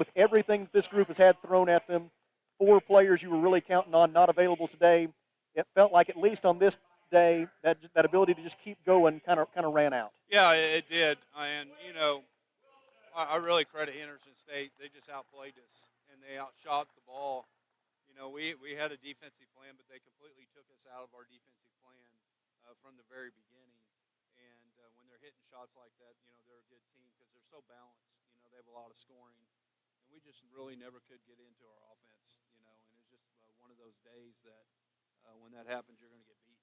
with everything this group has had thrown at them, 4 players you were really counting on not available today. It felt like at least on this day that ability to just keep going kind of ran out. Yeah, it did, and I really credit Henderson State. They just outplayed us, and they outshot the ball. We had a defensive plan, but they completely took us out of our defensive plan from the very beginning. And when they're hitting shots like that, they're a good team because they're so balanced. They have a lot of scoring, and we just really never could get into our offense. And it's just one of those days that when that happens, you're going to get beat.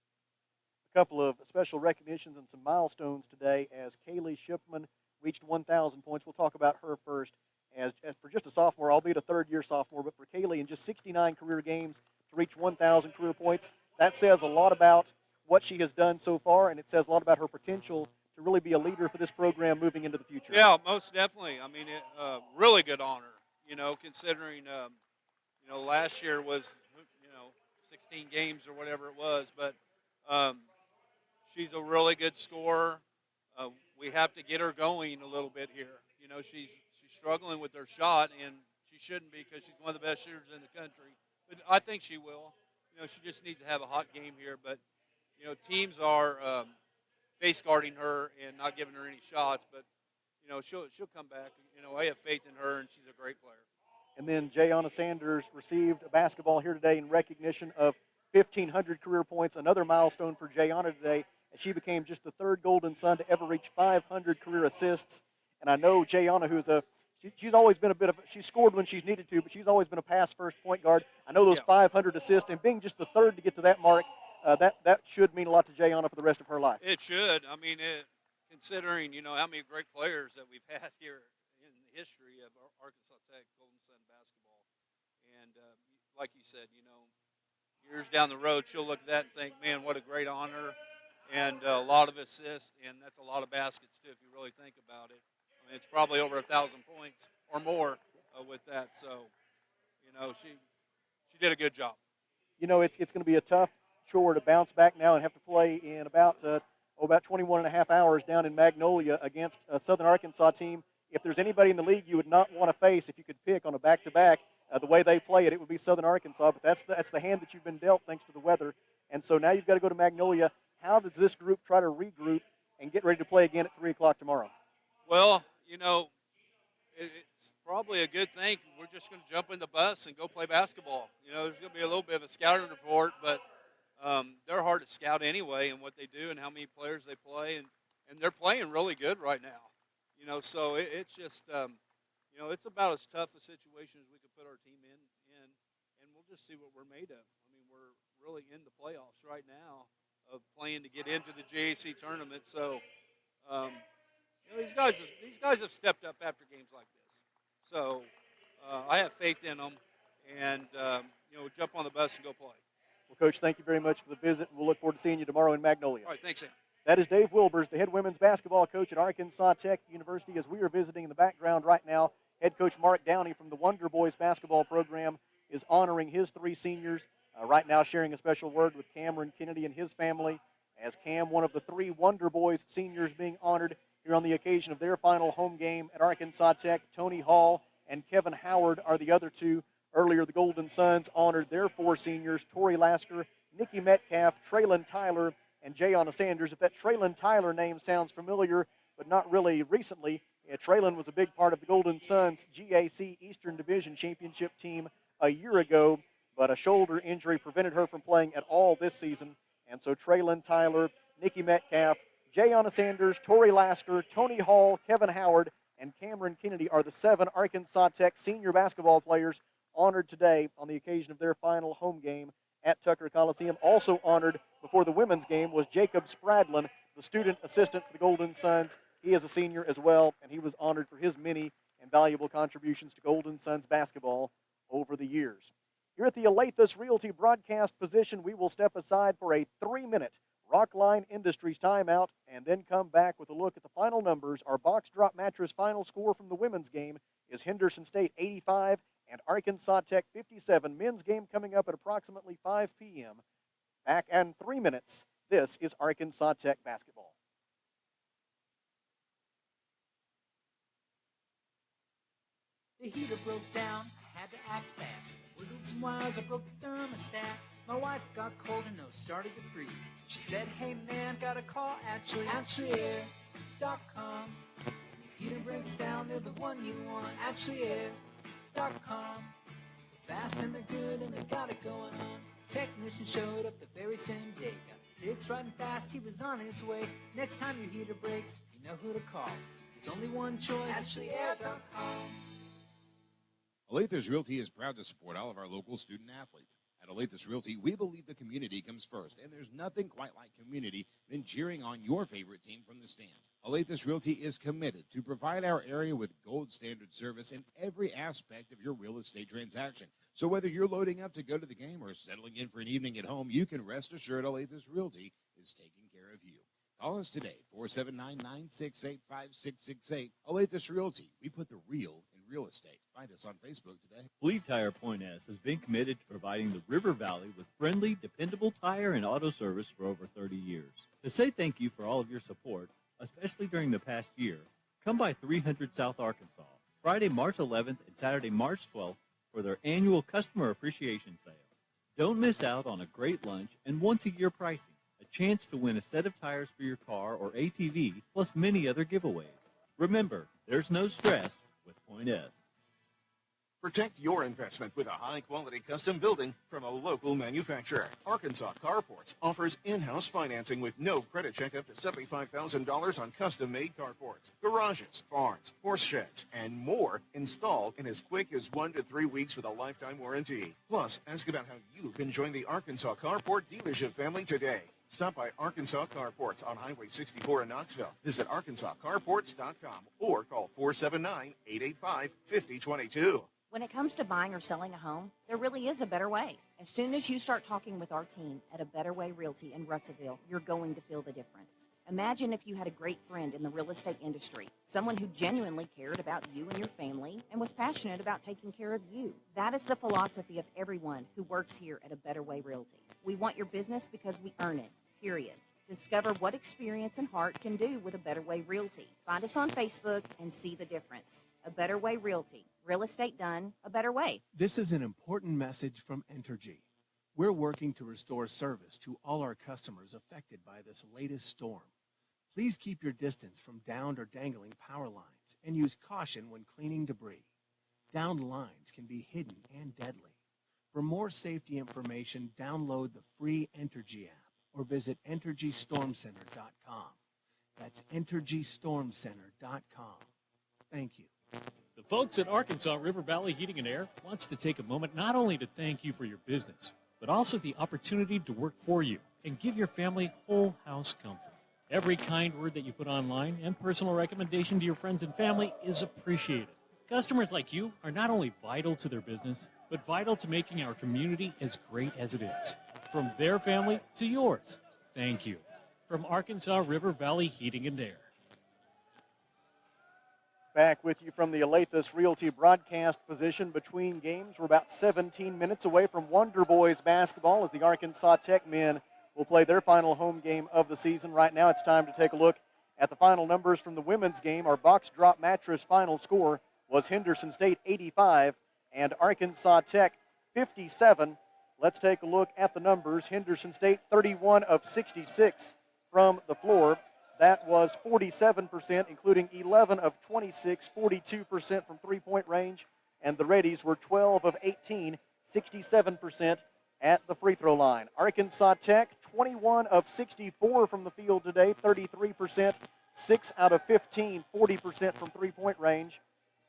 A couple of special recognitions and some milestones today as Kaylee Shipman reached 1,000 points. We'll talk about her first. As for just a sophomore, albeit a third-year sophomore, but for Kaylee in just 69 career games to reach 1,000 career points, that says a lot about what she has done so far, and it says a lot about her potential to really be a leader for this program moving into the future. Yeah, most definitely. I mean, really good honor. Considering last year was 16 games or whatever it was, but um, she's a really good scorer. We have to get her going a little bit here. She's struggling with her shot, and she shouldn't be because she's one of the best shooters in the country. But I think she will. She just needs to have a hot game here. But teams are face guarding her and not giving her any shots. But she'll come back. I have faith in her, and she's a great player. And then Jayana Sanders received a basketball here today in recognition of 1,500 career points, another milestone for Jayana today, as she became just the third Golden Sun to ever reach 500 career assists. And I know Jayana, she's always been she's scored when she's needed to, but she's always been a pass-first point guard. I know those 500 assists, and being just the third to get to that mark, that should mean a lot to Jayana for the rest of her life. It should. I mean, considering, how many great players that we've had here in the history of Arkansas Tech Golden Sun basketball. And like you said, years down the road, she'll look at that and think, man, what a great honor. And a lot of assists, and that's a lot of baskets, too, if you really think about it. I mean, it's probably over 1,000 points or more with that. So, she did a good job. It's going to be a tough chore to bounce back now and have to play in about 21 and a half hours down in Magnolia against a Southern Arkansas team. If there's anybody in the league you would not want to face, if you could pick on a back-to-back, the way they play it, it would be Southern Arkansas. But that's the hand that you've been dealt thanks to the weather. And so now you've got to go to Magnolia. How does this group try to regroup and get ready to play again at 3 o'clock tomorrow? Well, it's probably a good thing. We're just going to jump in the bus and go play basketball. There's going to be a little bit of a scouting report, but they're hard to scout anyway and what they do and how many players they play. And they're playing really good right now. So it's just, it's about as tough a situation as we could put our team in, and we'll just see what we're made of. I mean, we're really in the playoffs right now of playing to get into the JAC tournament. So, these guys have stepped up after games like this. So, I have faith in them, and jump on the bus and go play. Well, Coach, thank you very much for the visit, and we'll look forward to seeing you tomorrow in Magnolia. All right, thanks, Sam. That is Dave Wilbers, the head women's basketball coach at Arkansas Tech University, as we are visiting in the background right now. Head coach Mark Downey from the Wonder Boys basketball program is honoring his 3 seniors. Right now sharing a special word with Cameron Kennedy and his family, as Cam, one of the 3 Wonder Boys seniors being honored here on the occasion of their final home game at Arkansas Tech. Tony Hall and Kevin Howard are the other 2. Earlier, the Golden Suns honored their 4 seniors, Tori Lasker, Nikki Metcalf, Traylon Tyler, and Jayana Sanders. If that Traylon Tyler name sounds familiar, but not really recently, Traylon was a big part of the Golden Suns GAC Eastern Division Championship team a year ago, but a shoulder injury prevented her from playing at all this season. And so Traylon Tyler, Nikki Metcalf, Jayana Sanders, Tori Lasker, Tony Hall, Kevin Howard, and Cameron Kennedy are the 7 Arkansas Tech senior basketball players honored today on the occasion of their final home game at Tucker Coliseum. Also honored before the women's game was Jacob Spradlin, the student assistant for the Golden Suns. He is a senior as well, and he was honored for his many and valuable contributions to Golden Suns basketball over the years. Here at the Alathus Realty broadcast position, we will step aside for a 3-minute Rockline Industries timeout and then come back with a look at the final numbers. Our box drop mattress final score from the women's game is Henderson State 85 and Arkansas Tech 57. Men's game coming up at approximately 5 p.m. Back in 3 minutes. This is Arkansas Tech basketball. The The heater broke down, I had to act fast. Wiggled some wires, I broke the thermostat. My wife got cold and nose started to freeze. She said, hey man, gotta call AshleyAir.com. When your heater breaks down, they're the one you want. AshleyAir.com. They're fast and they're good and they got it going on. Technician showed up the very same day. Got it fixed right and fast, he was on his way. Next time your heater breaks, you know who to call. There's only one choice, AshleyAir.com. Alathus Realty is proud to support all of our local student athletes. At Alathus Realty, we believe the community comes first, and there's nothing quite like community than cheering on your favorite team from the stands. Alathus Realty is committed to provide our area with gold standard service in every aspect of your real estate transaction. So whether you're loading up to go to the game or settling in for an evening at home, you can rest assured Alathus Realty is taking care of you. Call us today, 479-968-5668. Alathus Realty, we put the real in real estate. Find us on Facebook today. Flea Tire Point S has been committed to providing the River Valley with friendly, dependable tire and auto service for over 30 years. To say thank you for all of your support, especially during the past year, come by 300 South Arkansas, Friday, March 11th and Saturday, March 12th for their annual Customer Appreciation Sale. Don't miss out on a great lunch and once-a-year pricing, a chance to win a set of tires for your car or ATV, plus many other giveaways. Remember, there's no stress with Point S. Protect your investment with a high-quality custom building from a local manufacturer. Arkansas Carports offers in-house financing with no credit check up to $75,000 on custom-made carports, garages, barns, horse sheds, and more installed in as quick as 1 to 3 weeks with a lifetime warranty. Plus, ask about how you can join the Arkansas Carport dealership family today. Stop by Arkansas Carports on Highway 64 in Knoxville. Visit arkansascarports.com or call 479-885-5022. When it comes to buying or selling a home, there really is a better way. As soon as you start talking with our team at A Better Way Realty in Russellville, you're going to feel the difference. Imagine if you had a great friend in the real estate industry, someone who genuinely cared about you and your family and was passionate about taking care of you. That is the philosophy of everyone who works here at A Better Way Realty. We want your business because we earn it, period. Discover what experience and heart can do with A Better Way Realty. Find us on Facebook and see the difference. A Better Way Realty. Real estate done a better way. This is an important message from Entergy. We're working to restore service to all our customers affected by this latest storm. Please keep your distance from downed or dangling power lines and use caution when cleaning debris. Downed lines can be hidden and deadly. For more safety information, download the free Entergy app or visit EntergyStormCenter.com. That's EntergyStormCenter.com. Thank you. The folks at Arkansas River Valley Heating and Air wants to take a moment not only to thank you for your business, but also the opportunity to work for you and give your family whole house comfort. Every kind word that you put online and personal recommendation to your friends and family is appreciated. Customers like you are not only vital to their business, but vital to making our community as great as it is. From their family to yours, thank you. From Arkansas River Valley Heating and Air. Back with you from the Alathus Realty broadcast position between games. We're about 17 minutes away from Wonder Boys basketball as the Arkansas Tech men will play their final home game of the season. Right now it's time to take a look at the final numbers from the women's game. Our box drop mattress final score was Henderson State 85 and Arkansas Tech 57. Let's take a look at the numbers. Henderson State 31 of 66 from the floor. That was 47%, including 11 of 26, 42% from three-point range. And the Reddies were 12 of 18, 67% at the free throw line. Arkansas Tech, 21 of 64 from the field today, 33%, 6 out of 15, 40% from three-point range.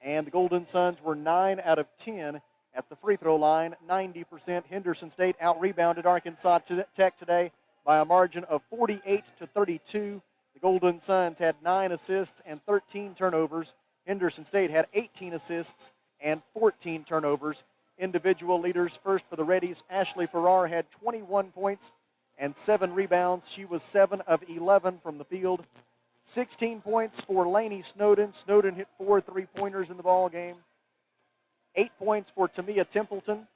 And the Golden Suns were 9 out of 10 at the free throw line, 90%. Henderson State out-rebounded Arkansas Tech today by a margin of 48-32. The Golden Suns had 9 assists and 13 turnovers. Henderson State had 18 assists and 14 turnovers. Individual leaders first for the Reddies. Ashley Farrar had 21 points and 7 rebounds. She was 7 of 11 from the field. 16 points for Lainey Snowden. Snowden hit 4 3-pointers in the ball game. 8 points for Tamia Templeton.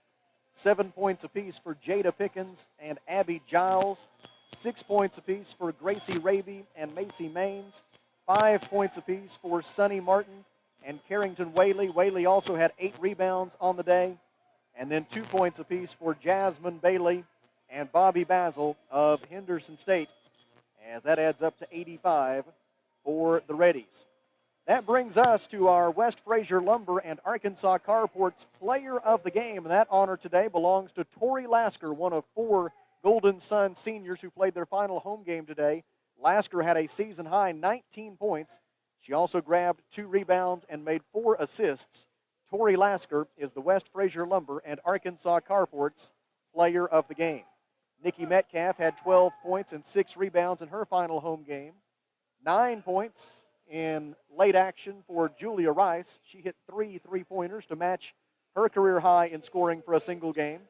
7 points apiece for Jada Pickens and Abby Giles. 6 points apiece for Gracie Raby and Macy Maines. 5 points apiece for Sunny Martin and Carrington Whaley. Whaley also had 8 rebounds on the day. And then 2 points apiece for Jasmine Bailey and Bobby Basil of Henderson State, as that adds up to 85 for the Reddies. That brings us to our West Fraser Lumber and Arkansas Carports Player of the Game. That honor today belongs to Tori Lasker, one of 4 Golden Sun seniors who played their final home game today. Lasker had a season-high 19 points. She also grabbed 2 rebounds and made 4 assists. Tori Lasker is the West Fraser Lumber and Arkansas Carports Player of the Game. Nikki Metcalf had 12 points and 6 rebounds in her final home game. 9 points in late action for Julia Rice. She hit 3 three-pointers to match her career high in scoring for a single game.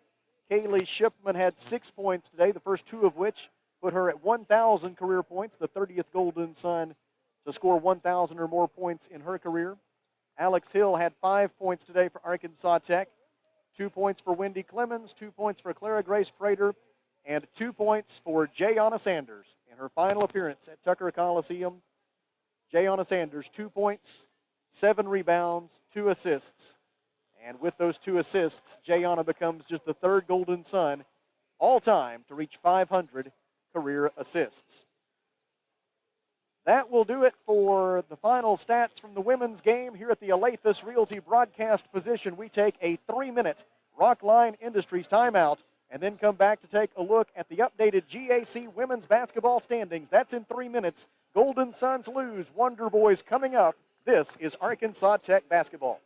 Kaylee Shipman had 6 points today, the first 2 of which put her at 1,000 career points, the 30th Golden Sun to score 1,000 or more points in her career. Alex Hill had 5 points today for Arkansas Tech, 2 points for Wendy Clemens, 2 points for Clara Grace Prater, and 2 points for Jayana Sanders in her final appearance at Tucker Coliseum. Jayana Sanders, 2 points, 7 rebounds, 2 assists. And with those 2 assists, Jayana becomes just the 3rd Golden Sun all-time to reach 500 career assists. That will do it for the final stats from the women's game. Here at the Alathus Realty broadcast position, we take a 3-minute Rockline Industries timeout and then come back to take a look at the updated GAC women's basketball standings. That's in 3 minutes. Golden Suns lose. Wonder Boys coming up. This is Arkansas Tech basketball.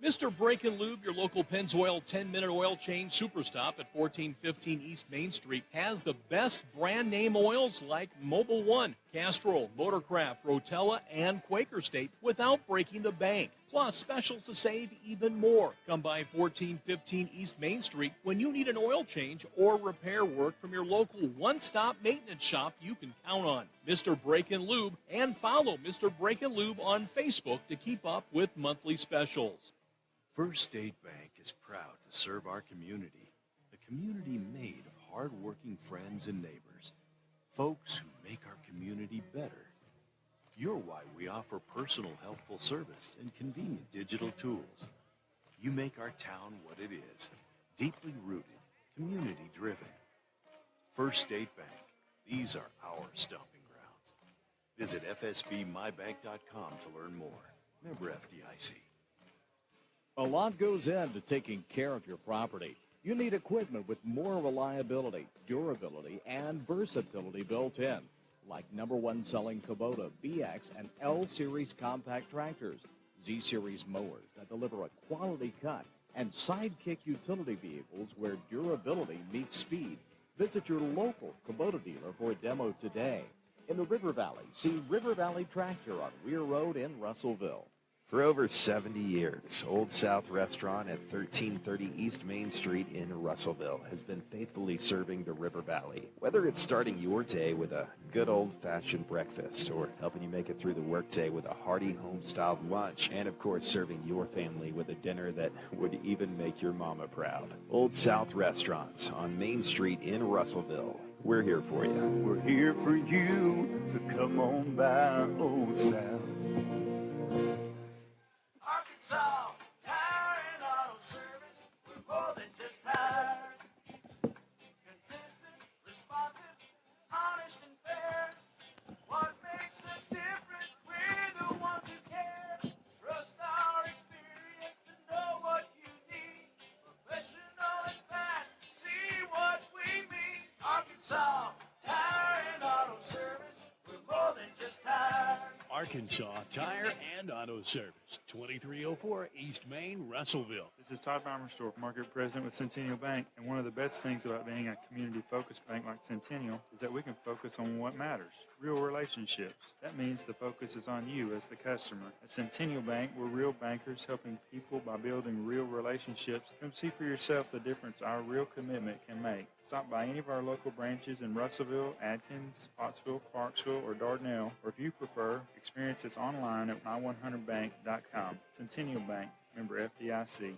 Mr. Brake and Lube, your local Pennzoil 10-minute oil change super stop at 1415 East Main Street, has the best brand name oils like Mobil 1, Castrol, Motorcraft, Rotella, and Quaker State without breaking the bank. Plus, specials to save even more. Come by 1415 East Main Street when you need an oil change or repair work from your local one-stop maintenance shop you can count on. Mr. Brake and Lube, and follow Mr. Brake and Lube on Facebook to keep up with monthly specials. First State Bank is proud to serve our community, a community made of hard-working friends and neighbors, folks who make our community better. You're why we offer personal, helpful service and convenient digital tools. You make our town what it is, deeply rooted, community-driven. First State Bank, these are our stomping grounds. Visit fsbmybank.com to learn more. Member FDIC. A lot goes into taking care of your property. You need equipment with more reliability, durability, and versatility built in, like #1 selling Kubota, BX, and L-Series compact tractors, Z-Series mowers that deliver a quality cut, and Sidekick utility vehicles where durability meets speed. Visit your local Kubota dealer for a demo today. In the River Valley, see River Valley Tractor on Weir Road in Russellville. For over 70 years, Old South Restaurant at 1330 East Main Street in Russellville has been faithfully serving the River Valley. Whether it's starting your day with a good old-fashioned breakfast or helping you make it through the workday with a hearty home-styled lunch, and of course serving your family with a dinner that would even make your mama proud. Old South Restaurants on Main Street in Russellville. We're here for you. We're here for you, so come on by Old South. Arkansas Tire and Auto Service, we're more than just tires. Consistent, responsive, honest and fair. What makes us different? We're the ones who care. Trust our experience to know what you need. Professional and fast, see what we mean. Arkansas Tire and Auto Service, we're more than just tires. Arkansas Tire and Auto Service, 2304 East Main, Russellville. This is Todd Baumerstorff, Market President with Centennial Bank, and one of the best things about being a community-focused bank like Centennial is that we can focus on what matters, real relationships. That means the focus is on you as the customer. At Centennial Bank, we're real bankers helping people by building real relationships. Come see for yourself the difference our real commitment can make. Stop by any of our local branches in Russellville, Adkins, Pottsville, Clarksville, or Dardanelle, or if you prefer, experience us online at my100bank.com. Centennial Bank, member FDIC.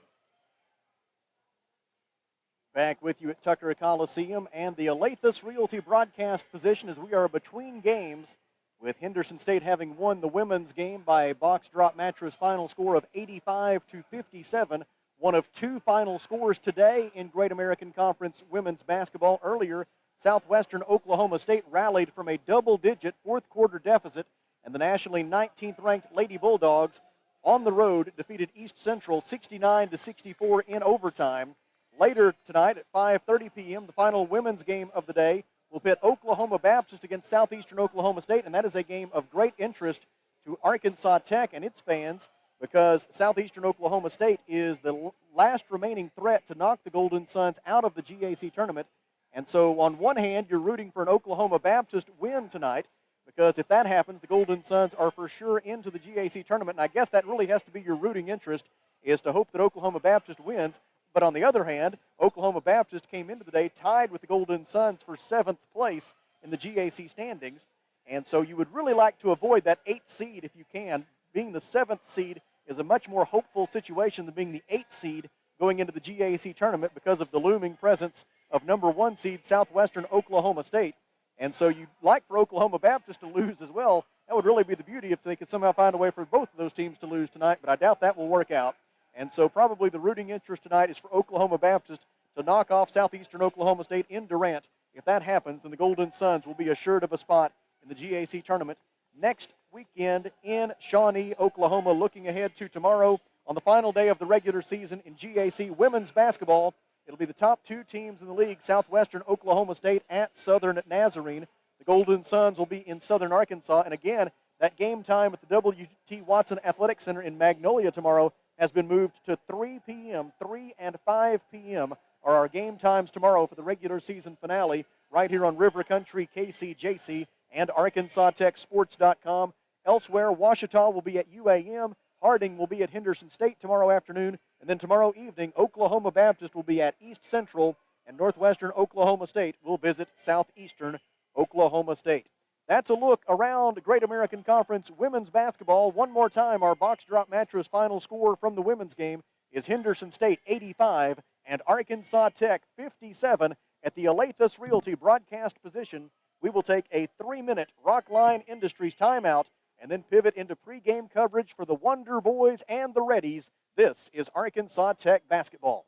Back with you at Tucker Coliseum and the Alathus Realty broadcast position as we are between games, with Henderson State having won the women's game by a box drop mattress final score of 85-57. One of two final scores today in Great American Conference women's basketball. Earlier, Southwestern Oklahoma State rallied from a double-digit fourth quarter deficit, and the nationally 19th ranked Lady Bulldogs on the road defeated East Central 69-64 in overtime. Later tonight at 5:30 p.m., the final women's game of the day will pit Oklahoma Baptist against Southeastern Oklahoma State, and that is a game of great interest to Arkansas Tech and its fans because Southeastern Oklahoma State is the last remaining threat to knock the Golden Suns out of the GAC tournament. And so on one hand, you're rooting for an Oklahoma Baptist win tonight because if that happens, the Golden Suns are for sure into the GAC tournament, and I guess that really has to be your rooting interest, is to hope that Oklahoma Baptist wins. But on the other hand, Oklahoma Baptist came into the day tied with the Golden Suns for 7th place in the GAC standings. And so you would really like to avoid that 8th seed if you can. Being the 7th seed is a much more hopeful situation than being the 8th seed going into the GAC tournament because of the looming presence of number 1 seed Southwestern Oklahoma State. And so you'd like for Oklahoma Baptist to lose as well. That would really be the beauty if they could somehow find a way for both of those teams to lose tonight, but I doubt that will work out. And so probably the rooting interest tonight is for Oklahoma Baptist to knock off Southeastern Oklahoma State in Durant. If that happens, then the Golden Suns will be assured of a spot in the GAC tournament next weekend in Shawnee, Oklahoma. Looking ahead to tomorrow on the final day of the regular season in GAC women's basketball, it'll be the top 2 teams in the league, Southwestern Oklahoma State at Southern Nazarene. The Golden Suns will be in Southern Arkansas. And again, that game time at the W.T. Watson Athletic Center in Magnolia tomorrow has been moved to 3 p.m. 3 and 5 p.m. are our game times tomorrow for the regular season finale right here on River Country, KCJC, and ArkansasTechSports.com. Elsewhere, Ouachita will be at UAM. Harding will be at Henderson State tomorrow afternoon. And then tomorrow evening, Oklahoma Baptist will be at East Central, and Northwestern Oklahoma State will visit Southeastern Oklahoma State. That's a look around Great American Conference women's basketball. One more time, our box drop mattress final score from the women's game is Henderson State 85 and Arkansas Tech 57 at the Alathus Realty broadcast position. We will take a 3-minute Rockline Industries timeout and then pivot into pregame coverage for the Wonder Boys and the Reddies. This is Arkansas Tech basketball.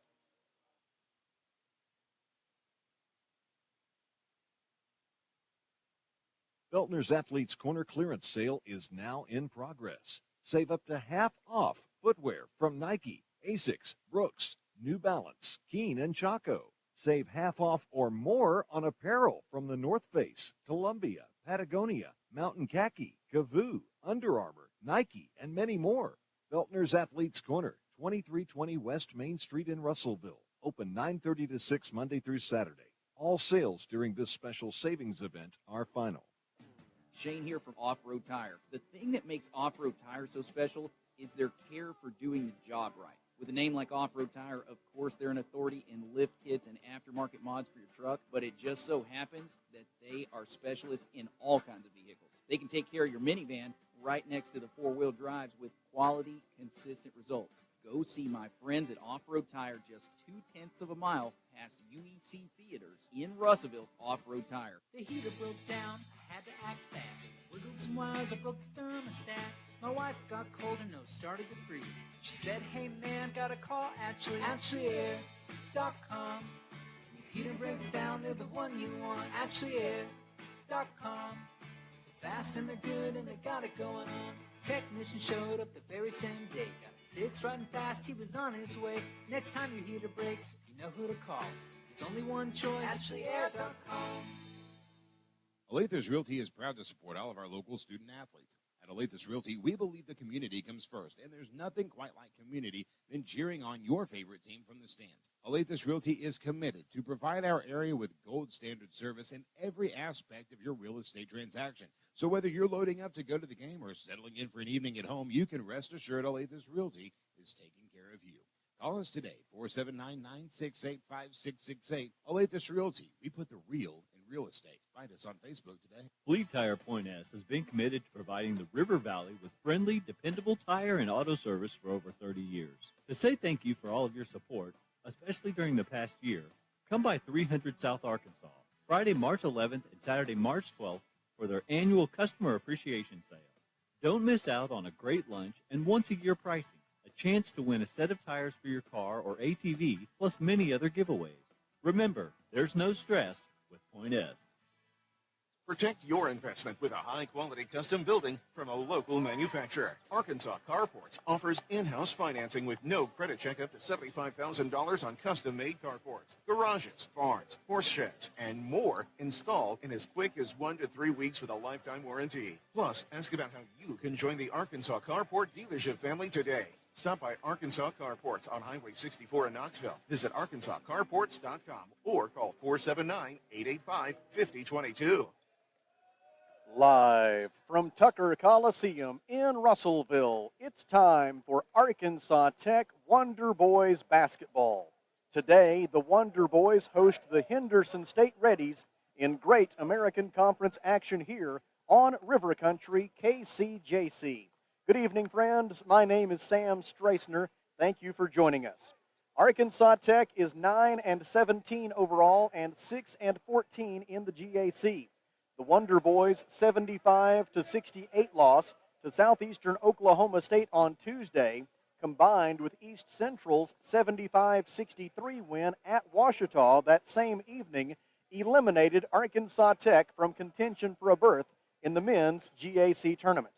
Beltner's Athletes Corner clearance sale is now in progress. Save up to half off footwear from Nike, Asics, Brooks, New Balance, Keen, and Chaco. Save half off or more on apparel from the North Face, Columbia, Patagonia, Mountain Khaki, Kavoo, Under Armour, Nike, and many more. Beltner's Athletes Corner, 2320 West Main Street in Russellville. Open 9:30 to 6 Monday through Saturday. All sales during this special savings event are final. Shane here from Off-Road Tire. The thing that makes Off-Road Tire so special is their care for doing the job right. With a name like Off-Road Tire, of course, they're an authority in lift kits and aftermarket mods for your truck, but it just so happens that they are specialists in all kinds of vehicles. They can take care of your minivan right next to the four-wheel drives with quality, consistent results. Go see my friends at Off-Road Tire just 0.2 of a mile past UEC Theaters in Russellville. Off-Road Tire. The heater broke down, I had to act fast. Wiggled some wires, I broke the thermostat. My wife got cold and nose started to freeze. She said, hey man, got a call, AshleyAir.com. When your heater breaks down, they're the one you want, AshleyAir.com. They're fast and they're good and they got it going on. Technician showed up the very same day. Got it fixed right and fast, he was on his way. Next time your heater breaks, you know who to call. There's only one choice, AshleyAir.com. Alathus Realty is proud to support all of our local student athletes. At Alathus Realty, we believe the community comes first, and there's nothing quite like community than cheering on your favorite team from the stands. Alathus Realty is committed to provide our area with gold standard service in every aspect of your real estate transaction. So whether you're loading up to go to the game or settling in for an evening at home, you can rest assured Alathus Realty is taking care of you. Call us today, 479-968-5668. Alathus Realty, we put the real in real estate. Find us on Facebook today. Fleet Tire Point S has been committed to providing the River Valley with friendly, dependable tire and auto service for over 30 years. To say thank you for all of your support, especially during the past year, Come by 300 South Arkansas, Friday, March 11th and Saturday, March 12th for their annual Customer Appreciation Sale. Don't miss out on a great lunch and once-a-year pricing, a chance to win a set of tires for your car or ATV, plus many other giveaways. Remember, there's no stress with Point S. Protect your investment with a high-quality custom building from a local manufacturer. Arkansas Carports offers in-house financing with no credit check up to $75,000 on custom-made carports, garages, barns, horse sheds, and more installed in as quick as 1 to 3 weeks with a lifetime warranty. Plus, ask about how you can join the Arkansas Carport dealership family today. Stop by Arkansas Carports on Highway 64 in Knoxville. Visit arkansascarports.com or call 479-885-5022. Live from Tucker Coliseum in Russellville, it's time for Arkansas Tech Wonder Boys basketball. Today, the Wonder Boys host the Henderson State Reddies in Great American Conference action here on River Country KCJC. Good evening, friends. My name is Sam Strassner. Thank you for joining us. Arkansas Tech is 9-17 overall and 6-14 in the GAC. The Wonder Boys' 75-68 loss to Southeastern Oklahoma State on Tuesday, combined with East Central's 75-63 win at Ouachita that same evening, eliminated Arkansas Tech from contention for a berth in the men's GAC tournament.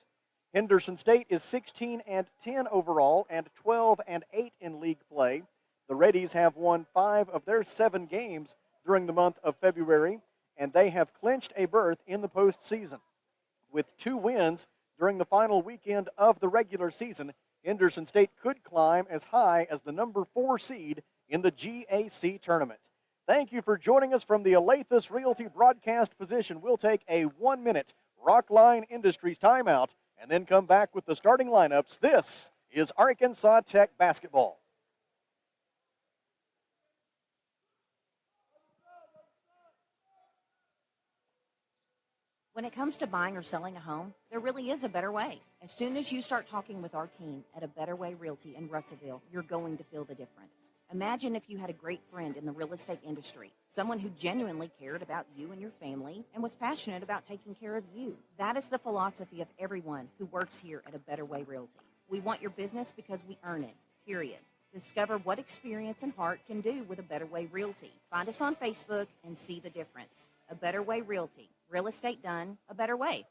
Henderson State is 16-10 overall and 12-8 in league play. The Reddies have won 5 of their 7 games during the month of February, and they have clinched a berth in the postseason. With 2 wins during the final weekend of the regular season, Henderson State could climb as high as the number 4 seed in the GAC tournament. Thank you for joining us from the Alathus Realty broadcast position. We'll take a 1-minute Rockline Industries timeout and then come back with the starting lineups. This is Arkansas Tech basketball. When it comes to buying or selling a home, there really is a better way. As soon as you start talking with our team at A Better Way Realty in Russellville, you're going to feel the difference. Imagine if you had a great friend in the real estate industry, someone who genuinely cared about you and your family and was passionate about taking care of you. That is the philosophy of everyone who works here at A Better Way Realty. We want your business because we earn it, period. Discover what experience and heart can do with A Better Way Realty. Find us on Facebook and see the difference. A Better Way Realty. Real estate done a better way.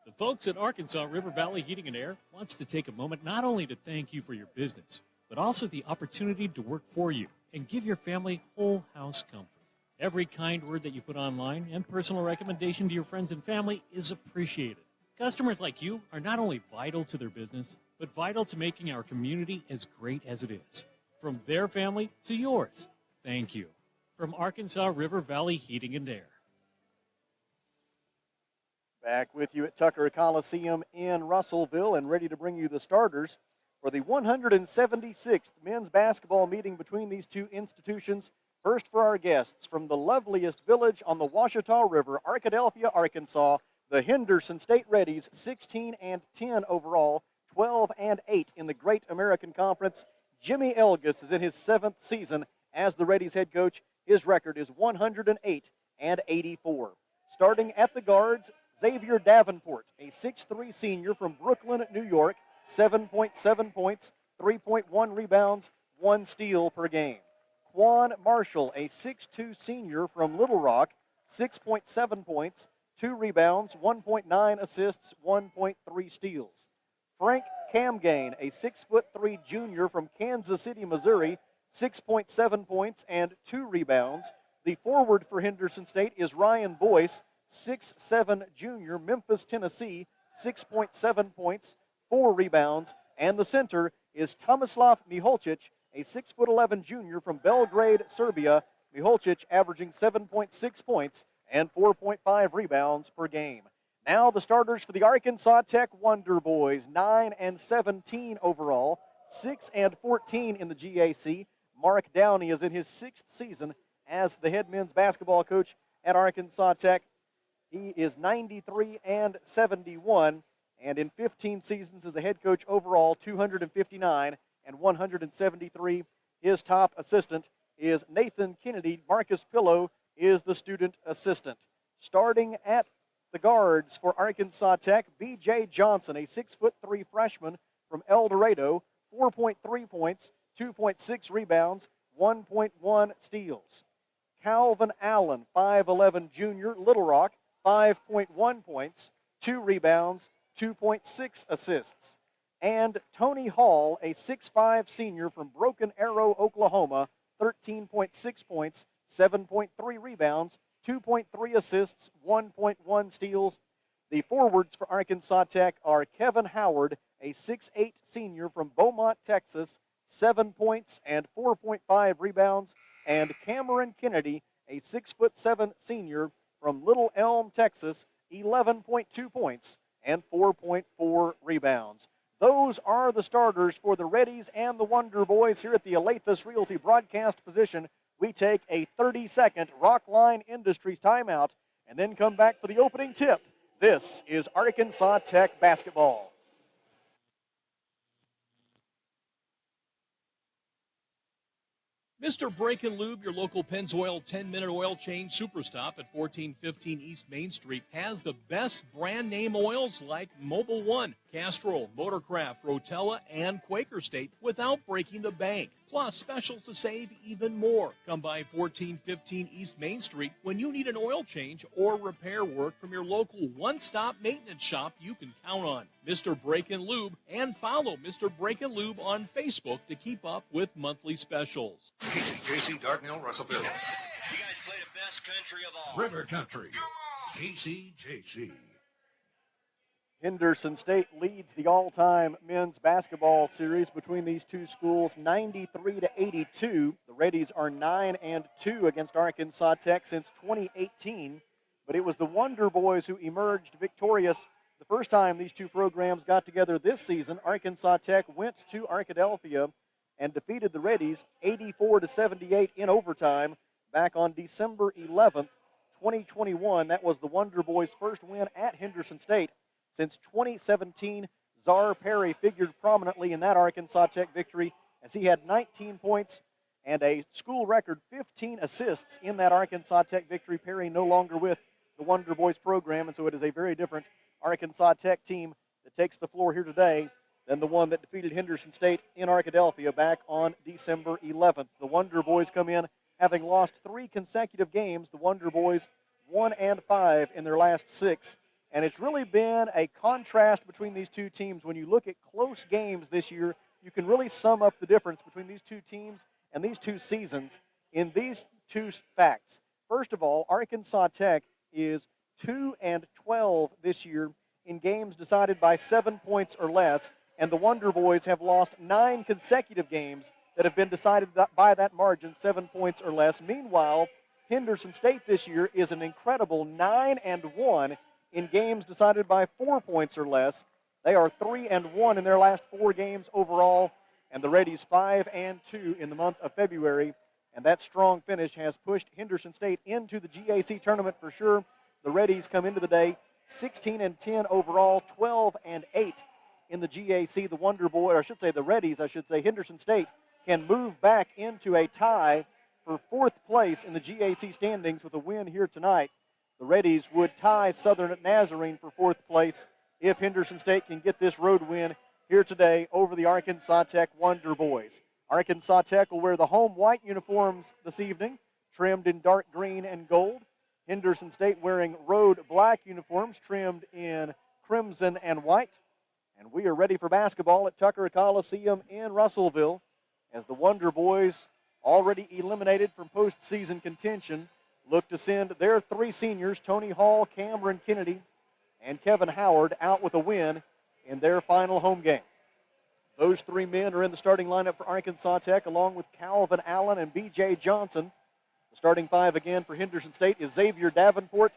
The folks at Arkansas River Valley Heating and Air wants to take a moment not only to thank you for your business, but also the opportunity to work for you and give your family whole house comfort. Every kind word that you put online and personal recommendation to your friends and family is appreciated. Customers like you are not only vital to their business, but vital to making our community as great as it is. From their family to yours, thank you. From Arkansas River Valley Heating and Air. Back with you at Tucker Coliseum in Russellville and ready to bring you the starters for the 176th men's basketball meeting between these two institutions. First for our guests from the loveliest village on the Ouachita River, Arkadelphia, Arkansas, the Henderson State Reddies, 16-10 overall, 12-8 in the Great American Conference. Jimmy Elgus is in his 7th season as the Reddies head coach. His record is 108-84. Starting at the guards, Xavier Davenport, a 6'3 senior from Brooklyn, New York, 7.7 points, 3.1 rebounds, 1 steal per game. Quan Marshall, a 6'2 senior from Little Rock, 6.7 points, 2 rebounds, 1.9 assists, 1.3 steals. Frank Camgain, a 6'3 junior from Kansas City, Missouri, 6.7 points and 2 rebounds. The forward for Henderson State is Ryan Boyce, 6'7 junior, Memphis, Tennessee, 6.7 points, 4 rebounds. And the center is Tomislav Miholcic, a 6'11 junior from Belgrade, Serbia. Miholcic averaging 7.6 points and 4.5 rebounds per game. Now the starters for the Arkansas Tech Wonder Boys, 9-17 overall, 6-14 in the GAC. Mark Downey is in his 6th season as the head men's basketball coach at Arkansas Tech. He is 93-71, and in 15 seasons as a head coach overall, 259 and 173. His top assistant is Nathan Kennedy. Marcus Pillow is the student assistant. Starting at the guards for Arkansas Tech, B.J. Johnson, a 6'3" freshman from El Dorado, 4.3 points, 2.6 rebounds, 1.1 steals. Calvin Allen, 5'11" junior, Little Rock, 5.1 points, 2 rebounds, 2.6 assists. And Tony Hall, a 6'5" senior from Broken Arrow, Oklahoma, 13.6 points, 7.3 rebounds, 2.3 assists, 1.1 steals. The forwards for Arkansas Tech are Kevin Howard, a 6'8" senior from Beaumont, Texas, 7 points and 4.5 rebounds, and Cameron Kennedy, a 6'7" senior from Little Elm, Texas, 11.2 points and 4.4 rebounds. Those are the starters for the Reddies and the Wonder Boys here at the Alathus Realty broadcast position. We take a 30-second Rockline Industries timeout and then come back for the opening tip. This is Arkansas Tech basketball. Mr. Brake and Lube, your local Pennzoil 10-minute oil change superstop at 1415 East Main Street, has the best brand name oils like Mobil 1, Castrol, Motorcraft, Rotella, and Quaker State without breaking the bank. Plus, specials to save even more. Come by 1415 East Main Street when you need an oil change or repair work from your local one-stop maintenance shop you can count on. Mr. Brake and Lube, and follow Mr. Brake and Lube on Facebook to keep up with monthly specials. KCJC, Dartnell, Russellville. You guys play the best country of all. River Country. KCJC. Henderson State leads the all-time men's basketball series between these two schools, 93-82. The Reddies are 9-2 against Arkansas Tech since 2018, but it was the Wonder Boys who emerged victorious the first time these two programs got together this season. Arkansas Tech went to Arkadelphia and defeated the Reddies 84-78 in overtime back on December 11th, 2021. That was the Wonder Boys' first win at Henderson State since 2017. Czar Perry figured prominently in that Arkansas Tech victory as he had 19 points and a school record 15 assists in that Arkansas Tech victory. Perry no longer with the Wonder Boys program, and so it is a very different Arkansas Tech team that takes the floor here today than the one that defeated Henderson State in Arkadelphia back on December 11th. The Wonder Boys come in having lost 3 consecutive games. The Wonder Boys 1-5 in their last 6. And it's really been a contrast between these two teams. When you look at close games this year, you can really sum up the difference between these two teams and these two seasons in these two facts. First of all, Arkansas Tech is 2-12 this year in games decided by 7 points or less, and the Wonder Boys have lost 9 consecutive games that have been decided by that margin, 7 points or less. Meanwhile, Henderson State this year is an incredible 9-1 in games decided by 4 points or less. They are 3-1 in their last 4 games overall, and the Reddies 5-2 in the month of February. And that strong finish has pushed Henderson State into the GAC tournament for sure. The Reddies come into the day 16-10 overall, 12-8 in the GAC. The Wonder Boy, or I should say the Reddies, Henderson State can move back into a tie for 4th place in the GAC standings with a win here tonight. The Reddies would tie Southern Nazarene for 4th place if Henderson State can get this road win here today over the Arkansas Tech Wonder Boys. Arkansas Tech will wear the home white uniforms this evening, trimmed in dark green and gold. Henderson State wearing road black uniforms trimmed in crimson and white. And we are ready for basketball at Tucker Coliseum in Russellville as the Wonder Boys, already eliminated from postseason contention, look to send their 3 seniors, Tony Hall, Cameron Kennedy, and Kevin Howard, out with a win in their final home game. Those 3 men are in the starting lineup for Arkansas Tech, along with Calvin Allen and B.J. Johnson. The starting 5 again for Henderson State is Xavier Davenport,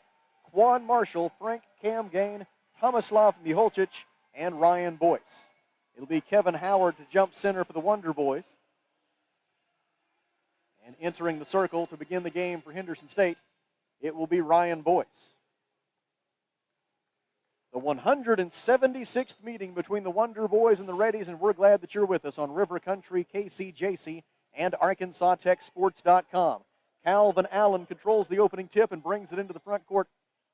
Quan Marshall, Frank Camgain, Tomislav Miholcic, and Ryan Boyce. It'll be Kevin Howard to jump center for the Wonder Boys. And entering the circle to begin the game for Henderson State, it will be Ryan Boyce. The 176th meeting between the Wonder Boys and the Reddies, and we're glad that you're with us on River Country, KCJC, and ArkansasTechSports.com. Calvin Allen controls the opening tip and brings it into the front court.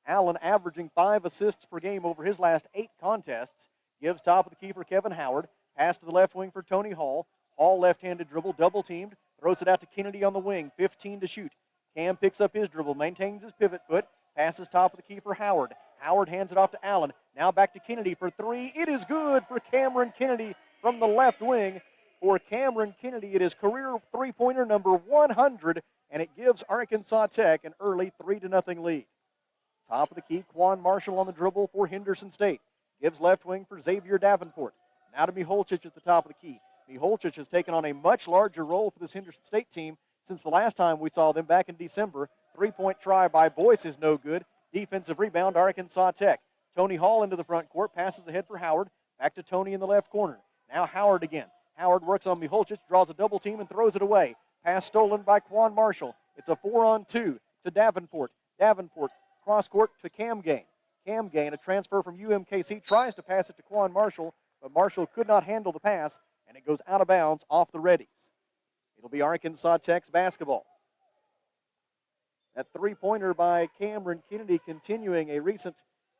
Allen averaging 5 assists per game over his last 8 contests. Gives top of the key for Kevin Howard. Pass to the left wing for Tony Hall. Hall left-handed dribble, double-teamed. Throws it out to Kennedy on the wing, 15 to shoot. Cam picks up his dribble, maintains his pivot foot. Passes top of the key for Howard. Howard hands it off to Allen. Now back to Kennedy for 3. It is good for Cameron Kennedy from the left wing. For Cameron Kennedy, it is career three-pointer number 100, and it gives Arkansas Tech an early 3-0 lead. Top of the key, Quan Marshall on the dribble for Henderson State. Gives left wing for Xavier Davenport. Now to Miholcic at the top of the key. Miholcic has taken on a much larger role for this Henderson State team since the last time we saw them back in December. 3-point try by Boyce is no good. Defensive rebound, Arkansas Tech. Tony Hall into the front court, passes ahead for Howard. Back to Tony in the left corner. Now Howard again. Howard works on Miholcic, draws a double team and throws it away. Pass stolen by Quan Marshall. It's a 4-on-2 to Davenport. Davenport cross court to Cam Gain. Cam Gain, a transfer from UMKC, tries to pass it to Quan Marshall, but Marshall could not handle the pass, and it goes out of bounds off the Reddies. It'll be Arkansas Tech's basketball. That three-pointer by Cameron Kennedy continuing a recent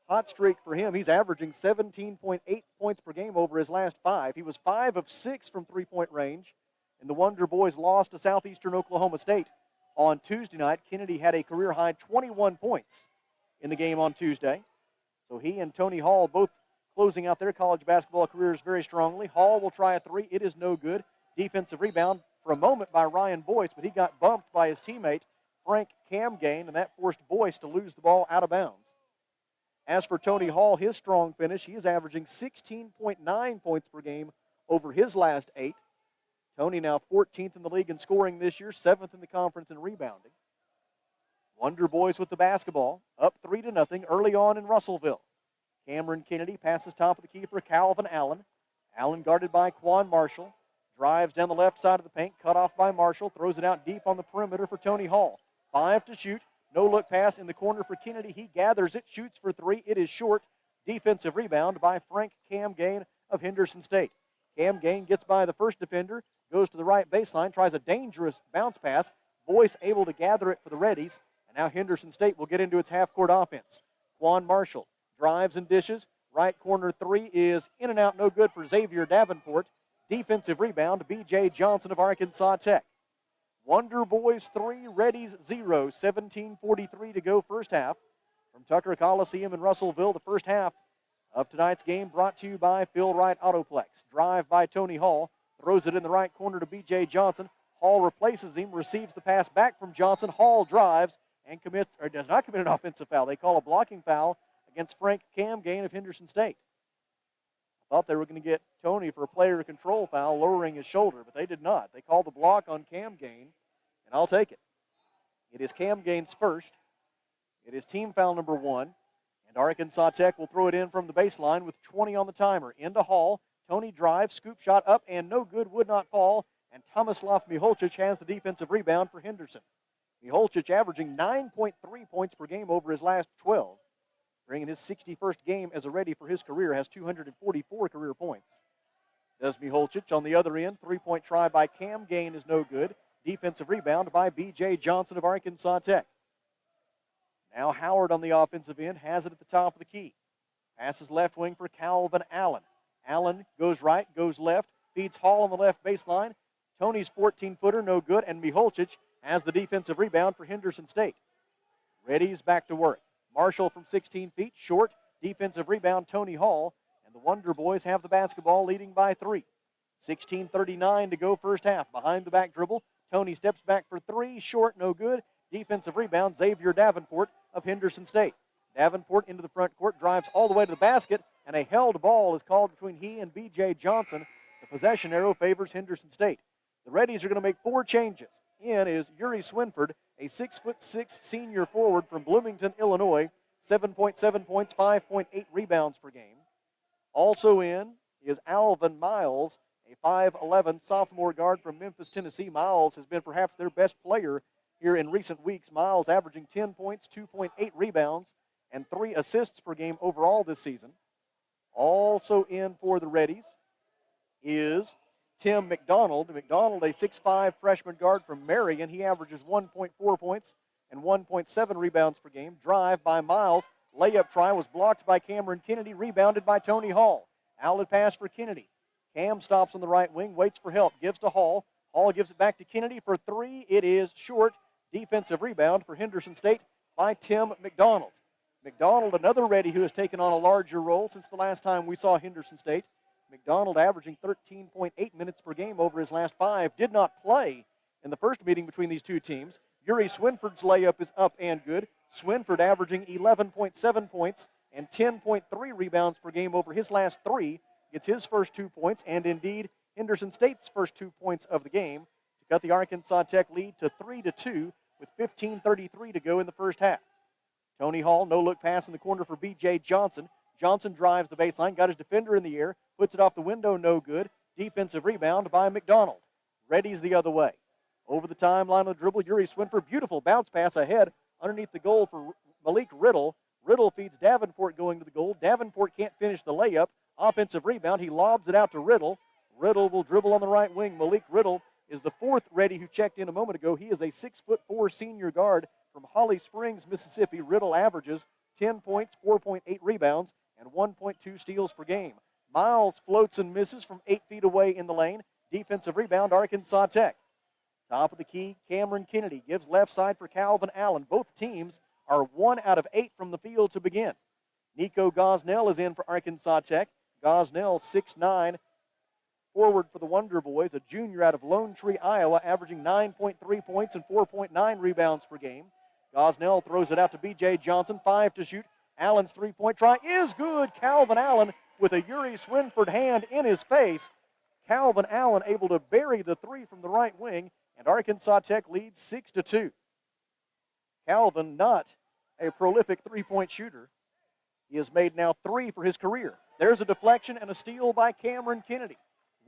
hot streak for him. He's averaging 17.8 points per game over his last 5. He was 5 of 6 from three-point range, and the Wonder Boys lost to Southeastern Oklahoma State on Tuesday night. Kennedy had a career-high 21 points in the game on Tuesday. So he and Tony Hall both closing out their college basketball careers very strongly. Hall will try a 3. It is no good. Defensive rebound for a moment by Ryan Boyce, but he got bumped by his teammate, Frank Camgain, and that forced Boyce to lose the ball out of bounds. As for Tony Hall, his strong finish, he is averaging 16.9 points per game over his last 8. Tony now 14th in the league in scoring this year, 7th in the conference in rebounding. Wonder Boys with the basketball, up 3-0 early on in Russellville. Cameron Kennedy passes top of the key for Calvin Allen. Allen guarded by Quan Marshall. Drives down the left side of the paint, cut off by Marshall. Throws it out deep on the perimeter for Tony Hall. 5 to shoot. No look pass in the corner for Kennedy. He gathers it, shoots for 3. It is short. Defensive rebound by Frank Camgain of Henderson State. Camgain gets by the first defender, goes to the right baseline, tries a dangerous bounce pass. Boyce able to gather it for the Reddies. And now Henderson State will get into its half-court offense. Quan Marshall drives and dishes. Right corner 3 is in and out, no good for Xavier Davenport. Defensive rebound, B.J. Johnson of Arkansas Tech. Wonder Boys 3, Reddies 0, 17:43 to go first half. From Tucker Coliseum in Russellville, the first half of tonight's game brought to you by Phil Wright Autoplex. Drive by Tony Hall, throws it in the right corner to B.J. Johnson. Hall replaces him, receives the pass back from Johnson. Hall drives and does not commit an offensive foul. They call a blocking foul against Frank Camgain of Henderson State. I thought they were going to get Tony for a player control foul, lowering his shoulder, but they did not. They called the block on Camgain, and I'll take it. It is Camgain's first. It is team foul number 1, and Arkansas Tech will throw it in from the baseline with 20 on the timer. Into Hall. Tony drives, scoop shot up, and no good, would not fall, and Tomislav Miholcic has the defensive rebound for Henderson. Miholcic averaging 9.3 points per game over his last 12. Bringing his 61st game as a Ready for his career, has 244 career points. Does Miholcic on the other end. 3-point try by Camgain is no good. Defensive rebound by B.J. Johnson of Arkansas Tech. Now Howard on the offensive end has it at the top of the key. Passes left wing for Calvin Allen. Allen goes right, goes left, feeds Hall on the left baseline. Tony's 14-footer, no good, and Miholcic has the defensive rebound for Henderson State. Reddy's back to work. Marshall from 16 feet, short, defensive rebound, Tony Hall, and the Wonder Boys have the basketball, leading by 3. 16:39 to go first half. Behind the back dribble, Tony steps back for 3, short, no good. Defensive rebound, Xavier Davenport of Henderson State. Davenport into the front court, drives all the way to the basket, and a held ball is called between he and B.J. Johnson. The possession arrow favors Henderson State. The Reddies are going to make 4 changes. In is Yuri Swinford, a 6'6" senior forward from Bloomington, Illinois, 7.7 points, 5.8 rebounds per game. Also in is Alvin Miles, a 5'11" sophomore guard from Memphis, Tennessee. Miles has been perhaps their best player here in recent weeks. Miles averaging 10 points, 2.8 rebounds, and 3 assists per game overall this season. Also in for the Reddies is Tim McDonald. McDonald, a 6'5 freshman guard from Marion. He averages 1.4 points and 1.7 rebounds per game. Drive by Miles. Layup try was blocked by Cameron Kennedy, rebounded by Tony Hall. Outlet pass for Kennedy. Cam stops on the right wing, waits for help, gives to Hall. Hall gives it back to Kennedy for three. It is short. Defensive rebound for Henderson State by Tim McDonald. McDonald, another Reddy who has taken on a larger role since the last time we saw Henderson State. McDonald averaging 13.8 minutes per game over his last 5. Did not play in the first meeting between these two teams. Yuri Swinford's layup is up and good. Swinford averaging 11.7 points and 10.3 rebounds per game over his last 3. Gets his first 2 points, and indeed Henderson State's first 2 points of the game to cut the Arkansas Tech lead to 3-2 with 15:33 to go in the first half. Tony Hall, no-look pass in the corner for B.J. Johnson. Johnson drives the baseline, got his defender in the air, puts it off the window, no good. Defensive rebound by McDonald. Reddy's the other way. Over the timeline of the dribble, Yuri Swinford, beautiful bounce pass ahead underneath the goal for Malik Riddle. Riddle feeds Davenport going to the goal. Davenport can't finish the layup. Offensive rebound, he lobs it out to Riddle. Riddle will dribble on the right wing. Malik Riddle is the fourth Reddy who checked in a moment ago. He is a 6'4" senior guard from Holly Springs, Mississippi. Riddle averages 10 points, 4.8 rebounds, and 1.2 steals per game. Miles floats and misses from 8 feet away in the lane. Defensive rebound, Arkansas Tech. Top of the key, Cameron Kennedy gives left side for Calvin Allen. Both teams are 1 out of 8 from the field to begin. Nico Gosnell is in for Arkansas Tech. Gosnell, 6'9", forward for the Wonder Boys, a junior out of Lone Tree, Iowa, averaging 9.3 points and 4.9 rebounds per game. Gosnell throws it out to B.J. Johnson, 5 to shoot. Allen's three-point try is good. Calvin Allen with a Yuri Swinford hand in his face. Calvin Allen able to bury the three from the right wing, and Arkansas Tech leads 6-2. Calvin, not a prolific three-point shooter. He has made now 3 for his career. There's a deflection and a steal by Cameron Kennedy.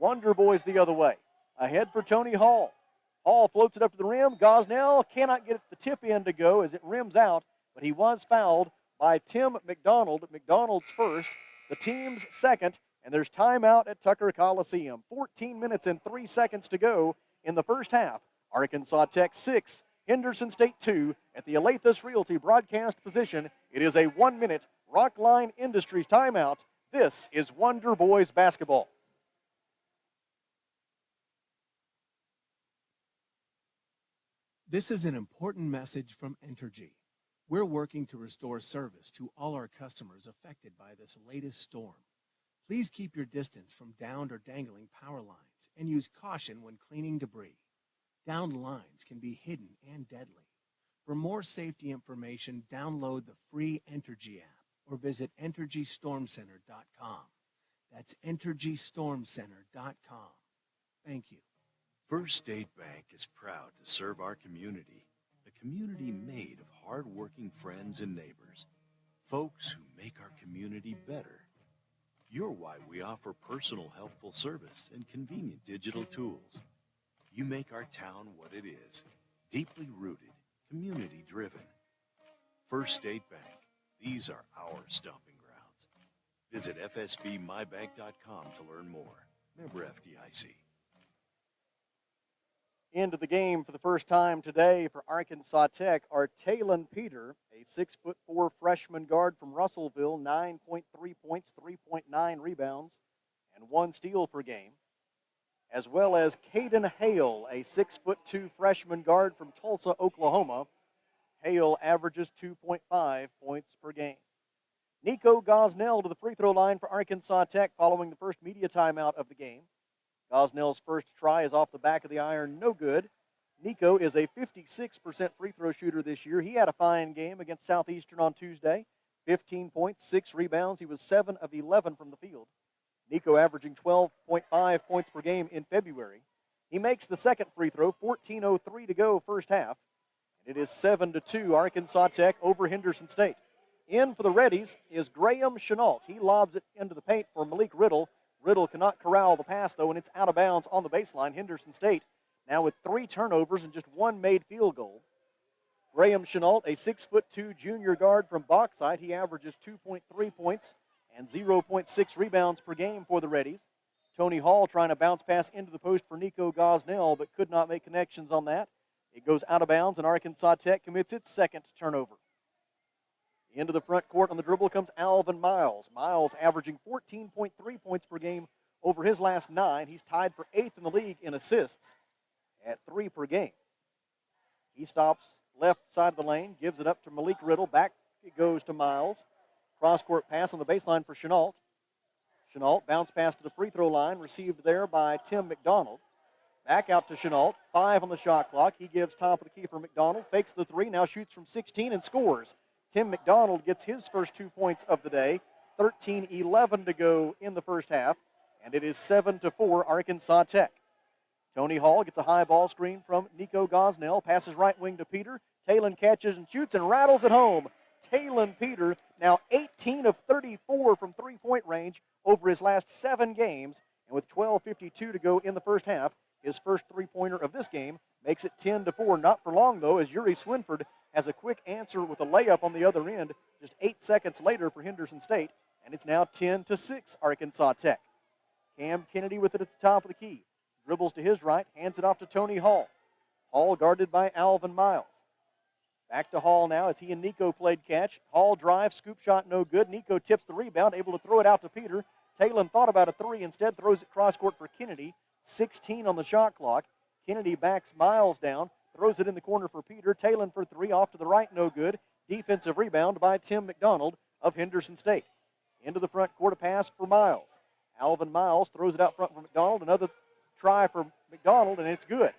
Wonder Boys the other way. Ahead for Tony Hall. Hall floats it up to the rim. Gosnell cannot get the tip in to go as it rims out, but he was fouled by Tim McDonald. McDonald's first, the team's second, and there's timeout at Tucker Coliseum. 14 minutes and 3 seconds to go in the first half. Arkansas Tech 6, Henderson State 2 at the Alathus Realty broadcast position. It is a 1-minute Rockline Industries timeout. This is Wonder Boys basketball. This is an important message from Entergy. We're working to restore service to all our customers affected by this latest storm. Please keep your distance from downed or dangling power lines and use caution when cleaning debris. Downed lines can be hidden and deadly. For more safety information, download the free Entergy app or visit EntergyStormCenter.com. That's EntergyStormCenter.com. Thank you. First State Bank is proud to serve our community, a community made of hard-working friends and neighbors, folks who make our community better. You're why we offer personal, helpful service and convenient digital tools. You make our town what it is, deeply rooted, community-driven. First State Bank, these are our stomping grounds. Visit fsbmybank.com to learn more. Member FDIC. Into the game for the first time today for Arkansas Tech are Talon Peter, a 6'4" freshman guard from Russellville, 9.3 points, 3.9 rebounds, and 1 steal per game, as well as Caden Hale, a 6'2" freshman guard from Tulsa, Oklahoma. Hale averages 2.5 points per game. Nico Gosnell to the free throw line for Arkansas Tech following the first media timeout of the game. Gosnell's first try is off the back of the iron, no good. Nico is a 56% free throw shooter this year. He had a fine game against Southeastern on Tuesday. 15 points, 6 rebounds. He was 7 of 11 from the field. Nico averaging 12.5 points per game in February. He makes the second free throw, 14:03 to go first half. And it is 7-2 Arkansas Tech over Henderson State. In for the Reddies is Graham Chenault. He lobs it into the paint for Malik Riddle. Riddle cannot corral the pass, though, and it's out of bounds on the baseline. Henderson State now with 3 turnovers and just 1 made field goal. Graham Chenault, a 6'2" junior guard from Bauxite. He averages 2.3 points and 0.6 rebounds per game for the Reddies. Tony Hall trying to bounce pass into the post for Nico Gosnell, but could not make connections on that. It goes out of bounds, and Arkansas Tech commits its second turnover. Into the front court on the dribble comes Alvin Miles. Miles averaging 14.3 points per game over his last 9. He's tied for 8th in the league in assists at 3 per game. He stops left side of the lane, gives it up to Malik Riddle. Back it goes to Miles. Cross-court pass on the baseline for Chenault. Chenault bounce pass to the free throw line, received there by Tim McDonald. Back out to Chenault, 5 on the shot clock. He gives top of the key for McDonald, fakes the 3, now shoots from 16 and scores. Tim McDonald gets his first 2 points of the day. 13-11 to go in the first half, and it is 7-4 Arkansas Tech. Tony Hall gets a high ball screen from Nico Gosnell, passes right wing to Peter. Talon catches and shoots and rattles it home. Talon Peter now 18 of 34 from three-point range over his last 7 games, and with 12:52 to go in the first half, his first three-pointer of this game makes it 10-4. Not for long, though, as Yuri Swinford has a quick answer with a layup on the other end just 8 seconds later for Henderson State, and it's now 10-6 Arkansas Tech. Cam Kennedy with it at the top of the key. Dribbles to his right, hands it off to Tony Hall. Hall guarded by Alvin Miles. Back to Hall now as he and Nico played catch. Hall drives, scoop shot no good. Nico tips the rebound, able to throw it out to Peter. Talon thought about a 3, instead throws it cross court for Kennedy. 16 on the shot clock. Kennedy backs Miles down, throws it in the corner for Peter. Talon for 3, off to the right, no good. Defensive rebound by Tim McDonald of Henderson State. Into the front court, a pass for Miles. Alvin Miles throws it out front for McDonald. Another try for McDonald, and it's good.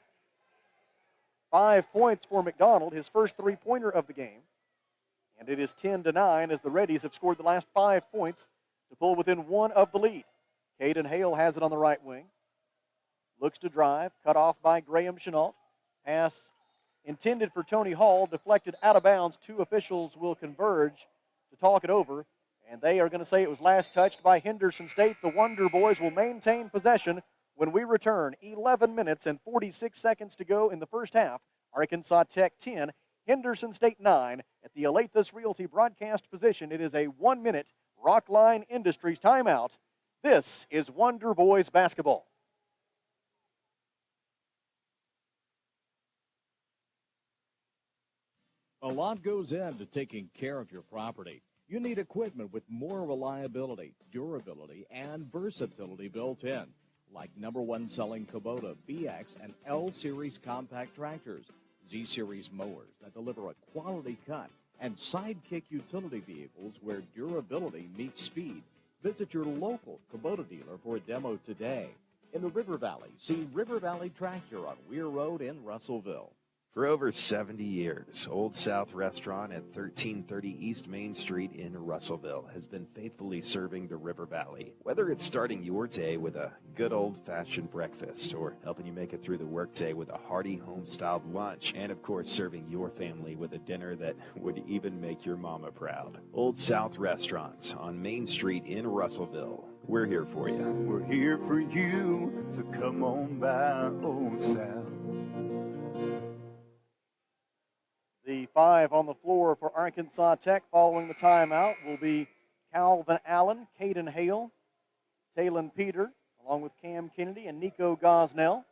5 points for McDonald, his first three-pointer of the game. And it is 10-9 as the Reddies have scored the last 5 points to pull within 1 of the lead. Caden Hale has it on the right wing. Looks to drive, cut off by Graham Chenault. Pass intended for Tony Hall, deflected out of bounds. 2 officials will converge to talk it over, and they are going to say it was last touched by Henderson State. The Wonder Boys will maintain possession when we return. 11 minutes and 46 seconds to go in the first half. Arkansas Tech 10, Henderson State 9 at the Alathus Realty broadcast position. It is a 1-minute Rockline Industries timeout. This is Wonder Boys basketball. A lot goes into taking care of your property. You need equipment with more reliability, durability, and versatility built in, like #1 selling Kubota BX and L Series compact tractors, Z Series mowers that deliver a quality cut, and Sidekick utility vehicles where durability meets speed. Visit your local Kubota dealer for a demo today. In the River Valley, see River Valley Tractor on Weir Road in Russellville. For over 70 years, Old South Restaurant at 1330 East Main Street in Russellville has been faithfully serving the River Valley. Whether it's starting your day with a good old-fashioned breakfast or helping you make it through the workday with a hearty home-styled lunch, and of course serving your family with a dinner that would even make your mama proud. Old South Restaurant on Main Street in Russellville. We're here for you. We're here for you, so come on by Old South. The 5 on the floor for Arkansas Tech following the timeout will be Calvin Allen, Caden Hale, Talon Peter, along with Cam Kennedy and Nico Gosnell,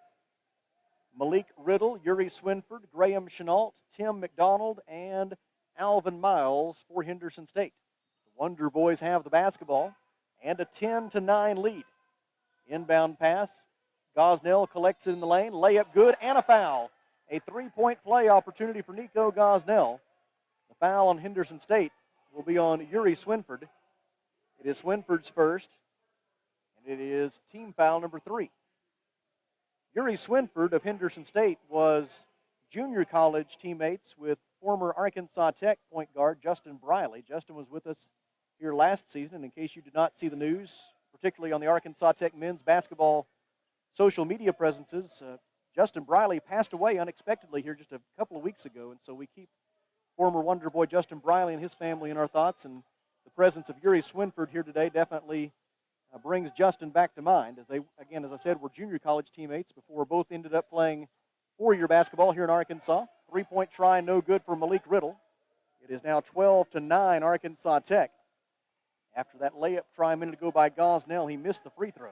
Malik Riddle, Yuri Swinford, Graham Chenault, Tim McDonald, and Alvin Miles for Henderson State. The Wonder Boys have the basketball and a 10-9 lead. Inbound pass. Gosnell collects it in the lane. Layup good and a foul. A 3-point play opportunity for Nico Gosnell. The foul on Henderson State will be on Yuri Swinford. It is Swinford's first, and it is team foul number 3. Yuri Swinford of Henderson State was junior college teammates with former Arkansas Tech point guard Justin Briley. Justin was with us here last season, and in case you did not see the news, particularly on the Arkansas Tech men's basketball social media presences, Justin Briley passed away unexpectedly here just a couple of weeks ago, and so we keep former Wonder Boy Justin Briley and his family in our thoughts, and the presence of Yuri Swinford here today definitely brings Justin back to mind, as they, again, as I said, were junior college teammates before both ended up playing four-year basketball here in Arkansas. 3-point try, no good for Malik Riddle. It is now 12-9 Arkansas Tech. After that layup try a minute ago by Gosnell, he missed the free throw.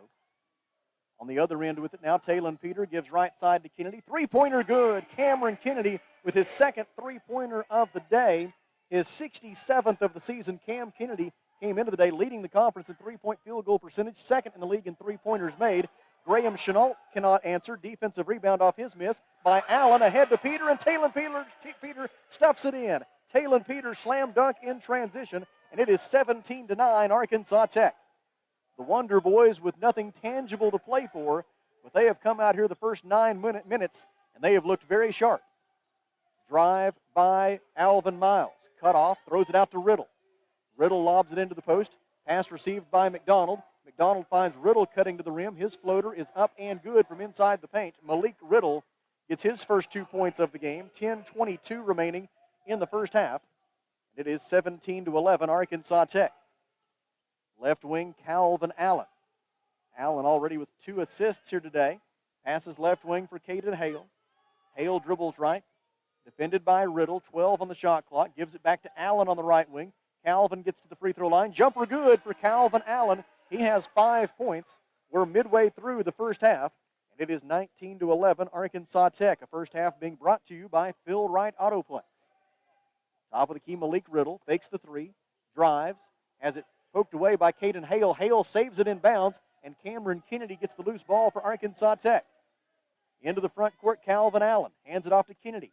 On the other end with it now, Talon Peter gives right side to Kennedy. Three-pointer good. Cameron Kennedy with his second three-pointer of the day. His 67th of the season. Cam Kennedy came into the day leading the conference in three-point field goal percentage, second in the league in three-pointers made. Graham Chenault cannot answer. Defensive rebound off his miss by Allen. Ahead to Peter, and Talon Peter stuffs it in. Talon Peter slam dunk in transition, and it is 17-9 Arkansas Tech. The Wonder Boys with nothing tangible to play for, but they have come out here the first 9 minutes, and they have looked very sharp. Drive by Alvin Miles. Cut off, throws it out to Riddle. Riddle lobs it into the post. Pass received by McDonald. McDonald finds Riddle cutting to the rim. His floater is up and good from inside the paint. Malik Riddle gets his first 2 points of the game. 10:22 remaining in the first half. It is 17-11 Arkansas Tech. Left wing, Calvin Allen. Allen already with 2 assists here today. Passes left wing for Caden Hale. Hale dribbles right. Defended by Riddle. 12 on the shot clock. Gives it back to Allen on the right wing. Calvin gets to the free throw line. Jumper good for Calvin Allen. He has 5 points. We're midway through the first half, and it is 19-11 Arkansas Tech. A first half being brought to you by Phil Wright Autoplex. Top of the key, Malik Riddle fakes the three, drives, has it poked away by Caden Hale. Hale saves it in bounds, and Cameron Kennedy gets the loose ball for Arkansas Tech. Into the front court, Calvin Allen hands it off to Kennedy.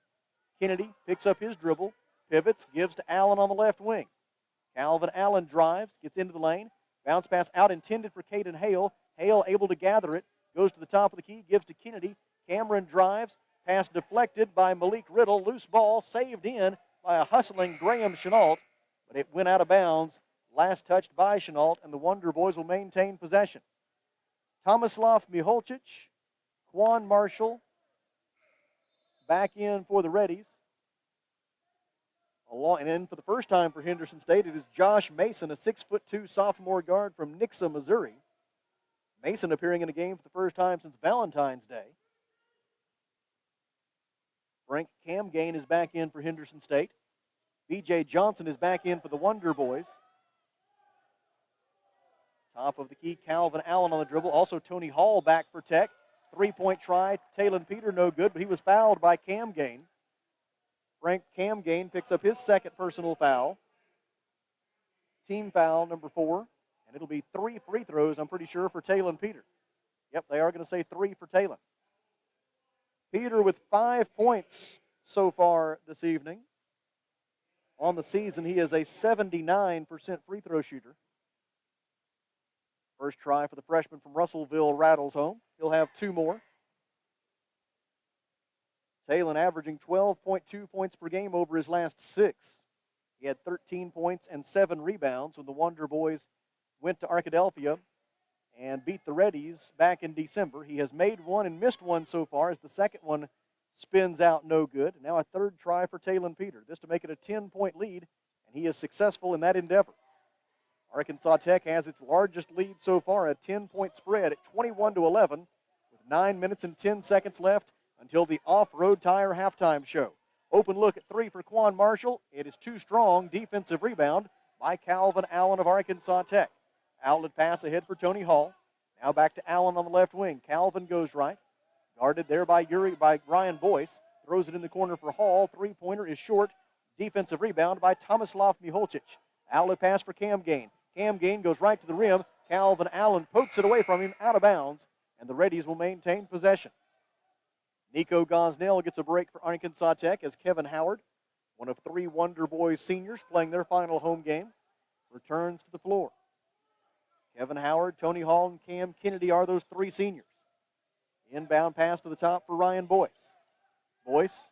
Kennedy picks up his dribble, pivots, gives to Allen on the left wing. Calvin Allen drives, gets into the lane. Bounce pass out intended for Caden Hale. Hale able to gather it. Goes to the top of the key, gives to Kennedy. Cameron drives. Pass deflected by Malik Riddle. Loose ball saved in by a hustling Graham Chenault. But it went out of bounds. Last touched by Chenault, and the Wonder Boys will maintain possession. Tomislav Miholcic, Quan Marshall back in for the Reddies. And then for the first time for Henderson State, it is Josh Mason, a 6'2" sophomore guard from Nixa, Missouri. Mason appearing in a game for the first time since Valentine's Day. Frank Camgain is back in for Henderson State. B.J. Johnson is back in for the Wonder Boys. Top of the key, Calvin Allen on the dribble. Also Tony Hall back for Tech. Three-point try, Talon Peter no good, but he was fouled by Camgain. Frank Camgain picks up his second personal foul. Team foul number 4. And it'll be 3 free throws, I'm pretty sure, for Talon Peter. Yep, they are going to say 3 for Talon. Peter with 5 points so far this evening. On the season, he is a 79% free throw shooter. First try for the freshman from Russellville rattles home. He'll have 2 more. Talon averaging 12.2 points per game over his last 6. He had 13 points and 7 rebounds when the Wonder Boys went to Arkadelphia and beat the Reddies back in December. He has made 1 and missed 1 so far as the second one spins out no good. Now a third try for Talon Peter. This to make it a 10-point lead, and he is successful in that endeavor. Arkansas Tech has its largest lead so far, a 10-point spread at 21-11 with 9 minutes and 10 seconds left until the off-road tire halftime show. Open look at 3 for Quan Marshall. It is too strong. Defensive rebound by Calvin Allen of Arkansas Tech. Outlet pass ahead for Tony Hall. Now back to Allen on the left wing. Calvin goes right. Guarded there by Ryan Boyce. Throws it in the corner for Hall. Three-pointer is short. Defensive rebound by Tomislav Miholcic. Outlet pass for Camgain. Camgain goes right to the rim. Calvin Allen pokes it away from him out of bounds, and the Reddies will maintain possession. Nico Gosnell gets a break for Arkansas Tech as Kevin Howard, one of 3 Wonder Boys seniors playing their final home game, returns to the floor. Kevin Howard, Tony Hall, and Cam Kennedy are those 3 seniors. Inbound pass to the top for Ryan Boyce. Boyce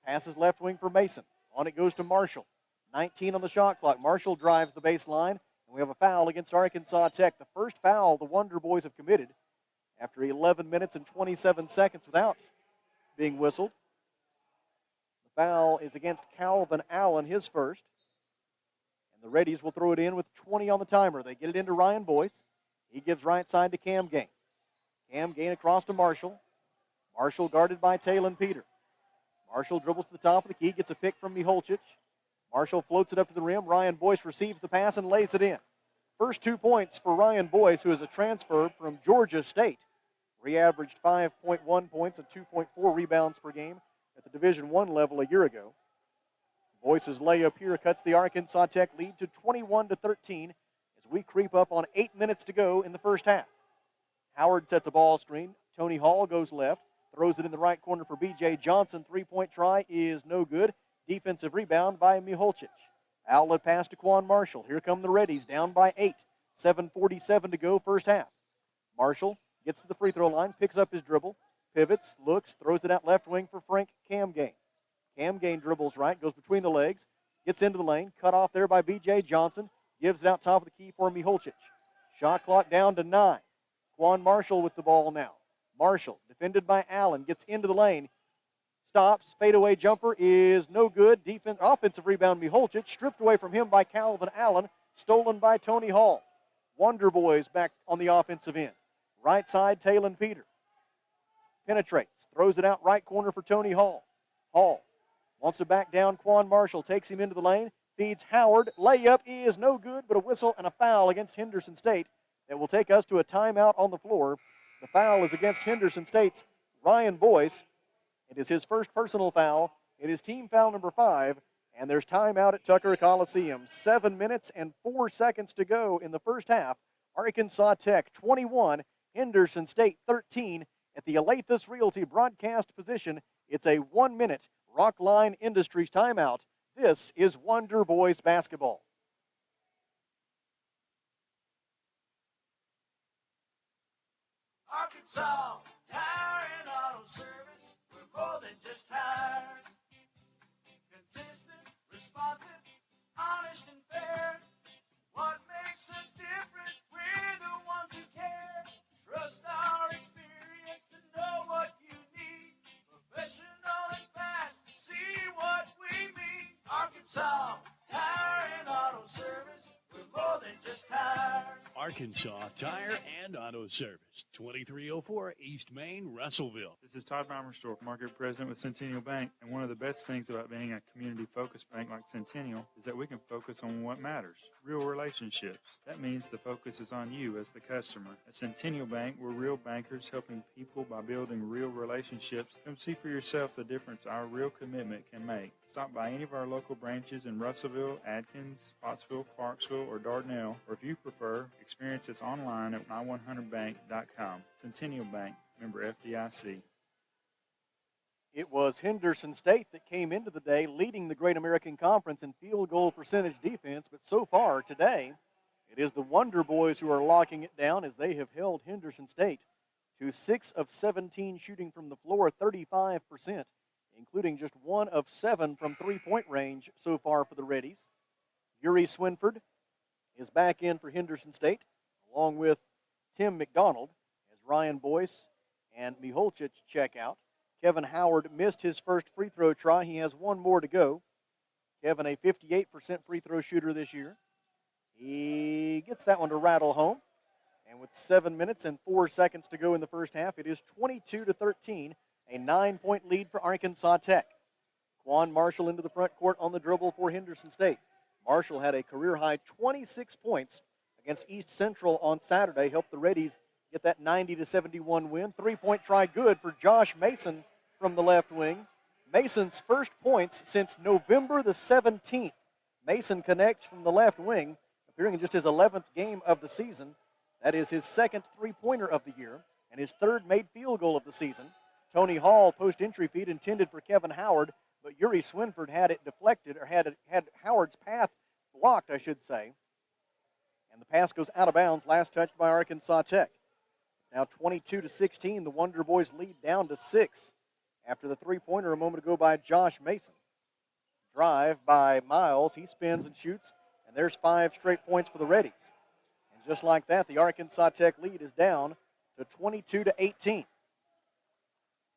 passes left wing for Mason. On it goes to Marshall. 19 on the shot clock. Marshall drives the baseline, and we have a foul against Arkansas Tech. The first foul the Wonder Boys have committed after 11 minutes and 27 seconds without being whistled. The foul is against Calvin Allen, his first. And the Reddies will throw it in with 20 on the timer. They get it into Ryan Boyce. He gives right side to Camgain. Camgain across to Marshall. Marshall guarded by Talon Peter. Marshall dribbles to the top of the key, gets a pick from Miholcic. Marshall floats it up to the rim. Ryan Boyce receives the pass and lays it in. First 2 points for Ryan Boyce, who is a transfer from Georgia State. where he averaged 5.1 points and 2.4 rebounds per game at the Division I level a year ago. Boyce's layup here cuts the Arkansas Tech lead to 21-13 as we creep up on 8 minutes to go in the first half. Howard sets a ball screen. Tony Hall goes left, throws it in the right corner for B.J. Johnson. Three-point try is no good. Defensive rebound by Miholcic. Outlet pass to Quan Marshall. Here come the Reddies, down by 8. 7:47 to go, first half. Marshall gets to the free throw line, picks up his dribble, pivots, looks, throws it out left wing for Frank Camgain. Camgain dribbles right, goes between the legs, gets into the lane, cut off there by B.J. Johnson, gives it out top of the key for Miholcic. Shot clock down to 9. Quan Marshall with the ball now. Marshall, defended by Allen, gets into the lane, stops, fadeaway jumper is no good. Offensive rebound, Miholcic, stripped away from him by Calvin Allen, stolen by Tony Hall. Wonder Boys back on the offensive end. Right side, Talon Peter. Penetrates, throws it out right corner for Tony Hall. Hall wants to back down Quan Marshall, takes him into the lane, feeds Howard. Layup is no good, but a whistle and a foul against Henderson State that will take us to a timeout on the floor. The foul is against Henderson State's Ryan Boyce. It is his first personal foul. It is team foul number 5, and there's timeout at Tucker Coliseum. 7 minutes and 4 seconds to go in the first half. Arkansas Tech 21, Henderson State 13 at the Alathus Realty broadcast position. It's a 1-minute Rockline Industries timeout. This is Wonder Boys basketball. Arkansas Tire and Auto Service. We're more than just tires. Consistent, responsive, honest and fair. What makes us different? We're the ones who care. Trust our experience to know what you need. Professional and fast, see what we mean. Arkansas Tire and Auto Service. We're more than just tires. Arkansas Tire and Auto Service, 2304 East Main, Russellville. This is Todd Bommerstorff, Market President with Centennial Bank, and one of the best things about being a community-focused bank like Centennial is that we can focus on what matters, real relationships. That means the focus is on you as the customer. At Centennial Bank, we're real bankers helping people by building real relationships. Come see for yourself the difference our real commitment can make. Stop by any of our local branches in Russellville, Adkins, Pottsville, Clarksville, or Dardanelle, or if you prefer, experience us online at my100bank.com. Centennial Bank, member FDIC. It was Henderson State that came into the day leading the Great American Conference in field goal percentage defense, but so far today, it is the Wonder Boys who are locking it down as they have held Henderson State to 6 of 17 shooting from the floor, 35%, including just 1 of 7 from three-point range so far for the Reddies. Yuri Swinford is back in for Henderson State, along with Tim McDonald, as Ryan Boyce and Miholcic check out. Kevin Howard missed his first free throw try. He has 1 more to go. Kevin, a 58% free throw shooter this year. He gets that one to rattle home. And with 7 minutes and 4 seconds to go in the first half, it is 22-13, a 9-point lead for Arkansas Tech. Quan Marshall into the front court on the dribble for Henderson State. Marshall had a career-high 26 points against East Central on Saturday, helped the Reddies get that 90-71 win. 3-point try good for Josh Mason from the left wing. Mason's first points since November the 17th. Mason connects from the left wing, appearing in just his 11th game of the season. That is his second three-pointer of the year and his third made field goal of the season. Tony Hall post-entry feed intended for Kevin Howard, but Yuri Swinford had it deflected, or had Howard's path blocked, I should say. And the pass goes out of bounds, last touched by Arkansas Tech. It's now 22-16. The Wonder Boys lead down to 6 after the three-pointer a moment ago by Josh Mason. Drive by Miles. He spins and shoots, and there's 5 straight points for the Reddies. And just like that, the Arkansas Tech lead is down to 22-18.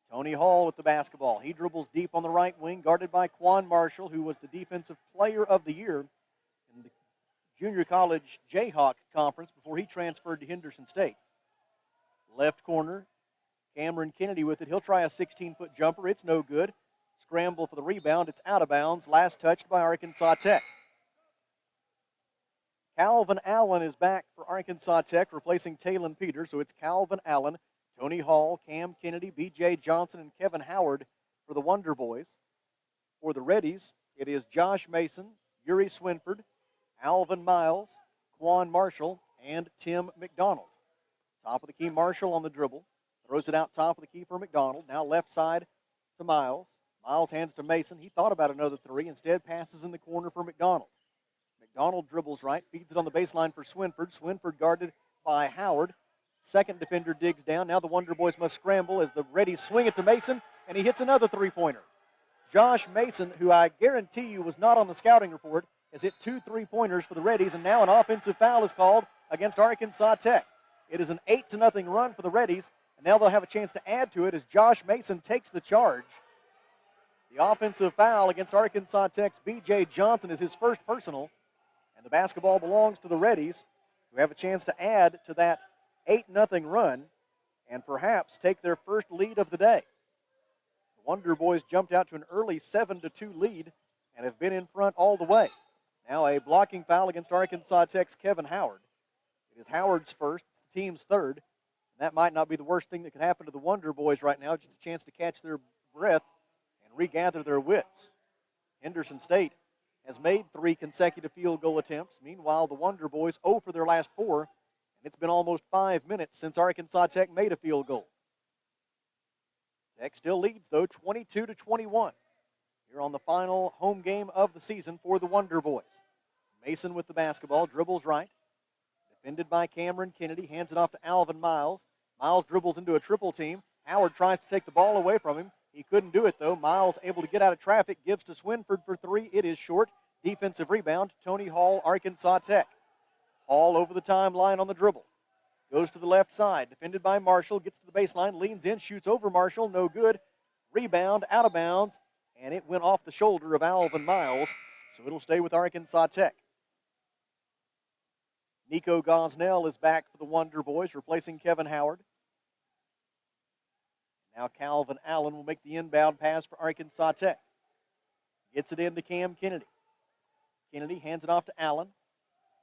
Tony Hall with the basketball. He dribbles deep on the right wing, guarded by Quan Marshall, who was the defensive player of the year in the junior college Jayhawk conference before he transferred to Henderson State. Left corner, Cameron Kennedy with it. He'll try a 16-foot jumper. It's no good. Scramble for the rebound. It's out of bounds. Last touched by Arkansas Tech. Calvin Allen is back for Arkansas Tech, replacing Talon Peters. So it's Calvin Allen, Tony Hall, Cam Kennedy, B.J. Johnson, and Kevin Howard for the Wonder Boys. For the Reddies, it is Josh Mason, Yuri Swinford, Alvin Miles, Quan Marshall, and Tim McDonald. Top of the key, Marshall on the dribble. Throws it out top of the key for McDonald. Now left side to Miles. Miles hands to Mason. He thought about another three. Instead, passes in the corner for McDonald. McDonald dribbles right, feeds it on the baseline for Swinford. Swinford guarded by Howard. Second defender digs down. Now the Wonder Boys must scramble as the Reddies swing it to Mason, and he hits another three-pointer. Josh Mason, who I guarantee you was not on the scouting report, has hit 2 3-pointers for the Reddies, and now an offensive foul is called against Arkansas Tech. It is an 8-0 run for the Reddies, and now they'll have a chance to add to it as Josh Mason takes the charge. The offensive foul against Arkansas Tech's B.J. Johnson is his first personal, and the basketball belongs to the Reddies, who have a chance to add to that 8-0 run and perhaps take their first lead of the day. The Wonder Boys jumped out to an early 7-2 lead and have been in front all the way. Now a blocking foul against Arkansas Tech's Kevin Howard. It is Howard's first, the team's third. And that might not be the worst thing that could happen to the Wonder Boys right now, just a chance to catch their breath and regather their wits. Henderson State has made 3 consecutive field goal attempts. Meanwhile, the Wonder Boys 0 for their last 4, and it's been almost 5 minutes since Arkansas Tech made a field goal. Tech still leads, though, 22-21. Here on the final home game of the season for the Wonder Boys. Mason with the basketball, dribbles right. Defended by Cameron Kennedy, hands it off to Alvin Miles. Miles dribbles into a triple team. Howard tries to take the ball away from him. He couldn't do it, though. Miles able to get out of traffic, gives to Swinford for 3. It is short. Defensive rebound, Tony Hall, Arkansas Tech. Hall over the timeline on the dribble. Goes to the left side, defended by Marshall, gets to the baseline, leans in, shoots over Marshall, no good. Rebound, out of bounds, and it went off the shoulder of Alvin Miles, so it'll stay with Arkansas Tech. Nico Gosnell is back for the Wonder Boys, replacing Kevin Howard. Now Calvin Allen will make the inbound pass for Arkansas Tech. Gets it into Cam Kennedy. Kennedy hands it off to Allen.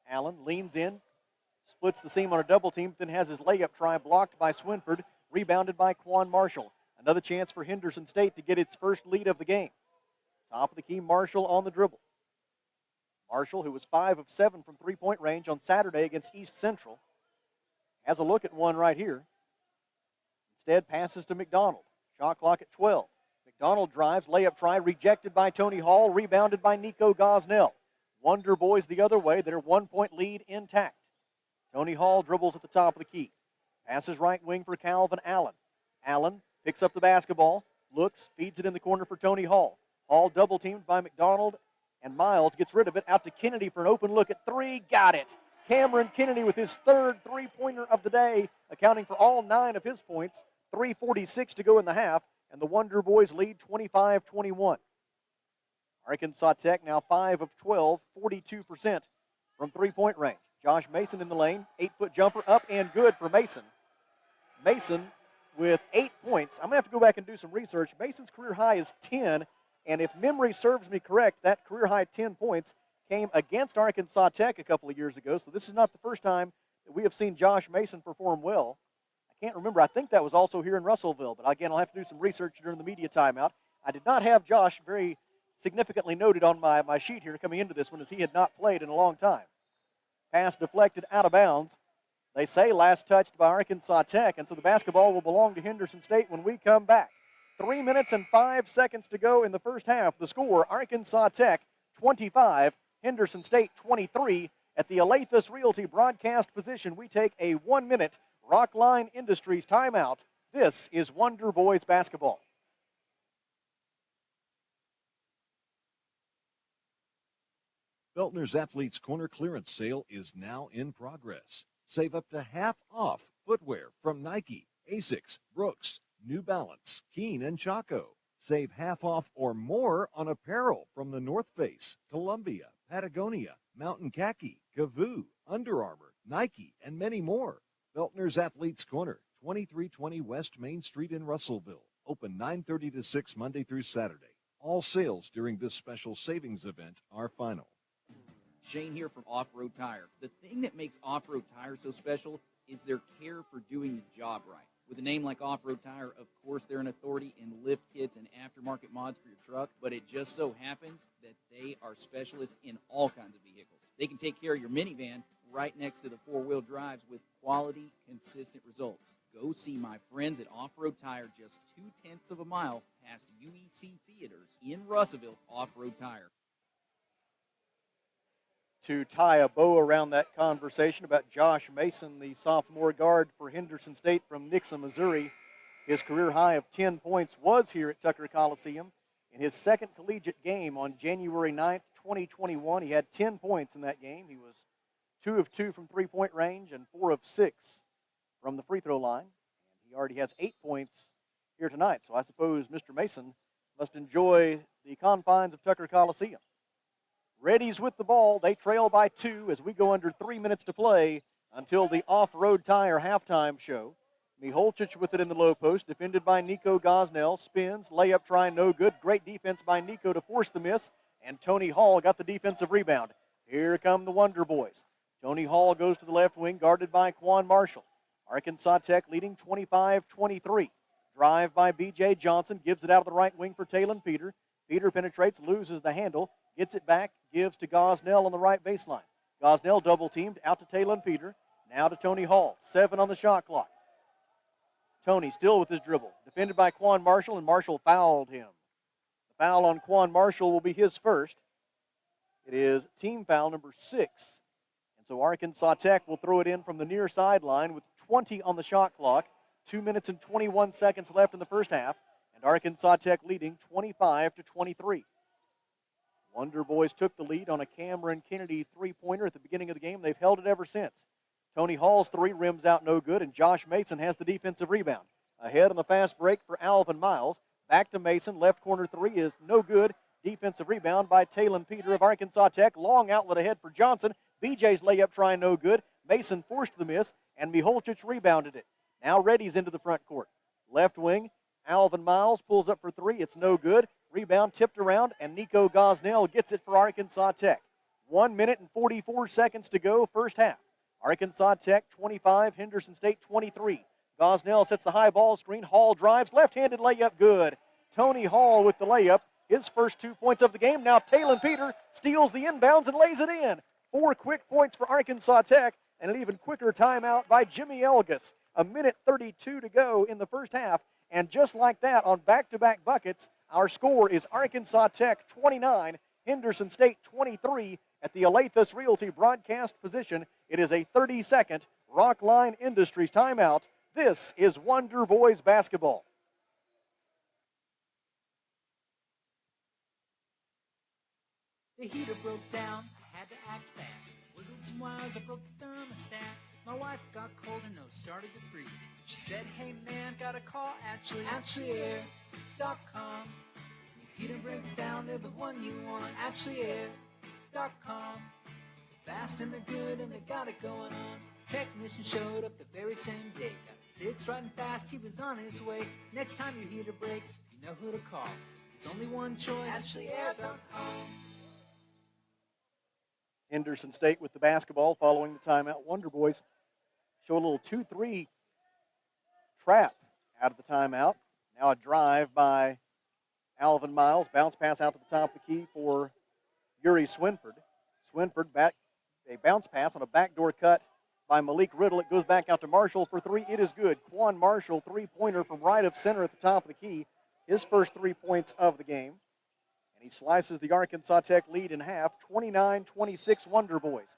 Allen leans in, splits the seam on a double team, then has his layup try blocked by Swinford, rebounded by Quan Marshall. Another chance for Henderson State to get its first lead of the game. Top of the key, Marshall on the dribble. Marshall, who was 5 of 7 from three-point range on Saturday against East Central, has a look at one right here. Instead, passes to McDonald. Shot clock at 12. McDonald drives, layup try, rejected by Tony Hall, rebounded by Nico Gosnell. Wonder Boys the other way, their 1-point lead intact. Tony Hall dribbles at the top of the key. Passes right wing for Calvin Allen. Allen picks up the basketball, looks, feeds it in the corner for Tony Hall. Hall double teamed by McDonald, and Miles gets rid of it. Out to Kennedy for an open look at 3. Got it. Cameron Kennedy with his 3rd three-pointer of the day, accounting for all 9 of his points. 3:46 to go in the half, and the Wonder Boys lead 25-21. Arkansas Tech now 5 of 12, 42% from three-point range. Josh Mason in the lane, 8-foot jumper up and good for Mason. Mason with 8 points. I'm going to have to go back and do some research. Mason's career high is 10, and if memory serves me correct, that career high 10 points came against Arkansas Tech a couple of years ago, so this is not the first time that we have seen Josh Mason perform well. I can't remember. I think that was also here in Russellville, but again, I'll have to do some research during the media timeout. I did not have Josh very significantly noted on my sheet here coming into this one, as he had not played in a long time. Pass deflected out of bounds. They say last touched by Arkansas Tech, and so the basketball will belong to Henderson State when we come back. 3 minutes and 5 seconds to go in the first half. The score, Arkansas Tech 25, Henderson State 23. At the Alathus Realty broadcast position, we take a 1-minute Rockline Industries timeout. This is Wonder Boys basketball. Beltner's Athletes Corner clearance sale is now in progress. Save up to half off footwear from Nike, Asics, Brooks, New Balance, Keen, and Chaco. Save half off or more on apparel from the North Face, Columbia, Patagonia, Mountain Khaki, Kavoo, Under Armour, Nike, and many more. Beltner's Athletes Corner, 2320 West Main Street in Russellville. Open 9:30 to 6 Monday through Saturday. All sales during this special savings event are final. Shane here from Off-Road Tire. The thing that makes Off-Road Tire so special is their care for doing the job right. With a name like Off-Road Tire, of course, they're an authority in lift kits and aftermarket mods for your truck, but it just so happens that they are specialists in all kinds of vehicles. They can take care of your minivan right next to the four-wheel drives with quality, consistent results. Go see my friends at Off-Road Tire just 0.2 of a mile past UEC Theaters in Russellville. Off-Road Tire. To tie a bow around that conversation about Josh Mason, the sophomore guard for Henderson State from Nixa, Missouri. His career high of 10 points was here at Tucker Coliseum. In his second collegiate game on January 9th, 2021, he had 10 points in that game. He was 2 of 2 from three-point range and 4 of 6 from the free throw line. And he already has 8 points here tonight. So I suppose Mr. Mason must enjoy the confines of Tucker Coliseum. Reddies with the ball. They trail by 2 as we go under 3 minutes to play until the Off-Road Tire halftime show. Miholcic with it in the low post, defended by Nico Gosnell. Spins, layup try, no good. Great defense by Nico to force the miss, and Tony Hall got the defensive rebound. Here come the Wonder Boys. Tony Hall goes to the left wing, guarded by Quan Marshall. Arkansas Tech leading 25-23. Drive by B.J. Johnson, gives it out of the right wing for Talon Peter. Peter penetrates, loses the handle, gets it back, gives to Gosnell on the right baseline. Gosnell double-teamed, out to Talon Peter, now to Tony Hall. 7 on the shot clock. Tony still with his dribble, defended by Quan Marshall, and Marshall fouled him. The foul on Quan Marshall will be his first. It is team foul number 6. And so Arkansas Tech will throw it in from the near sideline with 20 on the shot clock, 2 minutes and 21 seconds left in the first half, and Arkansas Tech leading 25-23. Wonder Boys took the lead on a Cameron Kennedy three-pointer at the beginning of the game. They've held it ever since. Tony Hall's three rims out no good, and Josh Mason has the defensive rebound. Ahead on the fast break for Alvin Miles. Back to Mason. Left corner three is no good. Defensive rebound by Talon Peter of Arkansas Tech. Long outlet ahead for Johnson. BJ's layup try no good. Mason forced the miss, and Miholcic rebounded it. Now Reddy's into the front court. Left wing, Alvin Miles pulls up for three. It's no good. Rebound tipped around, and Nico Gosnell gets it for Arkansas Tech. 1 minute and 44 seconds to go, first half. Arkansas Tech 25, Henderson State 23. Gosnell sets the high ball screen. Hall drives, left-handed layup, good. Tony Hall with the layup, his first 2 points of the game. Now Talon Peter steals the inbounds and lays it in. 4 quick points for Arkansas Tech, and an even quicker timeout by Jimmy Elgus. 1 minute 32 to go in the first half, and just like that, on back-to-back buckets, our score is Arkansas Tech 29, Henderson State 23. At the Alathus Realty broadcast position, it is a 30-second Rockline Industries timeout. This is Wonder Boys basketball. The heater broke down, I had to act fast. Wiggled some wires, I broke the thermostat. My wife got cold, her nose started to freeze. She said, hey man, gotta call AshleyAir.com. Your heater breaks down, they're the one you want. AshleyAir.com. They're fast and they're good and they got it going on. Technician showed up the very same day. Got it fixed right and fast, he was on his way. Next time your heater breaks, you know who to call. There's only one choice, AshleyAir.com. Henderson State with the basketball following the timeout. Wonder Boys show a little 2-3 trap out of the timeout. Now a drive by Alvin Miles. Bounce pass out to the top of the key for Yuri Swinford. Swinford back, a bounce pass on a backdoor cut by Malik Riddle. It goes back out to Marshall for three. It is good. Quan Marshall, three-pointer from right of center at the top of the key. His first 3 points of the game. And he slices the Arkansas Tech lead in half, 29-26 Wonder Boys.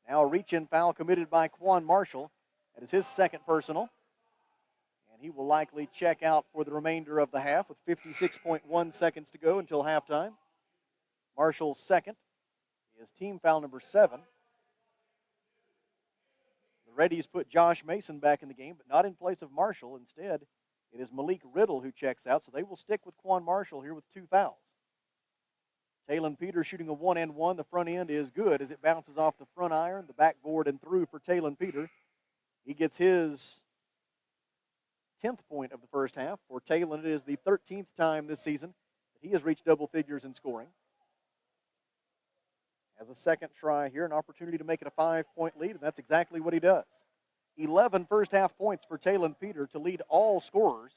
Now a reach-in foul committed by Quan Marshall. That is his second personal. And he will likely check out for the remainder of the half with 56.1 seconds to go until halftime. Marshall's second is team foul number 7. The Reddies put Josh Mason back in the game, but not in place of Marshall. Instead, it is Malik Riddle who checks out, so they will stick with Quan Marshall here with 2 fouls. Talon Peter shooting a 1-and-1. The front end is good as it bounces off the front iron, the backboard, and through for Talon Peter. He gets his 10th point of the first half. For Talon, it is the 13th time this season that he has reached double figures in scoring. Has a second try here, an opportunity to make it a 5-point lead, and that's exactly what he does. 11 first-half points for Talon Peter to lead all scorers.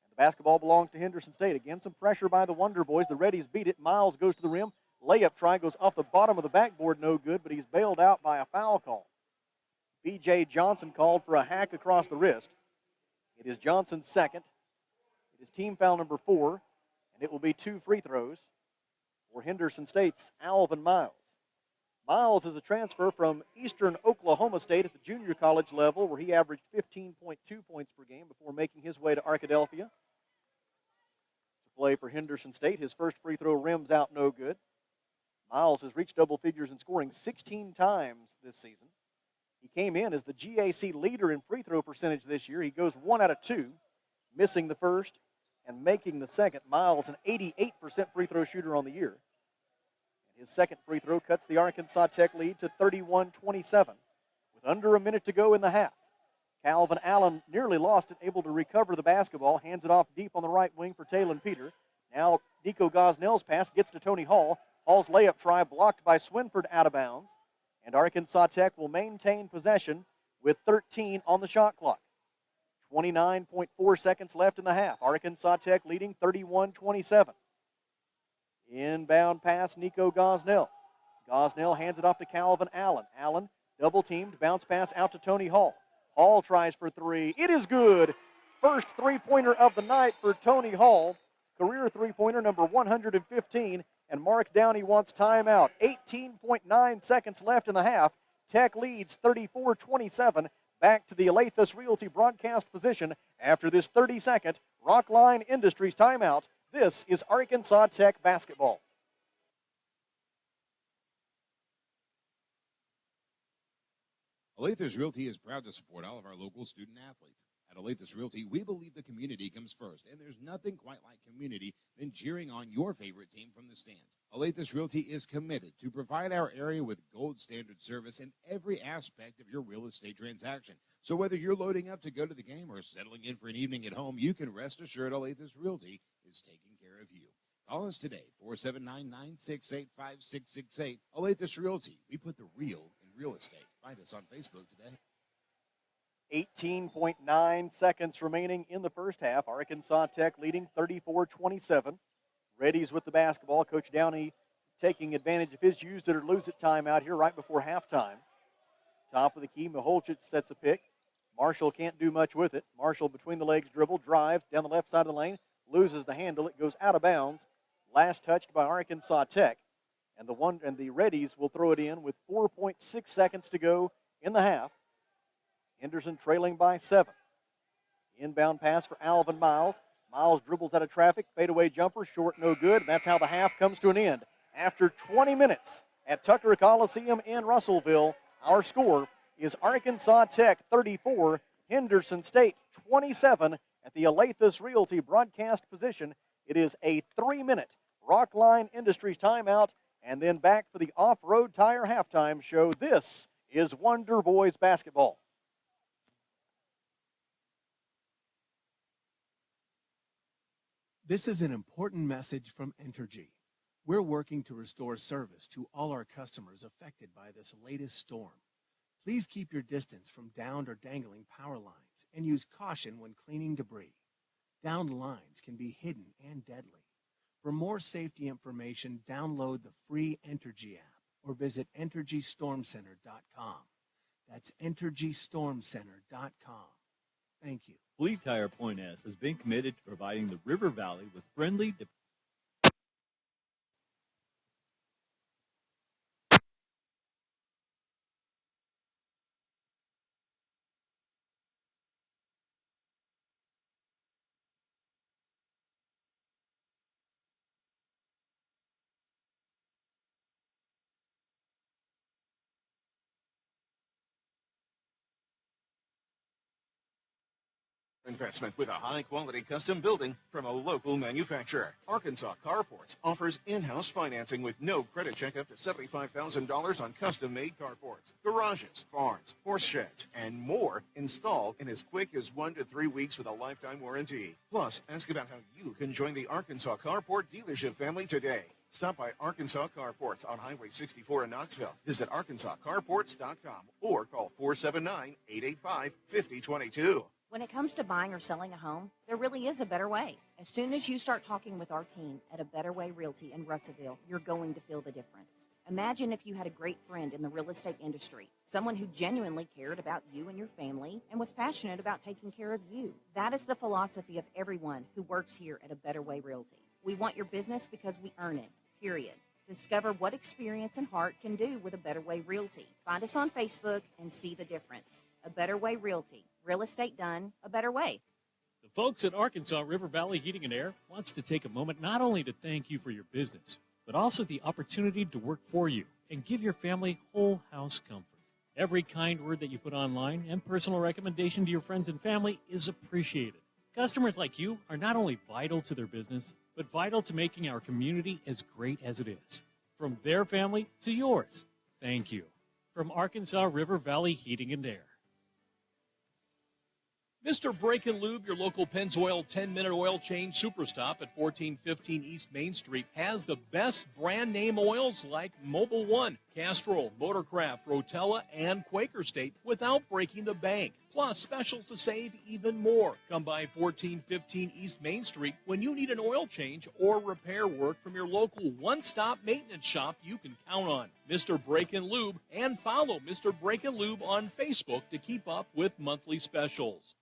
And the basketball belongs to Henderson State. Again, some pressure by the Wonder Boys. The Reddies beat it. Miles goes to the rim. Layup try goes off the bottom of the backboard, no good, but he's bailed out by a foul call. B.J. Johnson called for a hack across the wrist. It is Johnson's second. It is team foul number 4, and it will be 2 free throws for Henderson State's Alvin Miles. Miles is a transfer from Eastern Oklahoma State at the junior college level, where he averaged 15.2 points per game before making his way to Arkadelphia to play for Henderson State. His first free throw rims out, no good. Miles has reached double figures in scoring 16 times this season. He came in as the GAC leader in free throw percentage this year. He goes 1 out of 2, missing the first and making the second. Miles, an 88% free throw shooter on the year. And his second free throw cuts the Arkansas Tech lead to 31-27 with under a minute to go in the half. Calvin Allen nearly lost it, able to recover the basketball, hands it off deep on the right wing for Talon Peter. Now Nico Gosnell's pass gets to Tony Hall. Hall's layup try blocked by Swinford out of bounds. And Arkansas Tech will maintain possession with 13 on the shot clock. 29.4 seconds left in the half. Arkansas Tech leading 31-27. Inbound pass, Nico Gosnell. Gosnell hands it off to Calvin Allen. Allen double-teamed, bounce pass out to Tony Hall. Hall tries for 3. It is good. First three-pointer of the night for Tony Hall. Career three-pointer number 115. And Mark Downey wants timeout. 18.9 seconds left in the half. Tech leads 34-27. Back to the Alathus Realty broadcast position after this 30-second Rockline Industries timeout. This is Arkansas Tech basketball. Alathus Realty is proud to support all of our local student athletes. At Alathus Realty, we believe the community comes first, and there's nothing quite like community than cheering on your favorite team from the stands. Alathus Realty is committed to provide our area with gold standard service in every aspect of your real estate transaction. So whether you're loading up to go to the game or settling in for an evening at home, you can rest assured Alathus Realty is taking care of you. Call us today, 479-968-5668. Alathus Realty, we put the real in real estate. Find us on Facebook today. 18.9 seconds remaining in the first half. Arkansas Tech leading 34-27. Reddies with the basketball. Coach Downey taking advantage of his use it or lose it timeout here right before halftime. Top of the key, Miholchich sets a pick. Marshall can't do much with it. Marshall between the legs dribble, drives down the left side of the lane, loses the handle. It goes out of bounds. Last touched by Arkansas Tech. And the Reddies will throw it in with 4.6 seconds to go in the half. Henderson trailing by 7. Inbound pass for Alvin Miles. Miles dribbles out of traffic. Fadeaway jumper, short, no good. That's how the half comes to an end. After 20 minutes at Tucker Coliseum in Russellville, our score is Arkansas Tech 34, Henderson State 27 at the Alathus Realty broadcast position. It is a 3-minute Rockline Industries timeout, and then back for the Off-Road Tire halftime show. This is Wonder Boys basketball. This is an important message from Entergy. We're working to restore service to all our customers affected by this latest storm. Please keep your distance from downed or dangling power lines and use caution when cleaning debris. Downed lines can be hidden and deadly. For more safety information, download the free Entergy app or visit EntergyStormCenter.com. That's EntergyStormCenter.com. Thank you. Fleet Tire Point S has been committed to providing the River Valley with friendly, investment with a high-quality custom building from a local manufacturer. Arkansas Carports offers in-house financing with no credit check up to $75,000 on custom-made carports, garages, barns, horse sheds, and more installed in as quick as 1 to 3 weeks with a lifetime warranty. Plus, ask about how you can join the Arkansas Carport dealership family today. Stop by Arkansas Carports on Highway 64 in Knoxville. Visit arkansascarports.com or call 479-885-5022. When it comes to buying or selling a home, there really is a better way. As soon as you start talking with our team at A Better Way Realty in Russellville, you're going to feel the difference. Imagine if you had a great friend in the real estate industry, someone who genuinely cared about you and your family and was passionate about taking care of you. That is the philosophy of everyone who works here at A Better Way Realty. We want your business because we earn it, period. Discover what experience and heart can do with A Better Way Realty. Find us on Facebook and see the difference. A Better Way Realty. Real estate done a better way. The folks at Arkansas River Valley Heating and Air wants to take a moment not only to thank you for your business, but also the opportunity to work for you and give your family whole house comfort. Every kind word that you put online and personal recommendation to your friends and family is appreciated. Customers like you are not only vital to their business, but vital to making our community as great as it is. From their family to yours, thank you. From Arkansas River Valley Heating and Air. Mr. Brake and Lube, your local Pennzoil 10-minute oil change superstop at 1415 East Main Street, has the best brand name oils like Mobil 1, Castrol, Motorcraft, Rotella, and Quaker State without breaking the bank. Plus, specials to save even more. Come by 1415 East Main Street when you need an oil change or repair work from your local one-stop maintenance shop you can count on. Mr. Brake and Lube, and follow Mr. Brake and Lube on Facebook to keep up with monthly specials.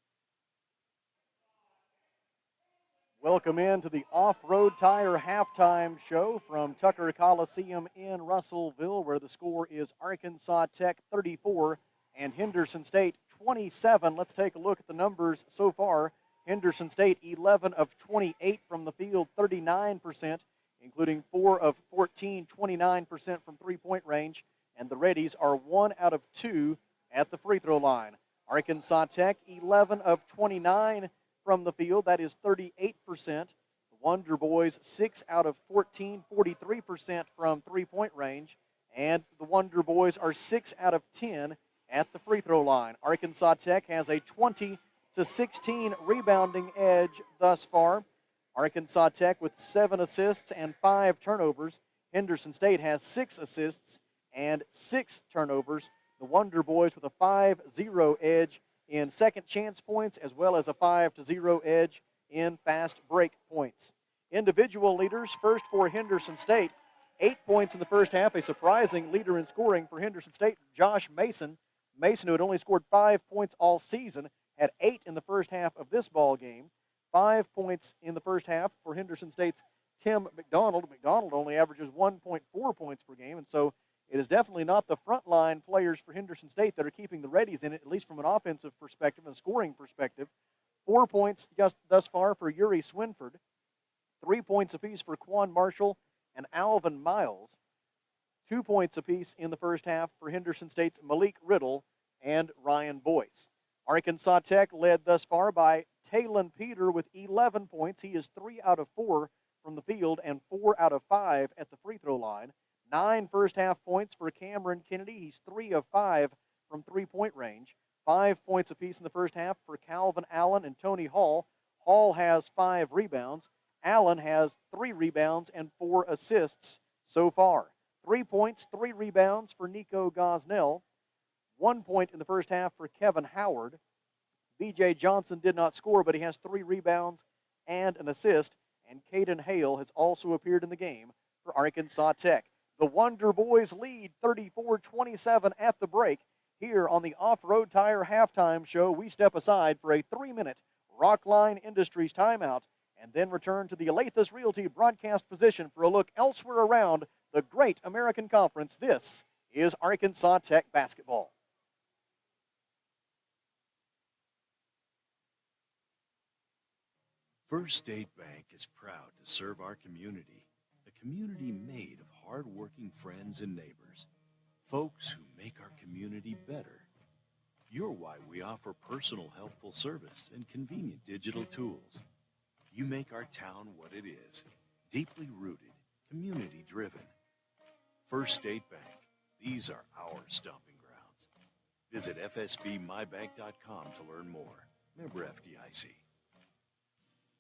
Welcome into the Off-Road Tire Halftime Show from Tucker Coliseum in Russellville, where the score is Arkansas Tech 34 and Henderson State 27. Let's take a look at the numbers so far. Henderson State 11 of 28 from the field, 39%, including 4 of 14, 29% from three-point range, and the Reddies are 1 out of 2 at the free throw line. Arkansas Tech 11 of 29 from the field, that is 38%. The Wonder Boys 6 out of 14, 43% from three-point range, and the Wonder Boys are 6 out of 10 at the free throw line. Arkansas Tech has a 20-16 rebounding edge thus far. Arkansas Tech with 7 assists and 5 turnovers. Henderson State has 6 assists and 6 turnovers. The Wonder Boys with a 5-0 edge in second chance points, as well as a 5-0 edge in fast break points. Individual leaders, first for Henderson State, 8 points in the first half, a surprising leader in scoring for Henderson State, Josh Mason. Mason, who had only scored 5 points all season, had 8 in the first half of this ball game. 5 points in the first half for Henderson State's Tim McDonald. McDonald only averages 1.4 points per game, and so it is definitely not the frontline players for Henderson State that are keeping the Reddies in it, at least from an offensive perspective and scoring perspective. 4 points just thus far for Yuri Swinford. 3 points apiece for Quan Marshall and Alvin Miles. 2 points apiece in the first half for Henderson State's Malik Riddle and Ryan Boyce. Arkansas Tech led thus far by Talon Peter with 11 points. He is 3 out of 4 from the field and 4 out of 5 at the free throw line. 9 first-half points for Cameron Kennedy. He's 3 of 5 from three-point range. 5 points apiece in the first half for Calvin Allen and Tony Hall. Hall has 5 rebounds. Allen has 3 rebounds and 4 assists so far. 3 points, 3 rebounds for Nico Gosnell. 1 point in the first half for Kevin Howard. B.J. Johnson did not score, but he has 3 rebounds and an assist. And Caden Hale has also appeared in the game for Arkansas Tech. The Wonder Boys lead 34-27 at the break. Here on the Off-Road Tire Halftime Show, we step aside for a 3-minute Rockline Industries timeout and then return to the Alathus Realty broadcast position for a look elsewhere around the Great American Conference. This is Arkansas Tech basketball. First State Bank is proud to serve our community, a community made of hard-working friends and neighbors, folks who make our community better. You're why we offer personal, helpful service and convenient digital tools. You make our town what it is, deeply rooted, community-driven. First State Bank, these are our stomping grounds. Visit fsbmybank.com to learn more. Member FDIC.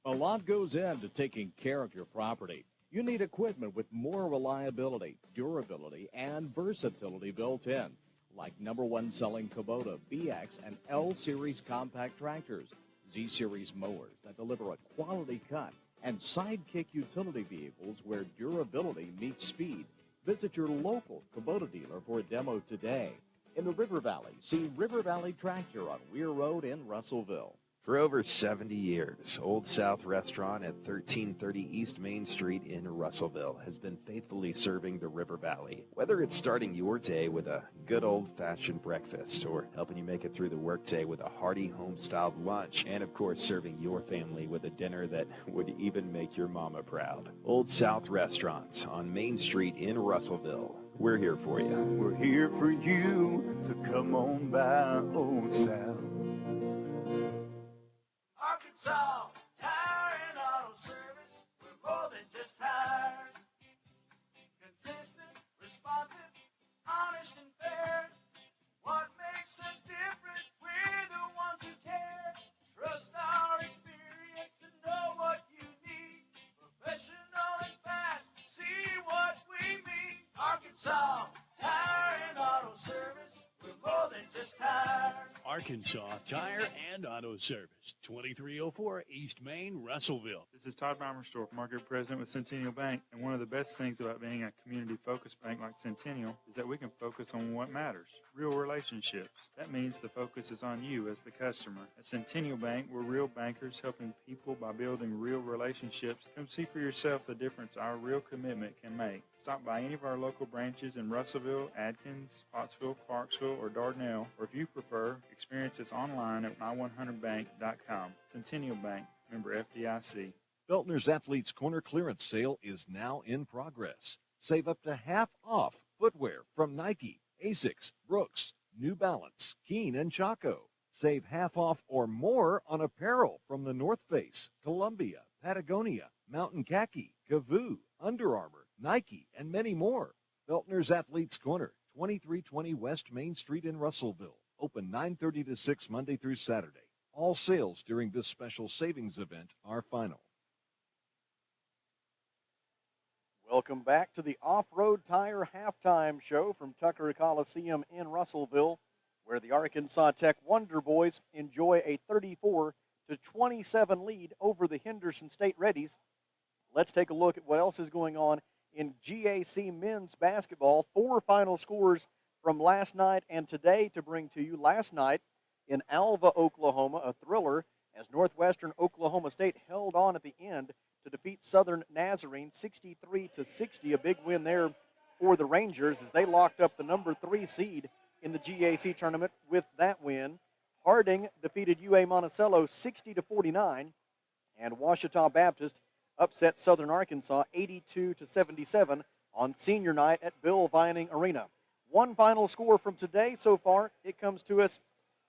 A lot goes into taking care of your property. You need equipment with more reliability, durability, and versatility built in, like #1 selling Kubota BX and L Series compact tractors, Z Series mowers that deliver a quality cut, and Sidekick utility vehicles where durability meets speed. Visit your local Kubota dealer for a demo today. In the River Valley, see River Valley Tractor on Weir Road in Russellville. For over 70 years, Old South Restaurant at 1330 East Main Street in Russellville has been faithfully serving the River Valley. Whether it's starting your day with a good old-fashioned breakfast or helping you make it through the workday with a hearty home-styled lunch, and of course serving your family with a dinner that would even make your mama proud. Old South Restaurants on Main Street in Russellville. We're here for you. We're here for you, so come on by Old South. Arkansas Tire and Auto Service. We're more than just tires. Consistent, responsive, honest and fair. What makes us different? We're the ones who care. Trust our experience to know what you need. Professional and fast. See what we mean. Arkansas Tire and Auto Service. We're more than just tires. Arkansas Tire and Auto Service, 2304 East Main, Russellville. This is Todd Baumerstorff, Market President with Centennial Bank, and one of the best things about being a community-focused bank like Centennial is that we can focus on what matters, real relationships. That means the focus is on you as the customer. At Centennial Bank, we're real bankers helping people by building real relationships. Come see for yourself the difference our real commitment can make. Stop by any of our local branches in Russellville, Adkins, Pottsville, Clarksville, or Dardanelle, or if you prefer, experience us online at my100bank.com. Centennial Bank, member FDIC. Beltner's Athletes Corner clearance sale is now in progress. Save up to half off footwear from Nike, Asics, Brooks, New Balance, Keen, and Chaco. Save half off or more on apparel from the North Face, Columbia, Patagonia, Mountain Khaki, Kavoo, Under Armour, Nike, and many more. Beltner's Athletes Corner, 2320 West Main Street in Russellville. Open 9:30 to 6 Monday through Saturday. All sales during this special savings event are final. Welcome back to the Off-Road Tire Halftime Show from Tucker Coliseum in Russellville, where the Arkansas Tech Wonder Boys enjoy a 34-27 lead over the Henderson State Reddies. Let's take a look at what else is going on in GAC men's basketball. 4 final scores from last night and today to bring to you. Last night in Alva, Oklahoma, a thriller as Northwestern Oklahoma State held on at the end to defeat Southern Nazarene 63-60. A big win there for the Rangers as they locked up the number 3 seed in the GAC tournament with that win. Harding defeated UA Monticello 60-49, and Ouachita Baptist upset Southern Arkansas 82-77 on senior night at Bill Vining Arena. One final score from today so far. It comes to us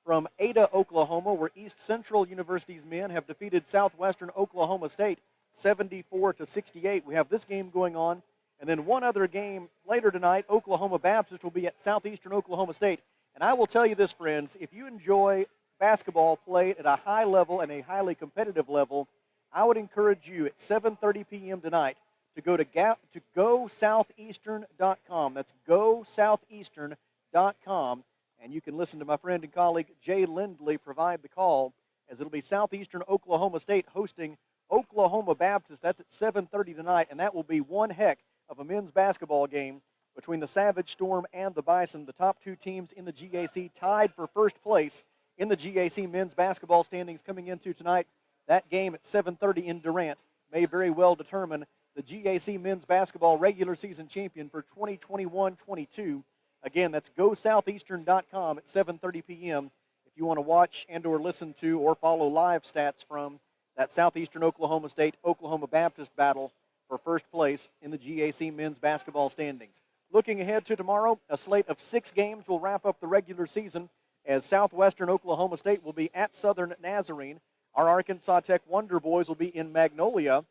from Ada, Oklahoma, where East Central University's men have defeated Southwestern Oklahoma State 74-68. We have this game going on, and then one other game later tonight. Oklahoma Baptist will be at Southeastern Oklahoma State. And I will tell you this, friends, if you enjoy basketball played at a high level and a highly competitive level, I would encourage you at 7:30 p.m. tonight to go to GoSoutheastern.com. That's GoSoutheastern.com, and you can listen to my friend and colleague Jay Lindley provide the call, as it'll be Southeastern Oklahoma State hosting Oklahoma Baptist. That's at 7:30 tonight, and that will be one heck of a men's basketball game between the Savage Storm and the Bison, the top 2 teams in the GAC, tied for first place in the GAC men's basketball standings coming into tonight. That game at 7:30 in Durant may very well determine the GAC men's basketball regular season champion for 2021-22. Again, that's GoSoutheastern.com at 7:30 p.m. if you want to watch and or listen to or follow live stats from that Southeastern Oklahoma State Oklahoma Baptist battle for first place in the GAC men's basketball standings. Looking ahead to tomorrow, a slate of 6 games will wrap up the regular season as Southwestern Oklahoma State will be at Southern Nazarene. Our Arkansas Tech Wonder Boys will be in Magnolia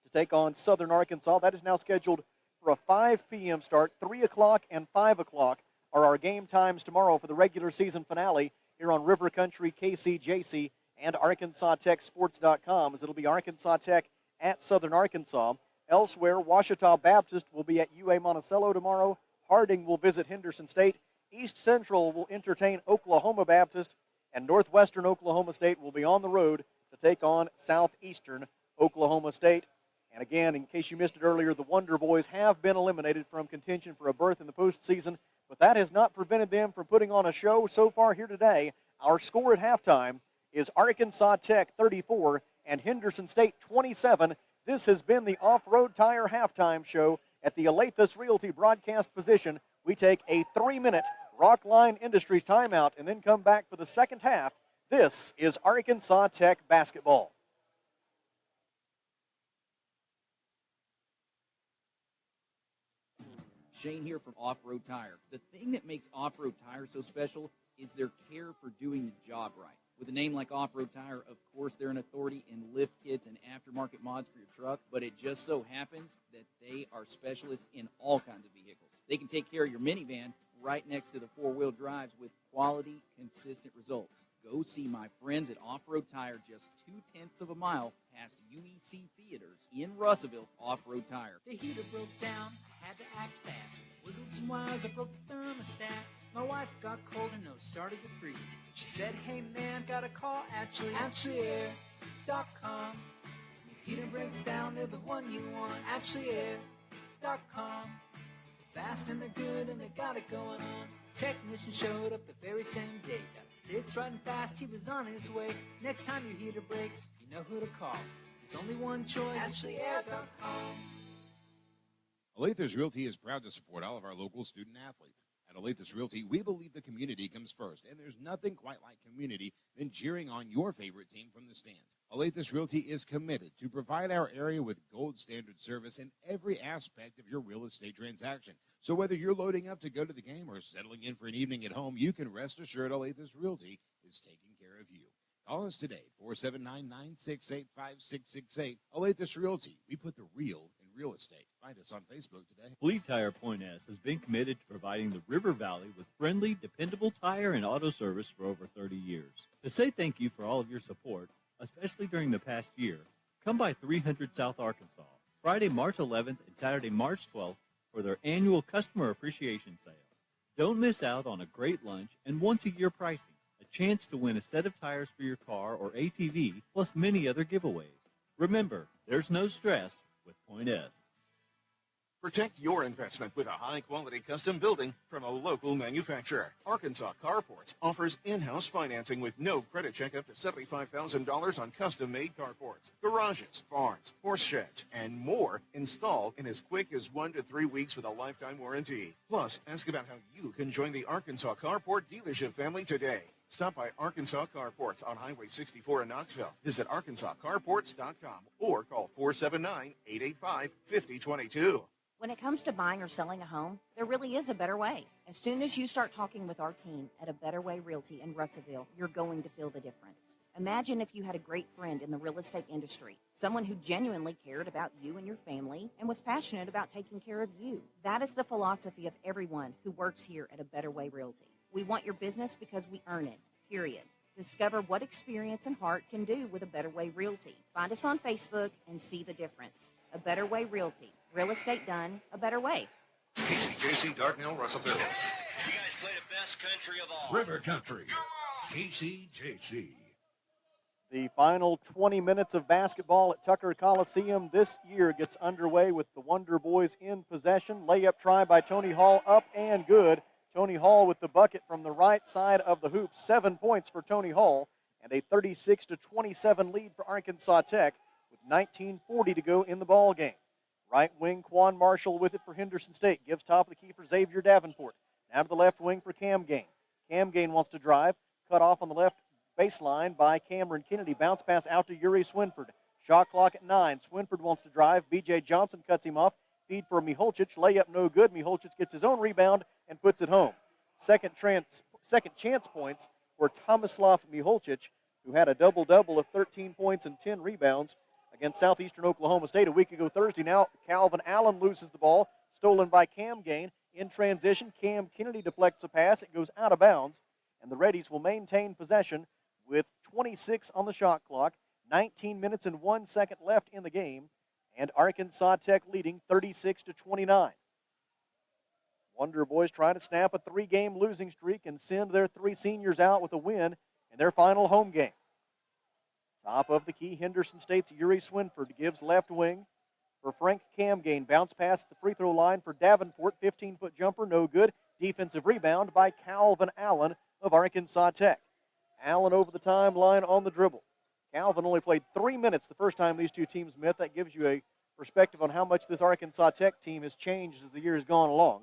to take on Southern Arkansas. That is now scheduled for a 5 p.m. start. 3 o'clock and 5 o'clock are our game times tomorrow for the regular season finale here on River Country, KCJC, and ArkansasTechSports.com, as it'll be Arkansas Tech at Southern Arkansas. Elsewhere, Ouachita Baptist will be at UA Monticello tomorrow. Harding will visit Henderson State. East Central will entertain Oklahoma Baptist, and Northwestern Oklahoma State will be on the road to take on Southeastern Oklahoma State. And again, in case you missed it earlier, the Wonder Boys have been eliminated from contention for a berth in the postseason, but that has not prevented them from putting on a show so far here today. Our score at halftime is Arkansas Tech 34 and Henderson State 27. This has been the Off-Road Tire Halftime Show at the Alathus Realty broadcast position. We take a 3-minute Rockline Industries timeout and then come back for the second half. This is Arkansas Tech basketball. Shane here from Off-Road Tire. The thing that makes Off-Road Tire so special is their care for doing the job right. With a name like Off-Road Tire, of course, they're an authority in lift kits and aftermarket mods for your truck, but it just so happens that they are specialists in all kinds of vehicles. They can take care of your minivan right next to the four-wheel drives with quality, consistent results. Go see my friends at Off-Road Tire just 0.2 of a mile past UEC Theaters in Russellville. Off-Road Tire. The heater broke down, I had to act fast. Wiggled some wires, I broke the thermostat. My wife got cold and nose started to freeze. She said, hey man, got a call, AshleyAir.com. Your heater breaks down, they're the one you want, AshleyAir.com. Fast and they're good and they got it going on. Technician showed up the very same day. Got it fixed right and fast, he was on his way. Next time your heater breaks, you know who to call. There's only one choice, AshleyAir.com. Alathus Realty is proud to support all of our local student athletes. At Alathus Realty, we believe the community comes first, and there's nothing quite like community than cheering on your favorite team from the stands. Alathus Realty is committed to provide our area with gold standard service in every aspect of your real estate transaction. So whether you're loading up to go to the game or settling in for an evening at home, you can rest assured Alathus Realty is taking care of you. Call us today, 479-968-5668. Alathus Realty, we put the real in real estate. Find us on Facebook today. Fleet Tire Point S has been committed to providing the River Valley with friendly, dependable tire and auto service for over 30 years. To say thank you for all of your support, especially during the past year, come by 300 South Arkansas, Friday, March 11th and Saturday, March 12th for their annual Customer Appreciation Sale. Don't miss out on a great lunch and once-a-year pricing, a chance to win a set of tires for your car or ATV, plus many other giveaways. Remember, there's no stress with Point S. Protect your investment with a high-quality custom building from a local manufacturer. Arkansas Carports offers in-house financing with no credit check up to $75,000 on custom-made carports, garages, barns, horse sheds, and more installed in as quick as 1 to 3 weeks with a lifetime warranty. Plus, ask about how you can join the Arkansas Carport dealership family today. Stop by Arkansas Carports on Highway 64 in Knoxville. Visit ArkansasCarports.com or call 479-885-5022. When it comes to buying or selling a home, there really is a better way. As soon as you start talking with our team at A Better Way Realty in Russellville, you're going to feel the difference. Imagine if you had a great friend in the real estate industry, someone who genuinely cared about you and your family and was passionate about taking care of you. That is the philosophy of everyone who works here at A Better Way Realty. We want your business because we earn it, period. Discover what experience and heart can do with A Better Way Realty. Find us on Facebook and see the difference. A Better Way Realty. Real estate done a better way. KCJC, Dartnell, Russellville. You guys play the best country of all. River Country. KCJC. The final 20 minutes of basketball at Tucker Coliseum this year gets underway with the Wonder Boys in possession. Layup try by Tony Hall, up and good. Tony Hall with the bucket from the right side of the hoop. 7 points for Tony Hall and a 36-27 lead for Arkansas Tech with 19:40 to go in the ball game. Right wing, Quan Marshall with it for Henderson State. Gives top of the key for Xavier Davenport. Now to the left wing for Cam Gain. Cam Gain wants to drive. Cut off on the left baseline by Cameron Kennedy. Bounce pass out to Yuri Swinford. Shot clock at 9. Swinford wants to drive. B.J. Johnson cuts him off. Feed for Miholcic. Layup no good. Miholcic gets his own rebound and puts it home. Second second chance points for Tomislav Miholcic, who had a double-double of 13 points and 10 rebounds against Southeastern Oklahoma State a week ago Thursday. Now Calvin Allen loses the ball, stolen by Cam Gain. In transition, Cam Kennedy deflects a pass. It goes out of bounds, and the Reddies will maintain possession with 26 on the shot clock, 19 minutes and 1 second left in the game, and Arkansas Tech leading 36-29. Wonder Boys trying to snap a 3-game losing streak and send their 3 seniors out with a win in their final home game. Top of the key, Henderson State's Yuri Swinford gives left wing for Frank Camgain. Bounce pass at the free throw line for Davenport. 15-foot jumper, no good. Defensive rebound by Calvin Allen of Arkansas Tech. Allen over the timeline on the dribble. Calvin only played 3 minutes the first time these two teams met. That gives you a perspective on how much this Arkansas Tech team has changed as the year has gone along.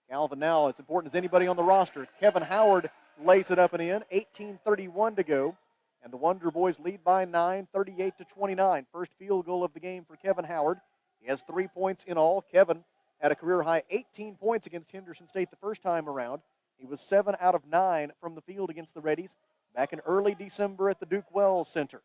Calvin now, it's important as anybody on the roster. Kevin Howard lays it up and in. 18:31 to go. And the Wonder Boys lead by 9, 38-29. First field goal of the game for Kevin Howard. He has 3 points in all. Kevin had a career-high 18 points against Henderson State the first time around. He was 7 out of 9 from the field against the Reddies back in early December at the Duke Wells Center.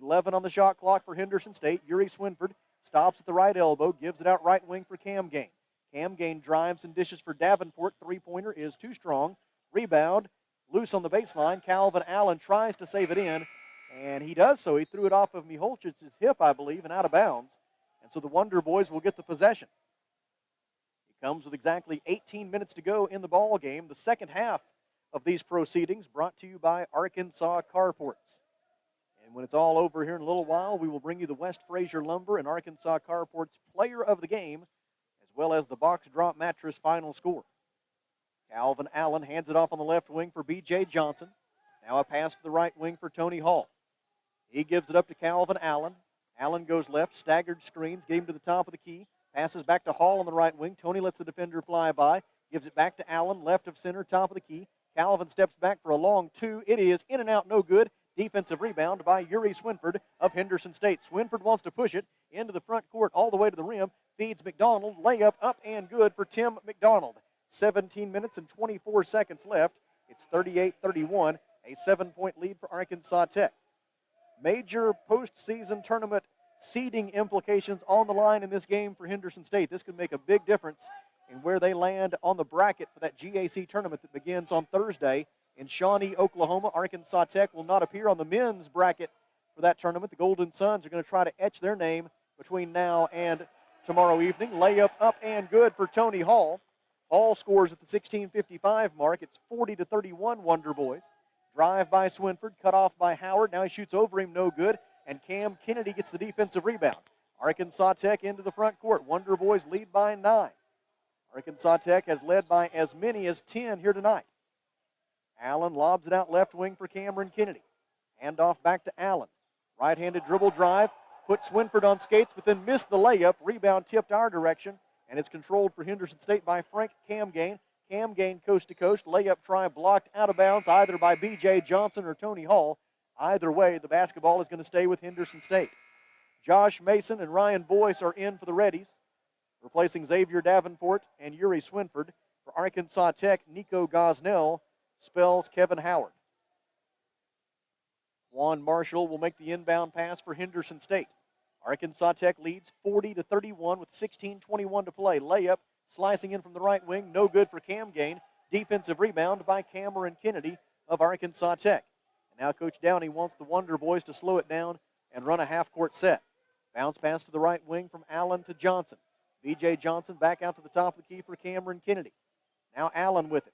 11 on the shot clock for Henderson State. Yuri Swinford stops at the right elbow, gives it out right wing for Cam Gain. Cam Gain drives and dishes for Davenport. Three-pointer is too strong. Rebound, loose on the baseline. Calvin Allen tries to save it in, and he does so. He threw it off of Miholcic's hip, I believe, and out of bounds. And so the Wonder Boys will get the possession. It comes with exactly 18 minutes to go in the ball game. The second half of these proceedings brought to you by Arkansas Carports. And when it's all over here in a little while, we will bring you the West Fraser Lumber and Arkansas Carports Player of the Game, as well as the Box Drop Mattress final score. Calvin Allen hands it off on the left wing for B.J. Johnson. Now a pass to the right wing for Tony Hall. He gives it up to Calvin Allen. Allen goes left, staggered screens, get him to the top of the key. Passes back to Hall on the right wing. Tony lets the defender fly by. Gives it back to Allen, left of center, top of the key. Calvin steps back for a long two. It is in and out, no good. Defensive rebound by Yuri Swinford of Henderson State. Swinford wants to push it into the front court all the way to the rim. Feeds McDonald. Layup up and good for Tim McDonald. 17 minutes and 24 seconds left. It's 38-31, a 7-point lead for Arkansas Tech. Major postseason tournament seeding implications on the line in this game for Henderson State. This could make a big difference in where they land on the bracket for that GAC tournament that begins on Thursday in Shawnee, Oklahoma. Arkansas Tech will not appear on the men's bracket for that tournament. The Golden Suns are going to try to etch their name between now and tomorrow evening. Layup up and good for Tony Hall. Hall scores at the 16:55 mark. It's 40-31 Wonder Boys. Drive by Swinford, cut off by Howard. Now he shoots over him, no good. And Cam Kennedy gets the defensive rebound. Arkansas Tech into the front court. Wonder Boys lead by 9. Arkansas Tech has led by as many as 10 here tonight. Allen lobs it out left wing for Cameron Kennedy. Handoff back to Allen. Right-handed dribble drive. Put Swinford on skates, but then missed the layup. Rebound tipped our direction, and it's controlled for Henderson State by Frank Camgain. Camgain coast to coast. Layup try blocked out of bounds either by B.J. Johnson or Tony Hall. Either way, the basketball is going to stay with Henderson State. Josh Mason and Ryan Boyce are in for the Reddies, replacing Xavier Davenport and Yuri Swinford. For Arkansas Tech, Nico Gosnell spells Kevin Howard. Juan Marshall will make the inbound pass for Henderson State. Arkansas Tech leads 40-31 with 16:21 to play. Layup slicing in from the right wing, no good for Camgain. Defensive rebound by Cameron Kennedy of Arkansas Tech. And now Coach Downey wants the Wonder Boys to slow it down and run a half-court set. Bounce pass to the right wing from Allen to Johnson. B.J. Johnson back out to the top of the key for Cameron Kennedy. Now Allen with it.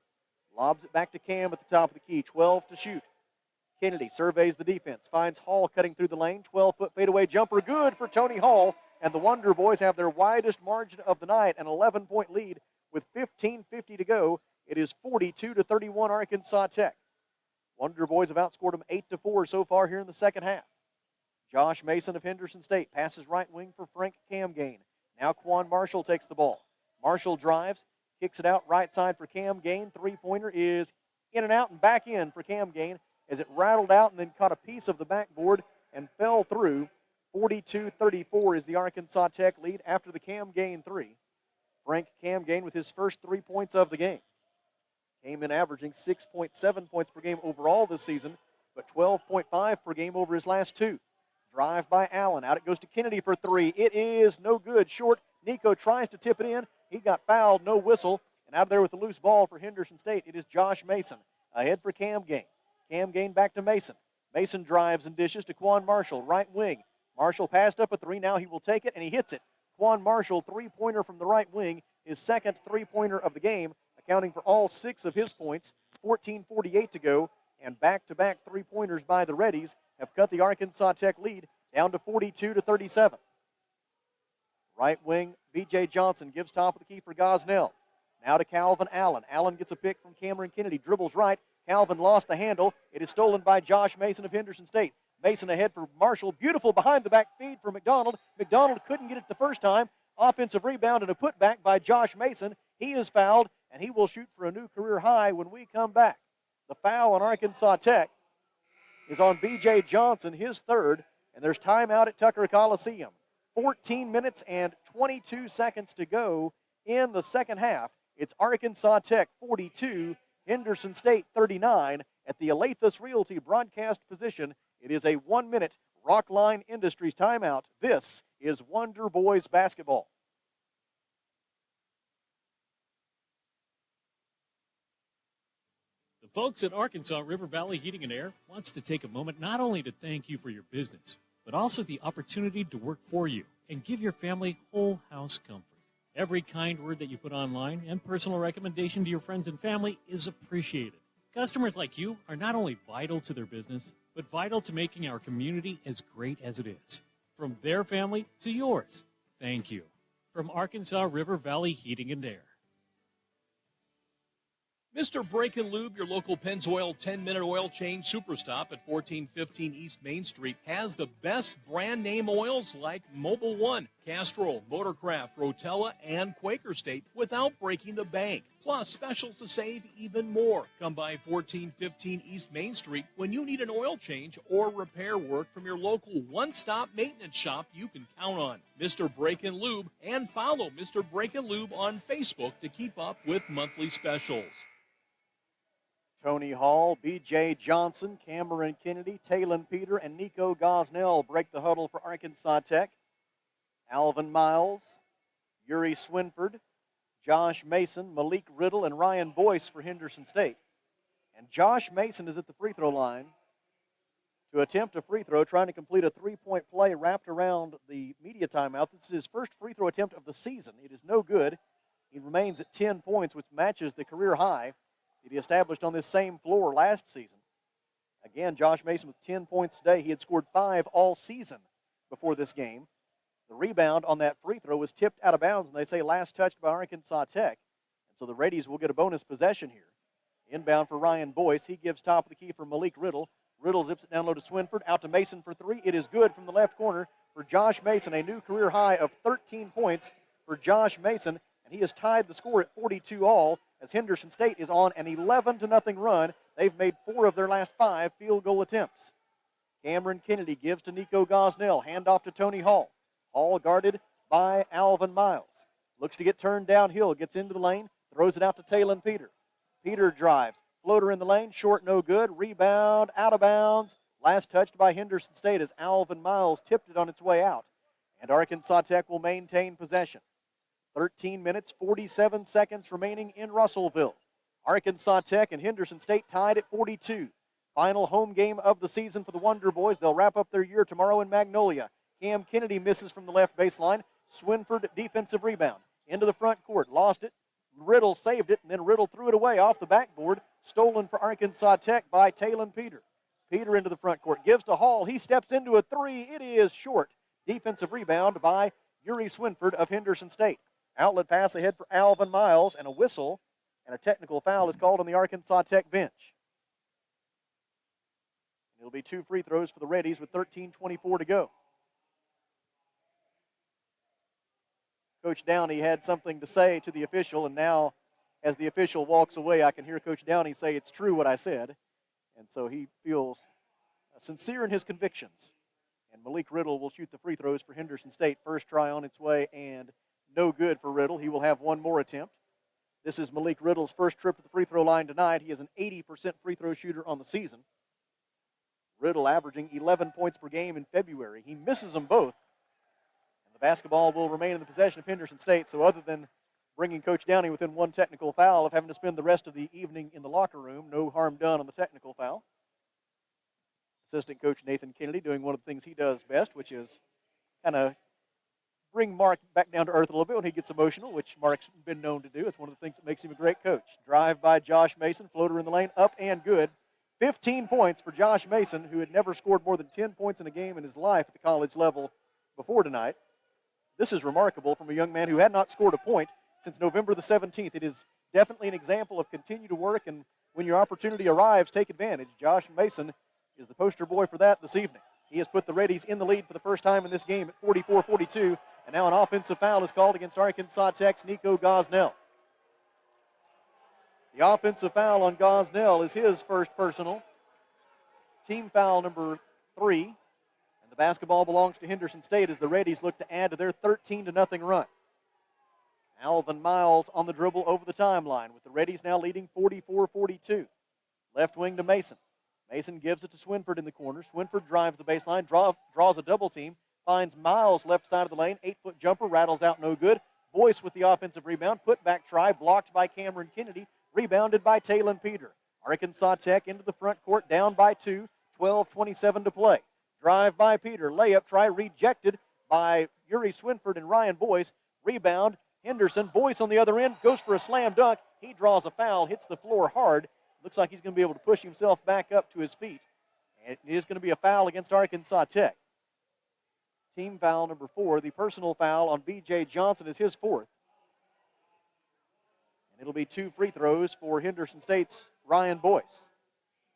Lobs it back to Cam at the top of the key. 12 to shoot. Kennedy surveys the defense. Finds Hall cutting through the lane. 12-foot fadeaway jumper. Good for Tony Hall. And the Wonder Boys have their widest margin of the night, an 11-point lead with 15:50 to go. It is 42-31 Arkansas Tech. Wonder Boys have outscored them 8-4 so far here in the second half. Josh Mason of Henderson State passes right wing for Frank Camgain. Now Quan Marshall takes the ball. Marshall drives, kicks it out right side for Camgain. Three-pointer is in and out and back in for Camgain as it rattled out and then caught a piece of the backboard and fell through. 42-34 is the Arkansas Tech lead after the Camgain three. Frank Camgain with his first 3 points of the game. Came in averaging 6.7 points per game overall this season, but 12.5 per game over his last two. Drive by Allen. Out it goes to Kennedy for three. It is no good. Short. Nico tries to tip it in. He got fouled. No whistle. And out there with the loose ball for Henderson State, it is Josh Mason. Ahead for Cam Gain. Cam Gain back to Mason. Mason drives and dishes to Quan Marshall, right wing. Marshall passed up a three. Now he will take it, and he hits it. Quan Marshall, three-pointer from the right wing, his second three-pointer of the game, accounting for all 6 of his points. 14:48 to go, and back-to-back three-pointers by the Reddies have cut the Arkansas Tech lead down to 42-37. Right wing, B.J. Johnson gives top of the key for Gosnell. Now to Calvin Allen. Allen gets a pick from Cameron Kennedy, dribbles right. Calvin lost the handle. It is stolen by Josh Mason of Henderson State. Mason ahead for Marshall. Beautiful behind-the-back feed for McDonald. McDonald couldn't get it the first time. Offensive rebound and a putback by Josh Mason. He is fouled, and he will shoot for a new career high when we come back. The foul on Arkansas Tech is on B.J. Johnson, his third, and there's timeout at Tucker Coliseum. 14 minutes and 22 seconds to go in the second half. It's Arkansas Tech 42, Henderson State 39 at the Alathus Realty broadcast position. It is a 1-minute Rockline Industries timeout. This is Wonder Boys basketball. The folks at Arkansas River Valley Heating and Air wants to take a moment not only to thank you for your business, but also the opportunity to work for you and give your family whole house comfort. Every kind word that you put online and personal recommendation to your friends and family is appreciated. Customers like you are not only vital to their business, but vital to making our community as great as it is. From their family to yours, thank you. From Arkansas River Valley Heating and Air. Mr. Brake and Lube, your local Pennzoil 10-minute oil change superstop at 1415 East Main Street, has the best brand name oils like Mobil 1, Castrol, Motorcraft, Rotella, and Quaker State without breaking the bank. Plus, specials to save even more. Come by 1415 East Main Street when you need an oil change or repair work from your local one-stop maintenance shop you can count on. Mr. Brake and Lube, and follow Mr. Brake and Lube on Facebook to keep up with monthly specials. Tony Hall, B.J. Johnson, Cameron Kennedy, Talon Peter, and Nico Gosnell break the huddle for Arkansas Tech. Alvin Miles, Yuri Swinford, Josh Mason, Malik Riddle, and Ryan Boyce for Henderson State. And Josh Mason is at the free throw line to attempt a free throw, trying to complete a three-point play wrapped around the media timeout. This is his first free throw attempt of the season. It is no good. He remains at 10 points, which matches the career high that he established on this same floor last season. Again, Josh Mason with 10 points today. He had scored 5 all season before this game. The rebound on that free throw was tipped out of bounds, and they say last touched by Arkansas Tech. And so the Radies will get a bonus possession here. Inbound for Ryan Boyce. He gives top of the key for Malik Riddle. Riddle zips it down low to Swinford. Out to Mason for three. It is good from the left corner for Josh Mason. A new career high of 13 points for Josh Mason. And he has tied the score at 42 all as Henderson State is on an 11-0 run. They've made 4 of their last 5 field goal attempts. Cameron Kennedy gives to Nico Gosnell. Handoff to Tony Hall. Hall guarded by Alvin Miles. Looks to get turned downhill. Gets into the lane. Throws it out to Talon Peter. Peter drives. Floater in the lane. Short, no good. Rebound, out of bounds. Last touched by Henderson State as Alvin Miles tipped it on its way out. And Arkansas Tech will maintain possession. 13 minutes, 47 seconds remaining in Russellville. Arkansas Tech and Henderson State tied at 42. Final home game of the season for the Wonder Boys. They'll wrap up their year tomorrow in Magnolia. Cam Kennedy misses from the left baseline. Swinford defensive rebound. Into the front court. Lost it. Riddle saved it, and then Riddle threw it away off the backboard. Stolen for Arkansas Tech by Talon Peter. Peter into the front court. Gives to Hall. He steps into a three. It is short. Defensive rebound by Yuri Swinford of Henderson State. Outlet pass ahead for Alvin Miles, and a whistle and a technical foul is called on the Arkansas Tech bench. It'll be 2 free throws for the Reddies with 13:24 to go. Coach Downey had something to say to the official, and now as the official walks away, I can hear Coach Downey say it's true what I said. And so he feels sincere in his convictions. And Malik Riddle will shoot the free throws for Henderson State. First try on its way, and no good for Riddle. He will have one more attempt. This is Malik Riddle's first trip to the free throw line tonight. He is an 80% free throw shooter on the season. Riddle averaging 11 points per game in February. He misses them both. And the basketball will remain in the possession of Henderson State. So other than bringing Coach Downey within one technical foul of having to spend the rest of the evening in the locker room, no harm done on the technical foul. Assistant coach Nathan Kennedy doing one of the things he does best, which is kind of bring Mark back down to earth a little bit when he gets emotional, which Mark's been known to do. It's one of the things that makes him a great coach. Drive by Josh Mason, floater in the lane, up and good. 15 points for Josh Mason, who had never scored more than 10 points in a game in his life at the college level before tonight. This is remarkable from a young man who had not scored a point since November the 17th. It is definitely an example of continue to work, and when your opportunity arrives, take advantage. Josh Mason is the poster boy for that this evening. He has put the Reddies in the lead for the first time in this game at 44-42, and now an offensive foul is called against Arkansas Tech's Nico Gosnell. The offensive foul on Gosnell is his first personal. Team foul number 3. And the basketball belongs to Henderson State as the Reddies look to add to their 13-0 run. Alvin Miles on the dribble over the timeline with the Reddies now leading 44-42. Left wing to Mason. Mason gives it to Swinford in the corner. Swinford drives the baseline, draws a double team, finds Miles left side of the lane. 8-foot jumper, rattles out no good. Boyce with the offensive rebound. Put back try, blocked by Cameron Kennedy. Rebounded by Talon Peter. Arkansas Tech into the front court, down by 2, 12:27 to play. Drive by Peter, layup try rejected by Yuri Swinford and Ryan Boyce. Rebound, Henderson. Boyce on the other end, goes for a slam dunk. He draws a foul, hits the floor hard. Looks like he's going to be able to push himself back up to his feet. And it is going to be a foul against Arkansas Tech. Team foul number 4. The personal foul on B.J. Johnson is his 4th. It'll be 2 free throws for Henderson State's Ryan Boyce.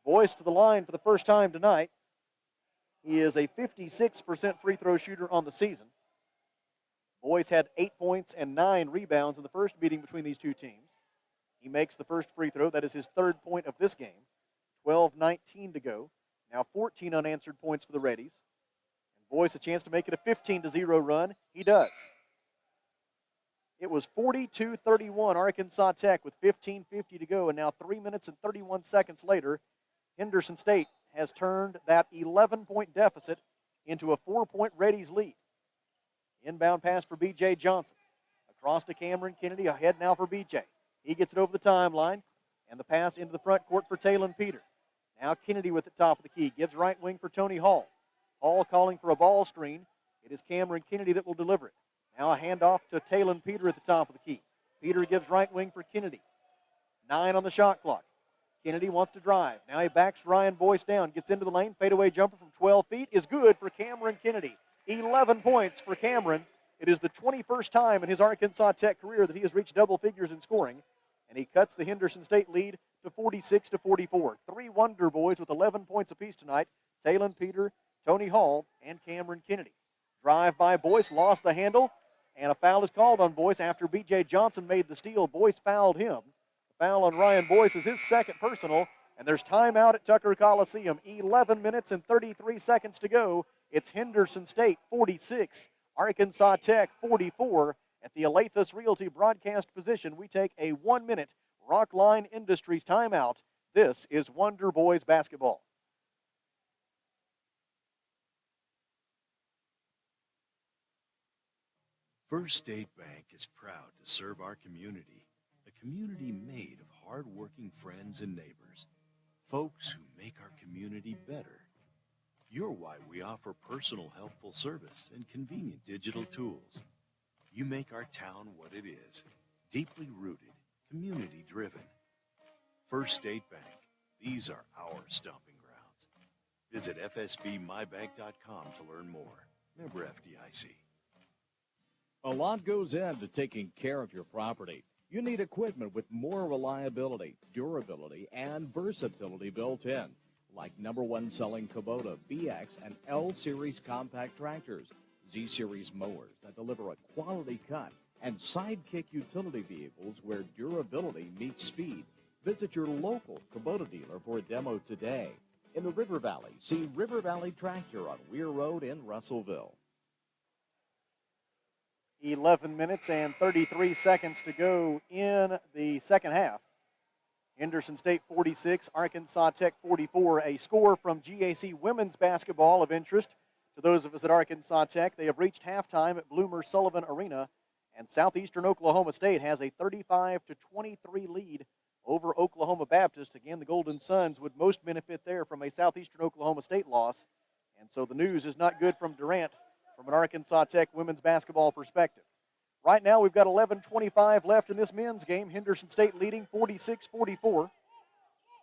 Boyce to the line for the first time tonight. He is a 56% free throw shooter on the season. Boyce had 8 points and 9 rebounds in the first meeting between these two teams. He makes the first free throw. That is his 3rd point of this game. 12:19 to go. Now 14 unanswered points for the Reddies. And Boyce a chance to make it a 15-0 run. He does. It was 42-31 Arkansas Tech with 15:50 to go, and now 3 minutes and 31 seconds later, Henderson State has turned that 11-point deficit into a 4-point Reddies lead. Inbound pass for B.J. Johnson. Across to Cameron Kennedy, ahead now for B.J. He gets it over the timeline, and the pass into the front court for Talon Peter. Now Kennedy with the top of the key, gives right wing for Tony Hall. Hall calling for a ball screen. It is Cameron Kennedy that will deliver it. Now a handoff to Talon Peter at the top of the key. Peter gives right wing for Kennedy. 9 on the shot clock. Kennedy wants to drive. Now he backs Ryan Boyce down. Gets into the lane. Fadeaway jumper from 12 feet is good for Cameron Kennedy. 11 points for Cameron. It is the 21st time in his Arkansas Tech career that he has reached double figures in scoring. And he cuts the Henderson State lead to 46-44. 3 Wonder Boys with 11 points apiece tonight. Talon Peter, Tony Hall, and Cameron Kennedy. Drive by Boyce, lost the handle. And a foul is called on Boyce after B.J. Johnson made the steal. Boyce fouled him. The foul on Ryan Boyce is his 2nd personal. And there's timeout at Tucker Coliseum. 11 minutes and 33 seconds to go. It's Henderson State 46, Arkansas Tech 44. At the Alathus Realty broadcast position, we take a 1-minute Rockline Industries timeout. This is Wonder Boys basketball. First State Bank is proud to serve our community, a community made of hard-working friends and neighbors, folks who make our community better. You're why we offer personal helpful service and convenient digital tools. You make our town what it is, deeply rooted, community-driven. First State Bank, these are our stomping grounds. Visit fsbmybank.com to learn more. Member FDIC. A lot goes into taking care of your property. You need equipment with more reliability, durability, and versatility built in, like #1 selling Kubota BX and L-Series compact tractors, Z-Series mowers that deliver a quality cut, and Sidekick utility vehicles where durability meets speed. Visit your local Kubota dealer for a demo today. In the River Valley, see River Valley Tractor on Weir Road in Russellville. 11 minutes and 33 seconds to go in the second half. Henderson State 46, Arkansas Tech 44. A score from GAC women's basketball of interest to those of us at Arkansas Tech. They have reached halftime at Bloomer Sullivan Arena, and Southeastern Oklahoma State has a 35-23 lead over Oklahoma Baptist. Again, the Golden Suns would most benefit there from a Southeastern Oklahoma State loss, and so the news is not good from Durant from an Arkansas Tech women's basketball perspective. Right now, we've got 11:25 left in this men's game. Henderson State leading 46-44.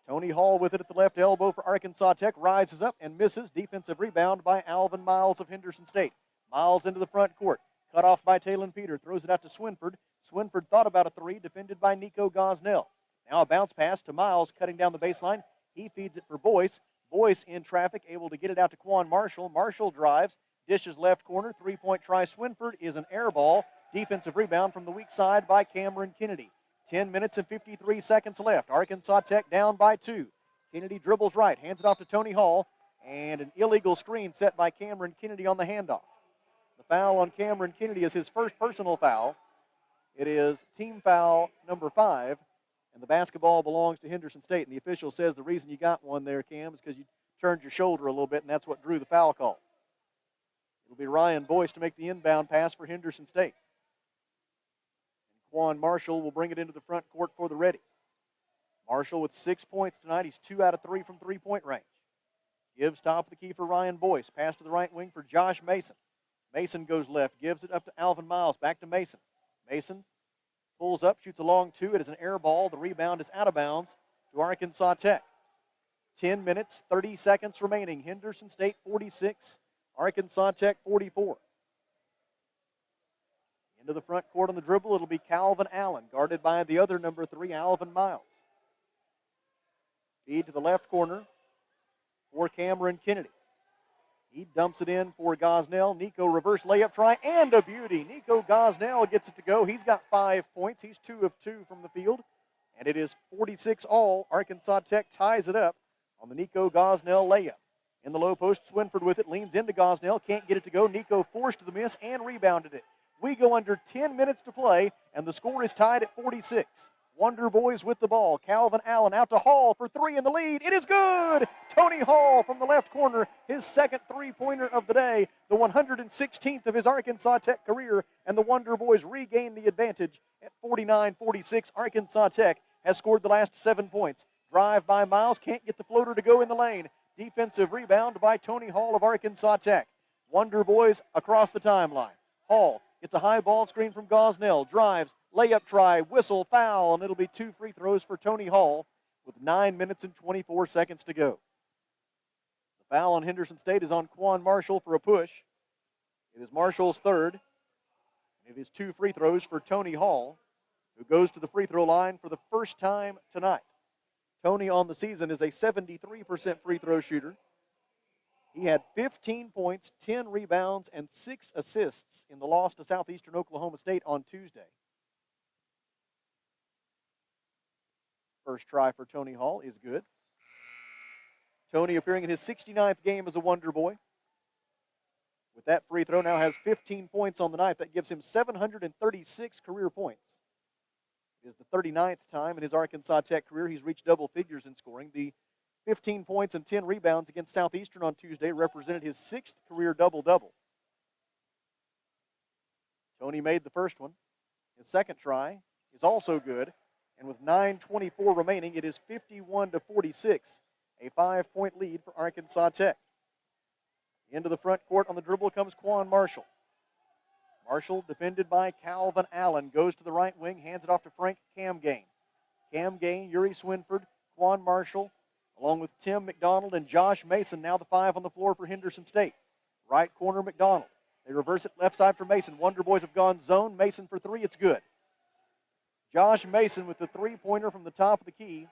Tony Hall with it at the left elbow for Arkansas Tech. Rises up and misses. Defensive rebound by Alvin Miles of Henderson State. Miles into the front court. Cut off by Talon Peter. Throws it out to Swinford. Swinford thought about a three. Defended by Nico Gosnell. Now a bounce pass to Miles cutting down the baseline. He feeds it for Boyce. Boyce in traffic, able to get it out to Quan Marshall. Marshall drives. Dishes left corner. Three-point try. Swinford is an air ball. Defensive rebound from the weak side by Cameron Kennedy. 10 minutes and 53 seconds left. Arkansas Tech down by 2. Kennedy dribbles right, hands it off to Tony Hall, and an illegal screen set by Cameron Kennedy on the handoff. The foul on Cameron Kennedy is his first personal foul. It is team foul number 5, and the basketball belongs to Henderson State. And the official says the reason you got one there, Cam, is because you turned your shoulder a little bit, and that's what drew the foul call. It'll be Ryan Boyce to make the inbound pass for Henderson State. Quan Marshall will bring it into the front court for the Reddies. Marshall with 6 points tonight. He's 2 out of 3 from three-point range. Gives top of the key for Ryan Boyce. Pass to the right wing for Josh Mason. Mason goes left. Gives it up to Alvin Miles. Back to Mason. Mason pulls up, shoots a long two. It is an air ball. The rebound is out of bounds to Arkansas Tech. 10 minutes, 30 seconds remaining. Henderson State 46, Arkansas Tech 44. Into the front court on the dribble, it'll be Calvin Allen, guarded by the other number 3, Alvin Miles. Feed to the left corner for Cameron Kennedy. He dumps it in for Gosnell. Nico reverse layup try, and a beauty. Nico Gosnell gets it to go. He's got 5 points. He's 2 of 2 from the field, and it is 46 all. Arkansas Tech ties it up on the Nico Gosnell layup. In the low post, Swinford with it, leans into Gosnell, can't get it to go. Nico forced the miss and rebounded it. We go under 10 minutes to play, and the score is tied at 46. Wonder Boys with the ball. Calvin Allen out to Hall for 3 in the lead. It is good! Tony Hall from the left corner, his second three-pointer of the day, the 116th of his Arkansas Tech career, and the Wonder Boys regain the advantage at 49-46. Arkansas Tech has scored the last 7 points. Drive by Miles, can't get the floater to go in the lane. Defensive rebound by Tony Hall of Arkansas Tech. Wonder Boys across the timeline. Hall gets a high ball screen from Gosnell. Drives, layup try, whistle, foul, and it'll be 2 free throws for Tony Hall with 9 minutes and 24 seconds to go. The foul on Henderson State is on Quan Marshall for a push. It is Marshall's third. It is 2 free throws for Tony Hall, who goes to the free throw line for the first time tonight. Tony on the season is a 73% free throw shooter. He had 15 points, 10 rebounds, and 6 assists in the loss to Southeastern Oklahoma State on Tuesday. First try for Tony Hall is good. Tony appearing in his 69th game as a Wonder Boy. With that free throw, now has 15 points on the night. That gives him 736 career points. It is the 39th time in his Arkansas Tech career he's reached double figures in scoring. The 15 points and 10 rebounds against Southeastern on Tuesday represented his 6th career double-double. Tony made the first one. His second try is also good. And with 9:24 remaining, it is 51-46, a 5-point lead for Arkansas Tech. Into the front court on the dribble comes Quan Marshall. Marshall, defended by Calvin Allen, goes to the right wing, hands it off to Frank Camgain. Camgain, Yuri Swinford, Quan Marshall, along with Tim McDonald and Josh Mason, now the 5 on the floor for Henderson State. Right corner, McDonald. They reverse it left side for Mason. Wonder Boys have gone zone. Mason for 3, it's good. Josh Mason with the three-pointer from the top of the key.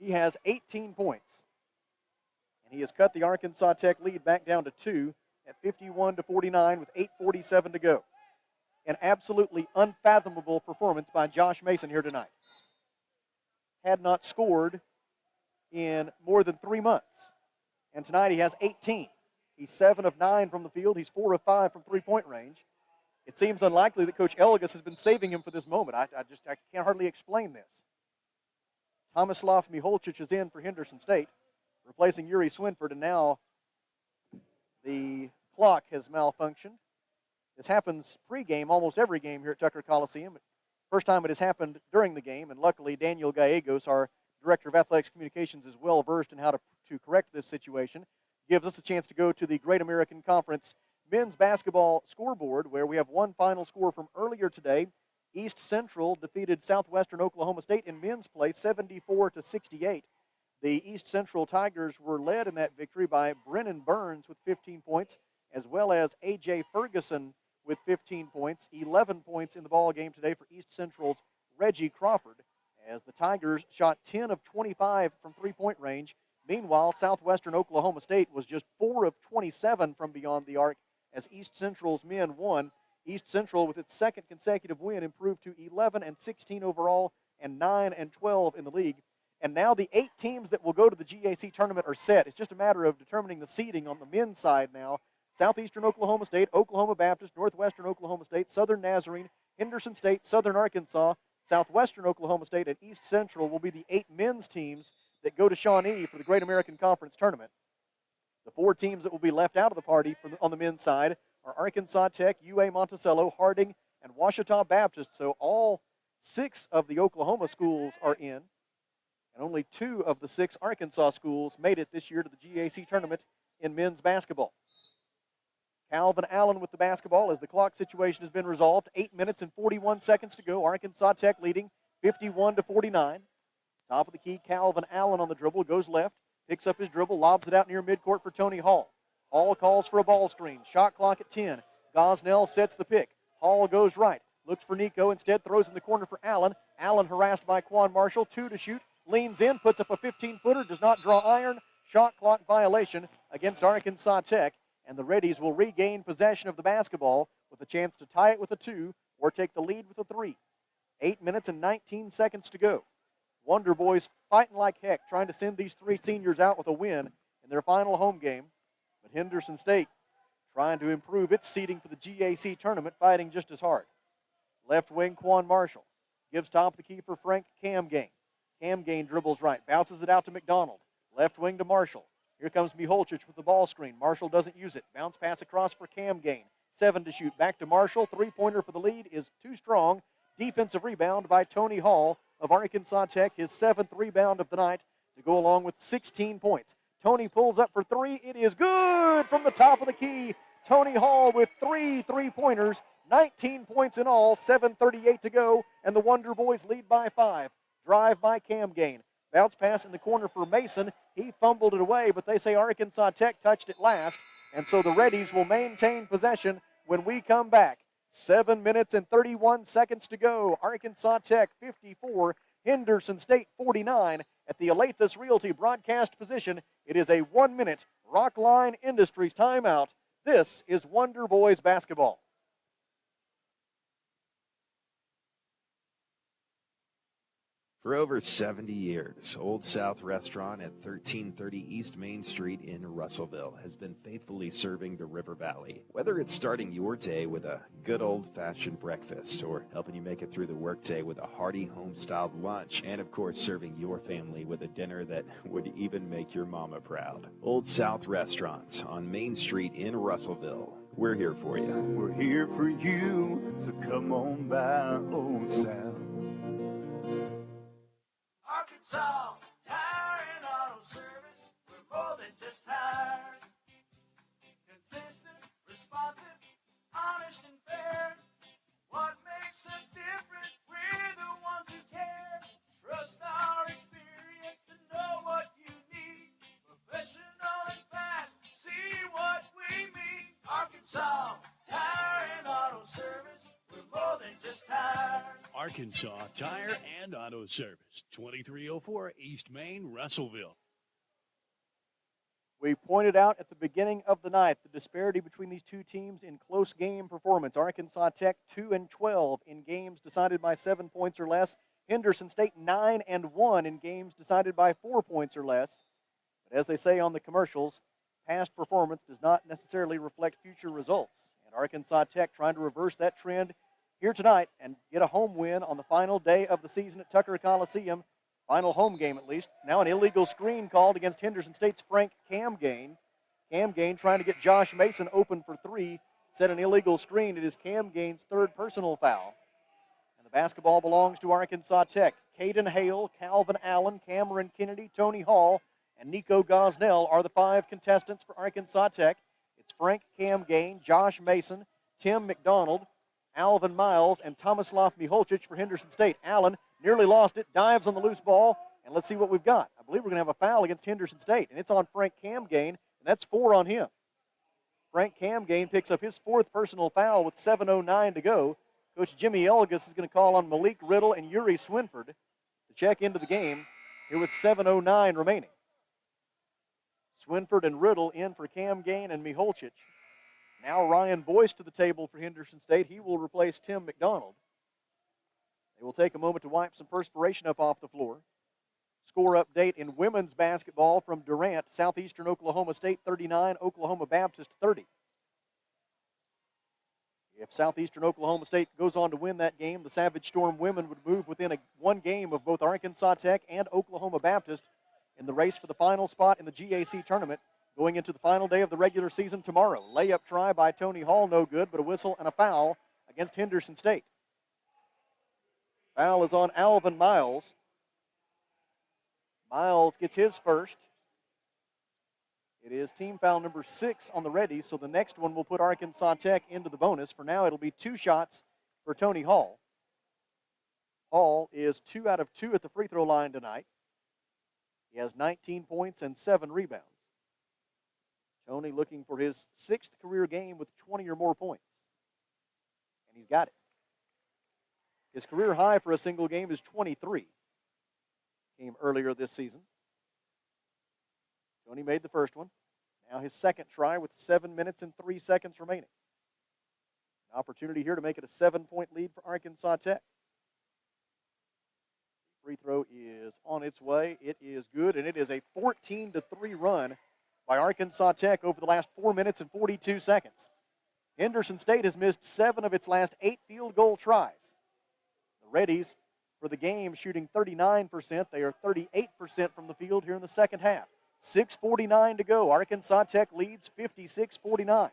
He has 18 points. And he has cut the Arkansas Tech lead back down to 2 at 51-49 with 8:47 to go. An absolutely unfathomable performance by Josh Mason here tonight. Had not scored in more than 3 months. And tonight he has 18. He's 7 of 9 from the field. He's 4 of 5 from three-point range. It seems unlikely that Coach Elgas has been saving him for this moment. I can't hardly explain this. Tomislav Miholcic is in for Henderson State, replacing Yuri Swinford, and now the clock has malfunctioned. This happens pregame almost every game here at Tucker Coliseum. First time it has happened during the game, and luckily Daniel Gallegos, our Director of Athletics Communications, is well versed in how to correct this situation. Gives us a chance to go to the Great American Conference men's basketball scoreboard, where we have one final score from earlier today. East Central defeated Southwestern Oklahoma State in men's play 74-68. The East Central Tigers were led in that victory by Brennan Burns with 15 points, as well as A.J. Ferguson with 15 points. 11 points in the ball game today for East Central's Reggie Crawford, as the Tigers shot 10 of 25 from three-point range. Meanwhile, Southwestern Oklahoma State was just 4 of 27 from beyond the arc, as East Central's men won. East Central, with its second consecutive win, improved to 11-16 overall and 9-12 in the league. And now the 8 teams that will go to the GAC tournament are set. It's just a matter of determining the seeding on the men's side now. Southeastern Oklahoma State, Oklahoma Baptist, Northwestern Oklahoma State, Southern Nazarene, Henderson State, Southern Arkansas, Southwestern Oklahoma State, and East Central will be the 8 men's teams that go to Shawnee for the Great American Conference Tournament. The 4 teams that will be left out of the party on the men's side are Arkansas Tech, UA Monticello, Harding, and Ouachita Baptist. So all 6 of the Oklahoma schools are in, and only 2 of the 6 Arkansas schools made it this year to the GAC tournament in men's basketball. Calvin Allen with the basketball as the clock situation has been resolved. 8 minutes and 41 seconds to go. Arkansas Tech leading 51-49. Top of the key, Calvin Allen on the dribble, goes left, picks up his dribble, lobs it out near midcourt for Tony Hall. Hall calls for a ball screen. Shot clock at 10. Gosnell sets the pick. Hall goes right, looks for Nico, instead throws in the corner for Allen. Allen harassed by Quan Marshall, 2 to shoot, leans in, puts up a 15-footer, does not draw iron. Shot clock violation against Arkansas Tech, and the Reddies will regain possession of the basketball with a chance to tie it with a 2 or take the lead with a 3. 8 minutes and 19 seconds to go. Wonder Boys fighting like heck, trying to send these 3 seniors out with a win in their final home game. But Henderson State trying to improve its seeding for the GAC tournament, fighting just as hard. Left wing, Quan Marshall gives top of the key for Frank Camgain. Camgain dribbles right, bounces it out to McDonald. Left wing to Marshall. Here comes Miholcic with the ball screen. Marshall doesn't use it. Bounce pass across for Camgain. 7 to shoot. Back to Marshall. 3-pointer for the lead is too strong. Defensive rebound by Tony Hall of Arkansas Tech, his 7th rebound of the night, to go along with 16 points. Tony pulls up for 3. It is good from the top of the key. Tony Hall with 3 3-pointers, 19 points in all, 7:38 to go, and the Wonder Boys lead by 5. Drive by Camgain. Bounce pass in the corner for Mason. He fumbled it away, but they say Arkansas Tech touched it last, and so the Reddies will maintain possession when we come back. 7 minutes and 31 seconds to go. Arkansas Tech 54, Henderson State 49. At the Alathus Realty broadcast position, it is a 1-minute Rockline Industries timeout. This is Wonder Boys basketball. For over 70 years, Old South Restaurant at 1330 East Main Street in Russellville has been faithfully serving the River Valley. Whether it's starting your day with a good old-fashioned breakfast or helping you make it through the workday with a hearty home-styled lunch, and of course serving your family with a dinner that would even make your mama proud. Old South Restaurant on Main Street in Russellville. We're here for you. We're here for you, so come on by Old South. Arkansas Tire and Auto Service. We're more than just tires. Consistent, responsive, honest and fair. What makes us different? We're the ones who care. Trust our experience to know what you need. Professional and fast, see what we mean. Arkansas Tire and Auto Service. We're more than just tires. Arkansas Tire and Auto Service, 2304 East Main, Russellville. We pointed out at the beginning of the night the disparity between these two teams in close game performance. Arkansas Tech 2-12 in games decided by 7 points or less. Henderson State 9-1 in games decided by 4 points or less. But as they say on the commercials, past performance does not necessarily reflect future results. And And Arkansas Tech trying to reverse that trend here tonight and get a home win on the final day of the season at Tucker Coliseum. Final home game, at least. Now an illegal screen called against Henderson State's Frank Camgain. Camgain trying to get Josh Mason open for three. Set an illegal screen. It is Camgain's third personal foul. And the basketball belongs to Arkansas Tech. Caden Hale, Calvin Allen, Cameron Kennedy, Tony Hall, and Nico Gosnell are the 5 contestants for Arkansas Tech. It's Frank Camgain, Josh Mason, Tim McDonald, Alvin Miles, and Tomislav Miholcic for Henderson State. Allen nearly lost it, dives on the loose ball, and let's see what we've got. I believe we're going to have a foul against Henderson State, and it's on Frank Camgain, and that's 4 on him. Frank Camgain picks up his 4th personal foul with 7:09 to go. Coach Jimmy Elgus is going to call on Malik Riddle and Yuri Swinford to check into the game here with 7:09 remaining. Swinford and Riddle in for Camgain and Miholcic. Now Ryan Boyce to the table for Henderson State. He will replace Tim McDonald. They will take a moment to wipe some perspiration up off the floor. Score update in women's basketball from Durant. Southeastern Oklahoma State 39, Oklahoma Baptist 30. If Southeastern Oklahoma State goes on to win that game, the Savage Storm women would move within one game of both Arkansas Tech and Oklahoma Baptist in the race for the final spot in the GAC tournament going into the final day of the regular season tomorrow. Layup try by Tony Hall, no good, but a whistle and a foul against Henderson State. Foul is on Alvin Miles. Miles gets his first. It is team foul number 6 on the Reddies, so the next one will put Arkansas Tech into the bonus. For now, it'll be 2 shots for Tony Hall. Hall is 2 out of 2 at the free throw line tonight. He has 19 points and 7 rebounds. Tony looking for his 6th career game with 20 or more points. And he's got it. His career high for a single game is 23. Came earlier this season. Tony made the first one. Now his second try with 7 minutes and 3 seconds remaining. An opportunity here to make it a 7-point lead for Arkansas Tech. Free throw is on its way. It is good, and it is a 14-3 run by Arkansas Tech over the last 4 minutes and 42 seconds. Henderson State has missed 7 of its last 8 field goal tries. The Reddies, for the game, shooting 39%. They are 38% from the field here in the second half. 6:49 to go. Arkansas Tech leads 56-49.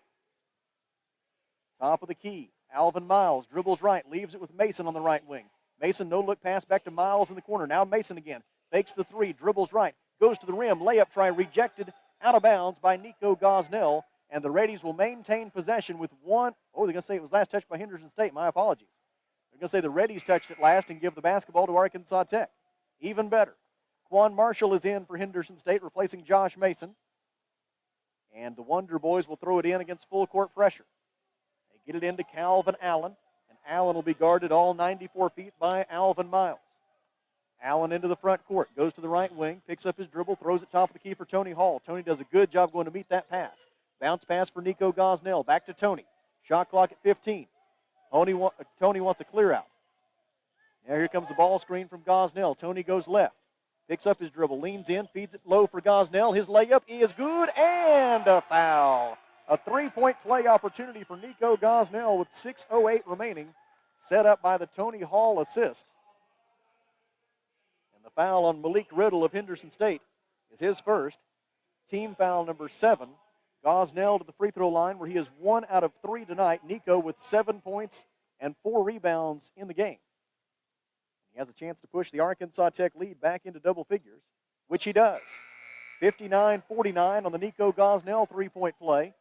Top of the key. Alvin Miles dribbles right, leaves it with Mason on the right wing. Mason, no-look pass back to Miles in the corner. Now Mason again. Fakes the 3, dribbles right, goes to the rim. Layup try rejected out of bounds by Nico Gosnell. And the Reddies will maintain possession with one. Oh, they're going to say it was last touched by Henderson State. My apologies. They're going to say the Reddies touched it last and give the basketball to Arkansas Tech. Even better. Quan Marshall is in for Henderson State, replacing Josh Mason. And the Wonder Boys will throw it in against full court pressure. They get it into Calvin Allen, and Allen will be guarded all 94 feet by Alvin Miles. Allen into the front court, goes to the right wing, picks up his dribble, throws it top of the key for Tony Hall. Tony does a good job going to meet that pass. Bounce pass for Nico Gosnell, back to Tony. Shot clock at 15. Tony wants a clear out. Now here comes the ball screen from Gosnell. Tony goes left. Picks up his dribble, leans in, feeds it low for Gosnell. His layup is good, and a foul. A 3-point play opportunity for Nico Gosnell with 6:08 remaining, set up by the Tony Hall assist. And the foul on Malik Riddle of Henderson State is his first. Team foul number 7. Gosnell to the free throw line where he is 1 out of 3 tonight. Nico with 7 points and 4 rebounds in the game. He has a chance to push the Arkansas Tech lead back into double figures, which he does. 59-49 on the Nico Gosnell 3-point play.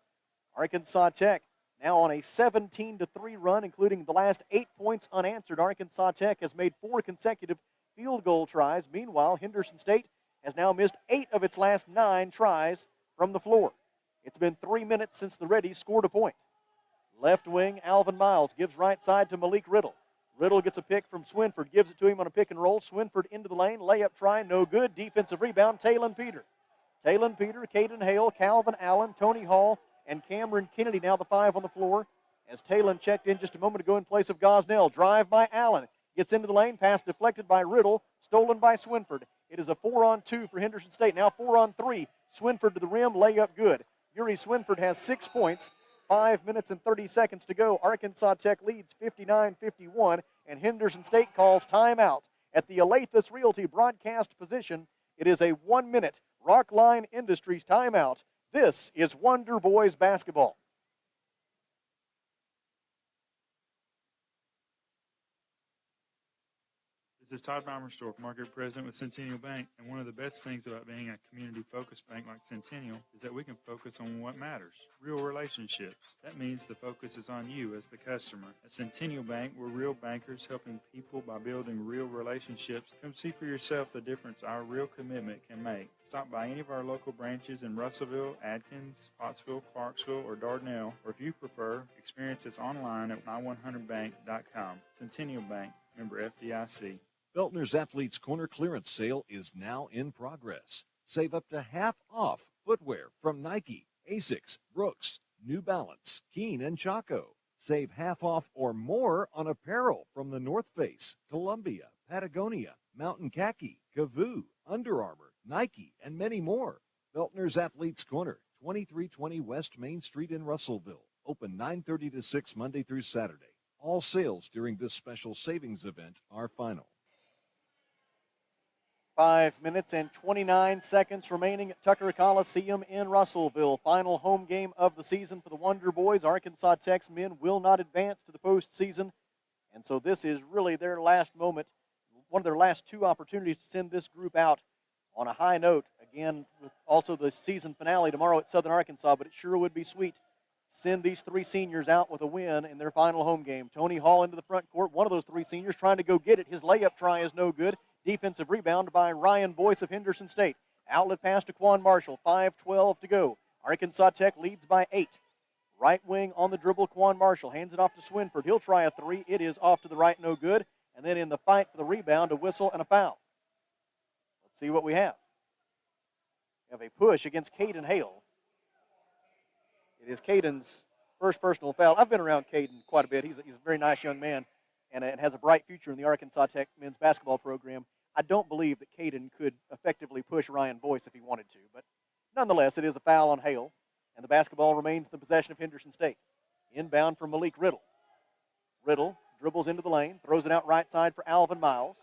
Arkansas Tech now on a 17-3 run, including the last 8 points unanswered. Arkansas Tech has made 4 consecutive field goal tries. Meanwhile, Henderson State has now missed 8 of its last 9 tries from the floor. It's been 3 minutes since the Reddies scored a point. Left wing, Alvin Miles gives right side to Malik Riddle. Riddle gets a pick from Swinford, gives it to him on a pick and roll. Swinford into the lane, layup try, no good. Defensive rebound, Talon Peter. Talon Peter, Caden Hale, Calvin Allen, Tony Hall, and Cameron Kennedy now the 5 on the floor. As Talon checked in just a moment ago in place of Gosnell. Drive by Allen. Gets into the lane, pass deflected by Riddle, stolen by Swinford. It is a 4-on-2 for Henderson State. Now 4-on-3. Swinford to the rim, layup good. Yuri Swinford has 6 points. 5 minutes and 30 seconds to go. Arkansas Tech leads 59-51, and Henderson State calls timeout. At the Alathus Realty broadcast position, it is a 1-minute Rockline Industries timeout. This is Wonder Boys basketball. This is Todd Baumersdorf, Market President with Centennial Bank, and one of the best things about being a community-focused bank like Centennial is that we can focus on what matters, real relationships. That means the focus is on you as the customer. At Centennial Bank, we're real bankers helping people by building real relationships. Come see for yourself the difference our real commitment can make. Stop by any of our local branches in Russellville, Adkins, Pottsville, Clarksville, or Dardanelle, or if you prefer, experience us online at my100bank.com. Centennial Bank, member FDIC. Feltner's Athletes Corner clearance sale is now in progress. Save up to half off footwear from Nike, Asics, Brooks, New Balance, Keen, and Chaco. Save half off or more on apparel from the North Face, Columbia, Patagonia, Mountain Khaki, Kavoo, Under Armour, Nike, and many more. Feltner's Athletes Corner, 2320 West Main Street in Russellville. Open 9:30 to 6 Monday through Saturday. All sales during this special savings event are final. 5 minutes and 29 seconds remaining at Tucker Coliseum in Russellville. Final home game of the season for the Wonder Boys. Arkansas Tech's men will not advance to the postseason, and so this is really their last moment, one of their last two opportunities to send this group out on a high note. Again, with also the season finale tomorrow at Southern Arkansas, but it sure would be sweet to send these three seniors out with a win in their final home game. Tony Hall into the front court, one of those three seniors trying to go get it. His layup try is no good. Defensive rebound by Ryan Boyce of Henderson State. Outlet pass to Quan Marshall. 5:12 to go. Arkansas Tech leads by 8. Right wing on the dribble, Quan Marshall hands it off to Swinford. He'll try a three. It is off to the right, no good. And then in the fight for the rebound, a whistle and a foul. Let's see what we have. We have a push against Caden Hale. It is Caden's first personal foul. I've been around Caden quite a bit. He's a very nice young man and has a bright future in the Arkansas Tech men's basketball program. I don't believe that Caden could effectively push Ryan Boyce if he wanted to, but nonetheless, it is a foul on Hale, and the basketball remains in the possession of Henderson State. Inbound from Malik Riddle. Riddle dribbles into the lane, throws it out right side for Alvin Miles.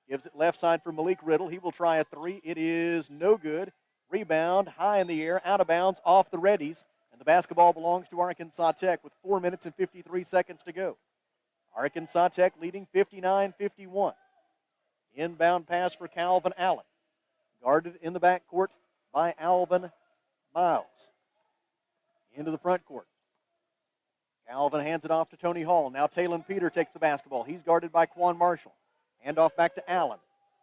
Gives it left side for Malik Riddle. He will try a three. It is no good. Rebound, high in the air, out of bounds, off the Reddies, and the basketball belongs to Arkansas Tech with 4 minutes and 53 seconds to go. Arkansas Tech leading 59-51. Inbound pass for Calvin Allen. Guarded in the backcourt by Alvin Miles. Into the front court. Calvin hands it off to Tony Hall. Now Talon Peter takes the basketball. He's guarded by Quan Marshall. Handoff back to Allen.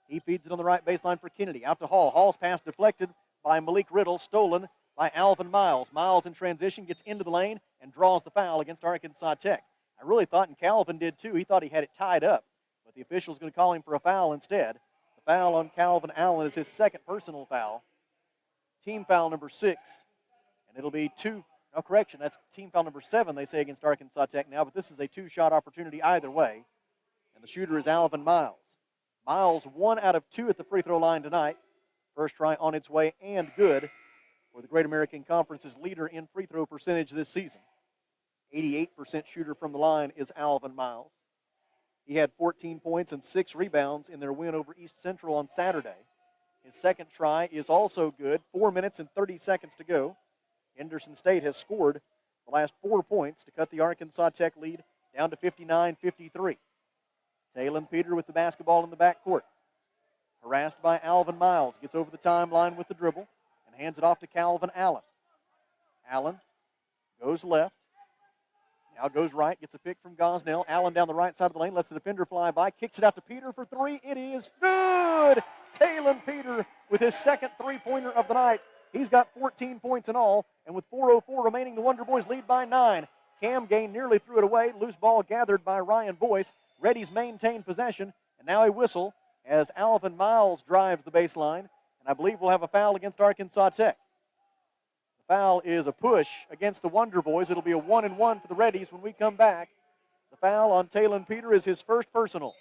He feeds it on the right baseline for Kennedy. Out to Hall. Hall's pass deflected by Malik Riddle. Stolen by Alvin Miles. Miles in transition gets into the lane and draws the foul against Arkansas Tech. I really thought, and Calvin did too, he thought he had it tied up, but the official's going to call him for a foul instead. The foul on Calvin Allen is his second personal foul. Team foul number 6, and it'll be that's team foul number 7, they say, against Arkansas Tech now, but this is a two-shot opportunity either way, and the shooter is Alvin Miles. Miles 1 out of 2 at the free throw line tonight. First try on its way and good for the Great American Conference's leader in free throw percentage this season. 88% shooter from the line is Alvin Miles. He had 14 points and 6 rebounds in their win over East Central on Saturday. His second try is also good. 4 minutes and 30 seconds to go. Henderson State has scored the last 4 points to cut the Arkansas Tech lead down to 59-53. Talon Peter with the basketball in the backcourt. Harassed by Alvin Miles. Gets over the timeline with the dribble and hands it off to Calvin Allen. Allen goes left. Now goes right, gets a pick from Gosnell. Allen down the right side of the lane, lets the defender fly by, kicks it out to Peter for 3. It is good! Talon Peter with his second three-pointer of the night. He's got 14 points in all, and with 4:04 remaining, the Wonder Boys lead by 9. Cam Gain nearly threw it away. Loose ball gathered by Ryan Boyce. Reddy's maintained possession, and now a whistle as Alvin Miles drives the baseline, and I believe we'll have a foul against Arkansas Tech. Foul is a push against the Wonder Boys. It'll be a 1-and-1 for the Reddies when we come back. The foul on Talon Peter is his first personal.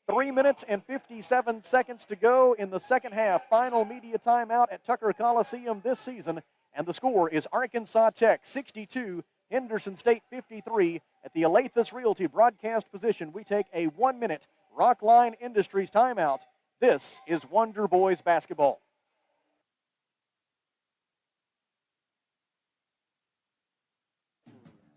3 minutes and 57 seconds to go in the second half. Final media timeout at Tucker Coliseum this season. And the score is Arkansas Tech 62, Henderson State 53. At the Alathus Realty broadcast position, we take a 1-minute Rockline Industries timeout. This is Wonder Boys basketball.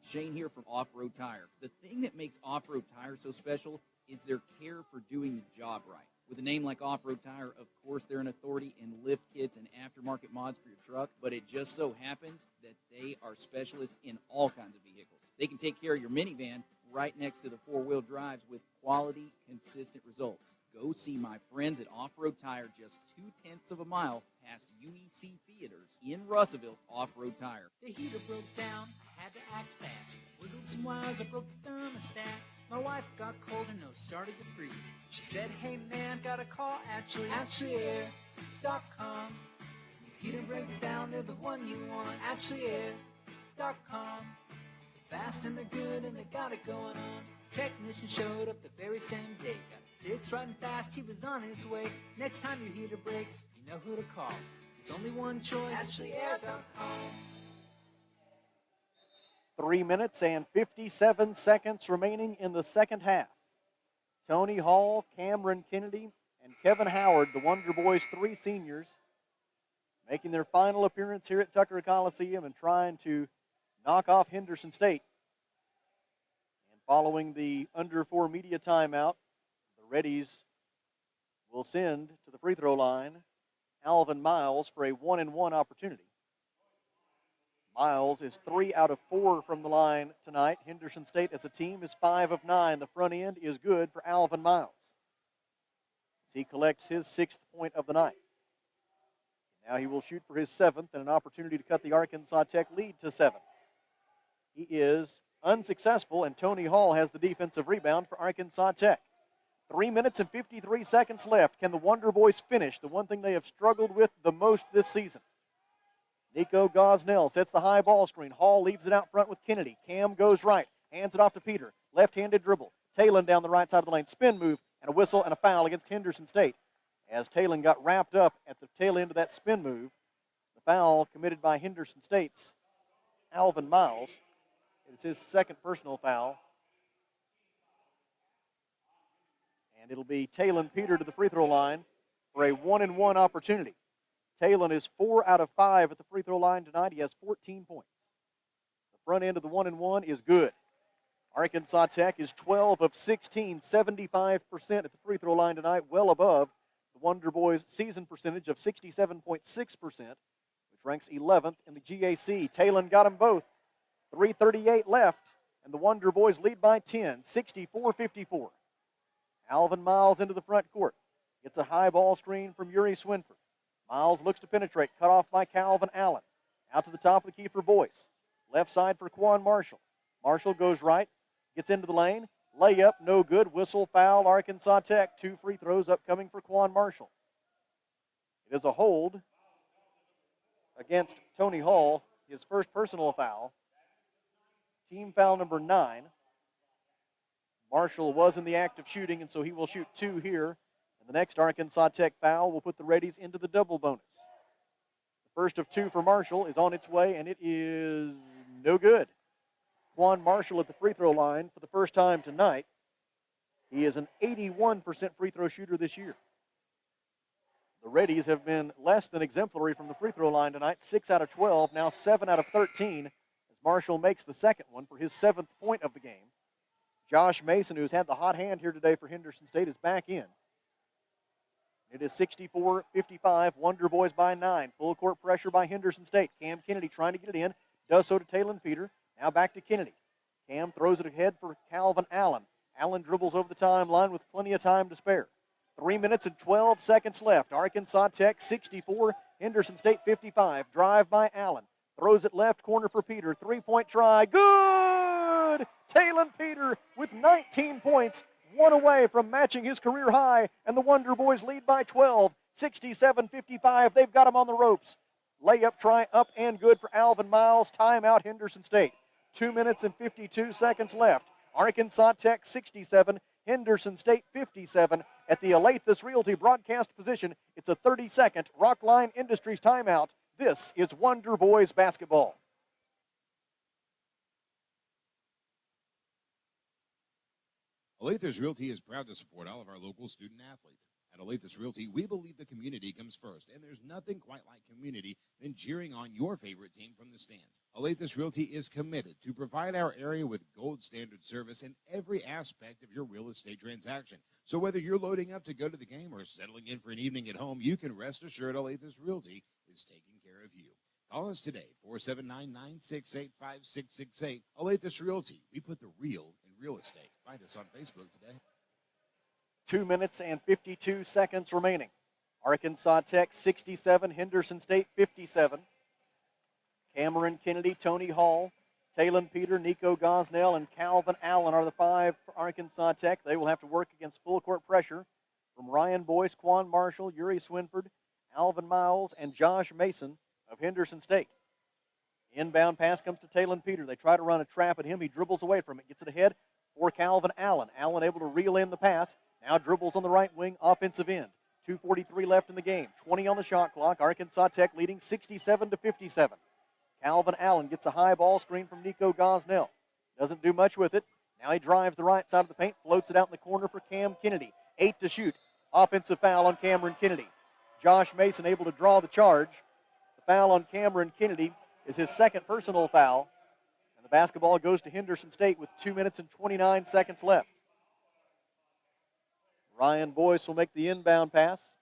Shane here from Off-Road Tire. The thing that makes Off-Road Tire so special is their care for doing the job right. With a name like Off-Road Tire, of course, they're an authority in lift kits and aftermarket mods for your truck, but it just so happens that they are specialists in all kinds of vehicles. They can take care of your minivan right next to the four-wheel drives with quality, consistent results. Go see my friends at Off-Road Tire just 0.2 of a mile past UEC Theaters in Russellville. Off-Road Tire. The heater broke down, I had to act fast. Wiggled some wires, I broke the thermostat. My wife got cold, her nose started to freeze. She said, hey man, got a call, AshleyAir.com. Your heater breaks down, they're the one you want, AshleyAir.com. They're fast and they're good and they got it going on. Technician showed up the very same day. Got it fixed right and fast, he was on his way. Next time your heater breaks, you know who to call. There's only one choice, AshleyAir.com. 3 minutes and 57 seconds remaining in the second half. Tony Hall, Cameron Kennedy, and Kevin Howard, the Wonder Boys, 3 seniors, making their final appearance here at Tucker Coliseum and trying to knock off Henderson State. And following the under 4 media timeout, the Reddies will send to the free throw line Alvin Miles for a 1-and-1 opportunity. Miles is 3 out of 4 from the line tonight. Henderson State as a team is 5 of 9. The front end is good for Alvin Miles as he collects his 6th point of the night. Now he will shoot for his 7th and an opportunity to cut the Arkansas Tech lead to 7. He is unsuccessful, and Tony Hall has the defensive rebound for Arkansas Tech. 3 minutes and 53 seconds left. Can the Wonder Boys finish the one thing they have struggled with the most this season? Nico Gosnell sets the high ball screen. Hall leaves it out front with Kennedy. Cam goes right, hands it off to Peter. Left-handed dribble. Talon down the right side of the lane. Spin move and a whistle and a foul against Henderson State. As Talon got wrapped up at the tail end of that spin move, the foul committed by Henderson State's Alvin Miles. It's his 2nd personal foul. And it'll be Talon Peter to the free throw line for a 1-and-1 opportunity. Talon is 4 out of 5 at the free throw line tonight. He has 14 points. The front end of the 1-and-1 is good. Arkansas Tech is 12 of 16, 75% at the free throw line tonight, well above the Wonder Boys' season percentage of 67.6%, which ranks 11th in the GAC. Talon got them both. 3:38 left, and the Wonder Boys lead by 10, 64-54. Alvin Miles into the front court. Gets a high ball screen from Yuri Swinford. Miles looks to penetrate, cut off by Calvin Allen. Out to the top of the key for Boyce. Left side for Quan Marshall. Marshall goes right, gets into the lane. Layup, no good. Whistle, foul, Arkansas Tech. 2 free throws upcoming for Quan Marshall. It is a hold against Tony Hall, his first personal foul. Team foul number 9. Marshall was in the act of shooting, and so he will shoot 2 here. And the next Arkansas Tech foul will put the Reddies into the double bonus. The first of 2 for Marshall is on its way, and it is no good. Quan Marshall at the free throw line for the first time tonight. He is an 81% free throw shooter this year. The Reddies have been less than exemplary from the free throw line tonight, 6 out of 12, now 7 out of 13, as Marshall makes the second one for his 7th point of the game. Josh Mason, who's had the hot hand here today for Henderson State, is back in. It is 64-55, Wonder Boys by 9. Full court pressure by Henderson State. Cam Kennedy trying to get it in, does so to Talon Peter. Now back to Kennedy. Cam throws it ahead for Calvin Allen. Allen dribbles over the timeline with plenty of time to spare. 3 minutes and 12 seconds left. Arkansas Tech 64, Henderson State 55. Drive by Allen. Throws it left corner for Peter. 3-point try. Good! Talon Peter with 19 points. 1 away from matching his career high, and the Wonder Boys lead by 12, 67-55. They've got him on the ropes. Layup try up and good for Alvin Miles. Timeout Henderson State. 2 minutes and 52 seconds left. Arkansas Tech 67, Henderson State 57. At the Alathus Realty broadcast position, it's a 30-second Rockline Industries timeout. This is Wonder Boys basketball. Olathe Realty is proud to support all of our local student athletes. At Olathe Realty, we believe the community comes first, and there's nothing quite like community than cheering on your favorite team from the stands. Olathe Realty is committed to provide our area with gold standard service in every aspect of your real estate transaction. So whether you're loading up to go to the game or settling in for an evening at home, you can rest assured Olathe Realty is taking care of you. Call us today, 479-968-5668. Olathe Realty, we put the real in real estate. Find us on Facebook today. 2 minutes and 52 seconds remaining. Arkansas Tech 67, Henderson State 57. Cameron Kennedy, Tony Hall, Talon Peter, Nico Gosnell, and Calvin Allen are the 5 for Arkansas Tech. They will have to work against full court pressure from Ryan Boyce, Quan Marshall, Yuri Swinford, Alvin Miles, and Josh Mason of Henderson State. Inbound pass comes to Talon Peter. They try to run a trap at him. He dribbles away from it, gets it ahead for Calvin Allen. Allen able to reel in the pass. Now dribbles on the right wing, offensive end. 2:43 left in the game. 20 on the shot clock. Arkansas Tech leading 67-57. Calvin Allen gets a high ball screen from Nico Gosnell. Doesn't do much with it. Now he drives the right side of the paint, floats it out in the corner for Cam Kennedy. 8 to shoot. Offensive foul on Cameron Kennedy. Josh Mason able to draw the charge. The foul on Cameron Kennedy is his second personal foul. And the basketball goes to Henderson State with 2 minutes and 29 seconds left. Ryan Boyce will make the inbound pass,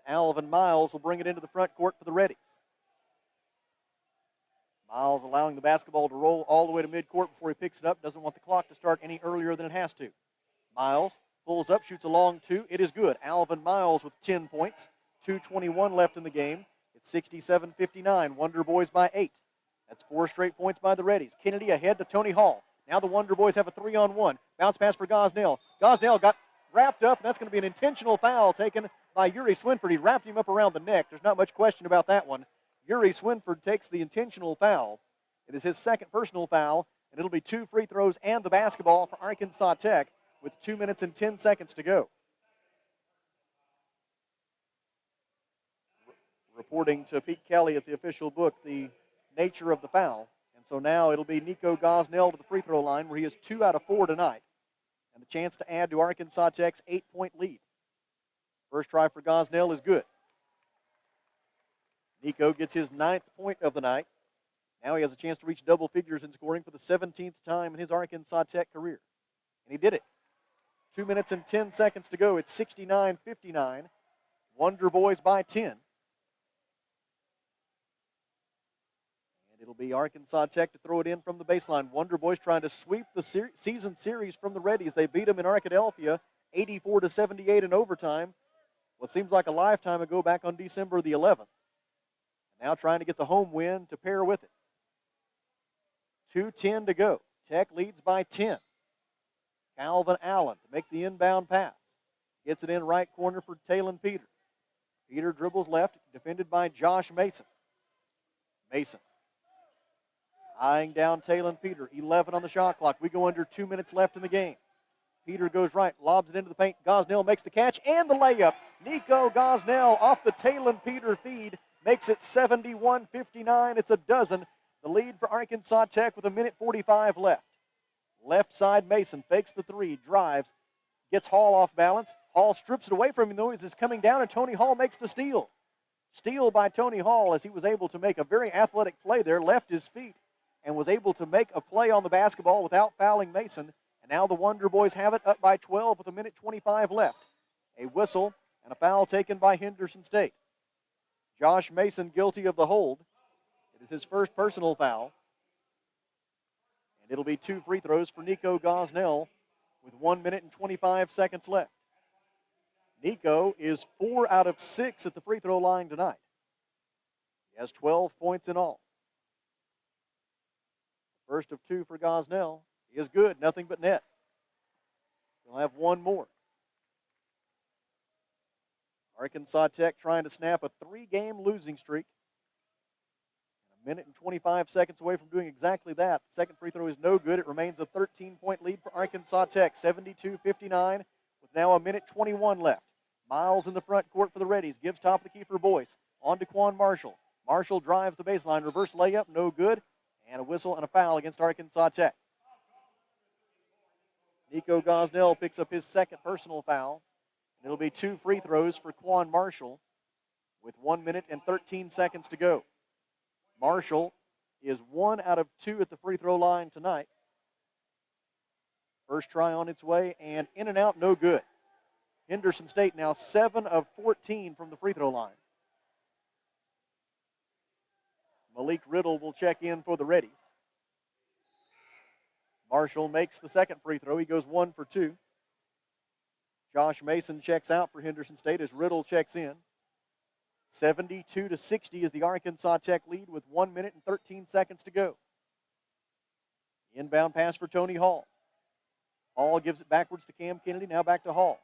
and Alvin Miles will bring it into the front court for the Reddies. Miles allowing the basketball to roll all the way to midcourt before he picks it up. Doesn't want the clock to start any earlier than it has to. Miles pulls up, shoots a long 2. It is good. Alvin Miles with 10 points. 2:21 left in the game. It's 67-59. Wonder Boys by 8. That's 4 straight points by the Reddies. Kennedy ahead to Tony Hall. Now the Wonder Boys have a 3-on-1. Bounce pass for Gosnell. Gosnell got wrapped up, and that's going to be an intentional foul taken by Yuri Swinford. He wrapped him up around the neck. There's not much question about that one. Yuri Swinford takes the intentional foul. It is his second personal foul, and it'll be 2 free throws and the basketball for Arkansas Tech with 2 minutes and 10 seconds to go. Reporting to Pete Kelly at the official book the nature of the foul. And so now it'll be Nico Gosnell to the free throw line, where he is 2 out of 4 tonight, and a chance to add to Arkansas Tech's 8-point lead. First try for Gosnell is good. Nico gets his 9th point of the night. Now he has a chance to reach double figures in scoring for the 17th time in his Arkansas Tech career. And he did it. 2 minutes and 10 seconds to go. It's 69-59. Wonder Boys by 10. And it'll be Arkansas Tech to throw it in from the baseline. Wonder Boys trying to sweep the season series from the Reddies. They beat them in Arkadelphia 84-78 in overtime. What seems like a lifetime ago, back on December the 11th. Now trying to get the home win to pair with it. 2:10 to go. Tech leads by 10. Calvin Allen to make the inbound pass. Gets it in right corner for Talon Peter. Peter dribbles left, defended by Josh Mason. Mason eyeing down Talon Peter. 11 on the shot clock. We go under 2 minutes left in the game. Peter goes right, lobs it into the paint. Gosnell makes the catch and the layup. Nico Gosnell off the Talon Peter feed makes it 71-59. It's a dozen. The lead for Arkansas Tech with 1:45 left. Left side Mason fakes the 3, drives, gets Hall off balance. Hall strips it away from him, though, as it's coming down, and Tony Hall makes the steal. Steal by Tony Hall, as he was able to make a very athletic play there, left his feet, and was able to make a play on the basketball without fouling Mason. And now the Wonder Boys have it up by 12 with 1:25 left. A whistle and a foul taken by Henderson State. Josh Mason guilty of the hold. It is his first personal foul. And it'll be 2 free throws for Nico Gosnell with 1 minute and 25 seconds left. Nico is 4 out of 6 at the free throw line tonight. He has 12 points in all. First of 2 for Gosnell. He is good, nothing but net. He'll have one more. Arkansas Tech trying to snap a 3-game losing streak. And 1 minute and 25 seconds away from doing exactly that. The second free throw is no good. It remains a 13-point lead for Arkansas Tech, 72-59, with now 1:21 left. Miles in the front court for the Reddies. Gives top of the key for Boyce. On to Quan Marshall. Marshall drives the baseline. Reverse layup, no good. And a whistle and a foul against Arkansas Tech. Nico Gosnell picks up his second personal foul. And it'll be 2 free throws for Quan Marshall with 1 minute and 13 seconds to go. Marshall is 1 out of 2 at the free throw line tonight. First try on its way, and in and out, no good. Henderson State now 7 of 14 from the free throw line. Malik Riddle will check in for the Reddies. Marshall makes the second free throw. He goes 1 for 2. Josh Mason checks out for Henderson State as Riddle checks in. 72-60 is the Arkansas Tech lead with 1 minute and 13 seconds to go. Inbound pass for Tony Hall. Hall gives it backwards to Cam Kennedy, now back to Hall.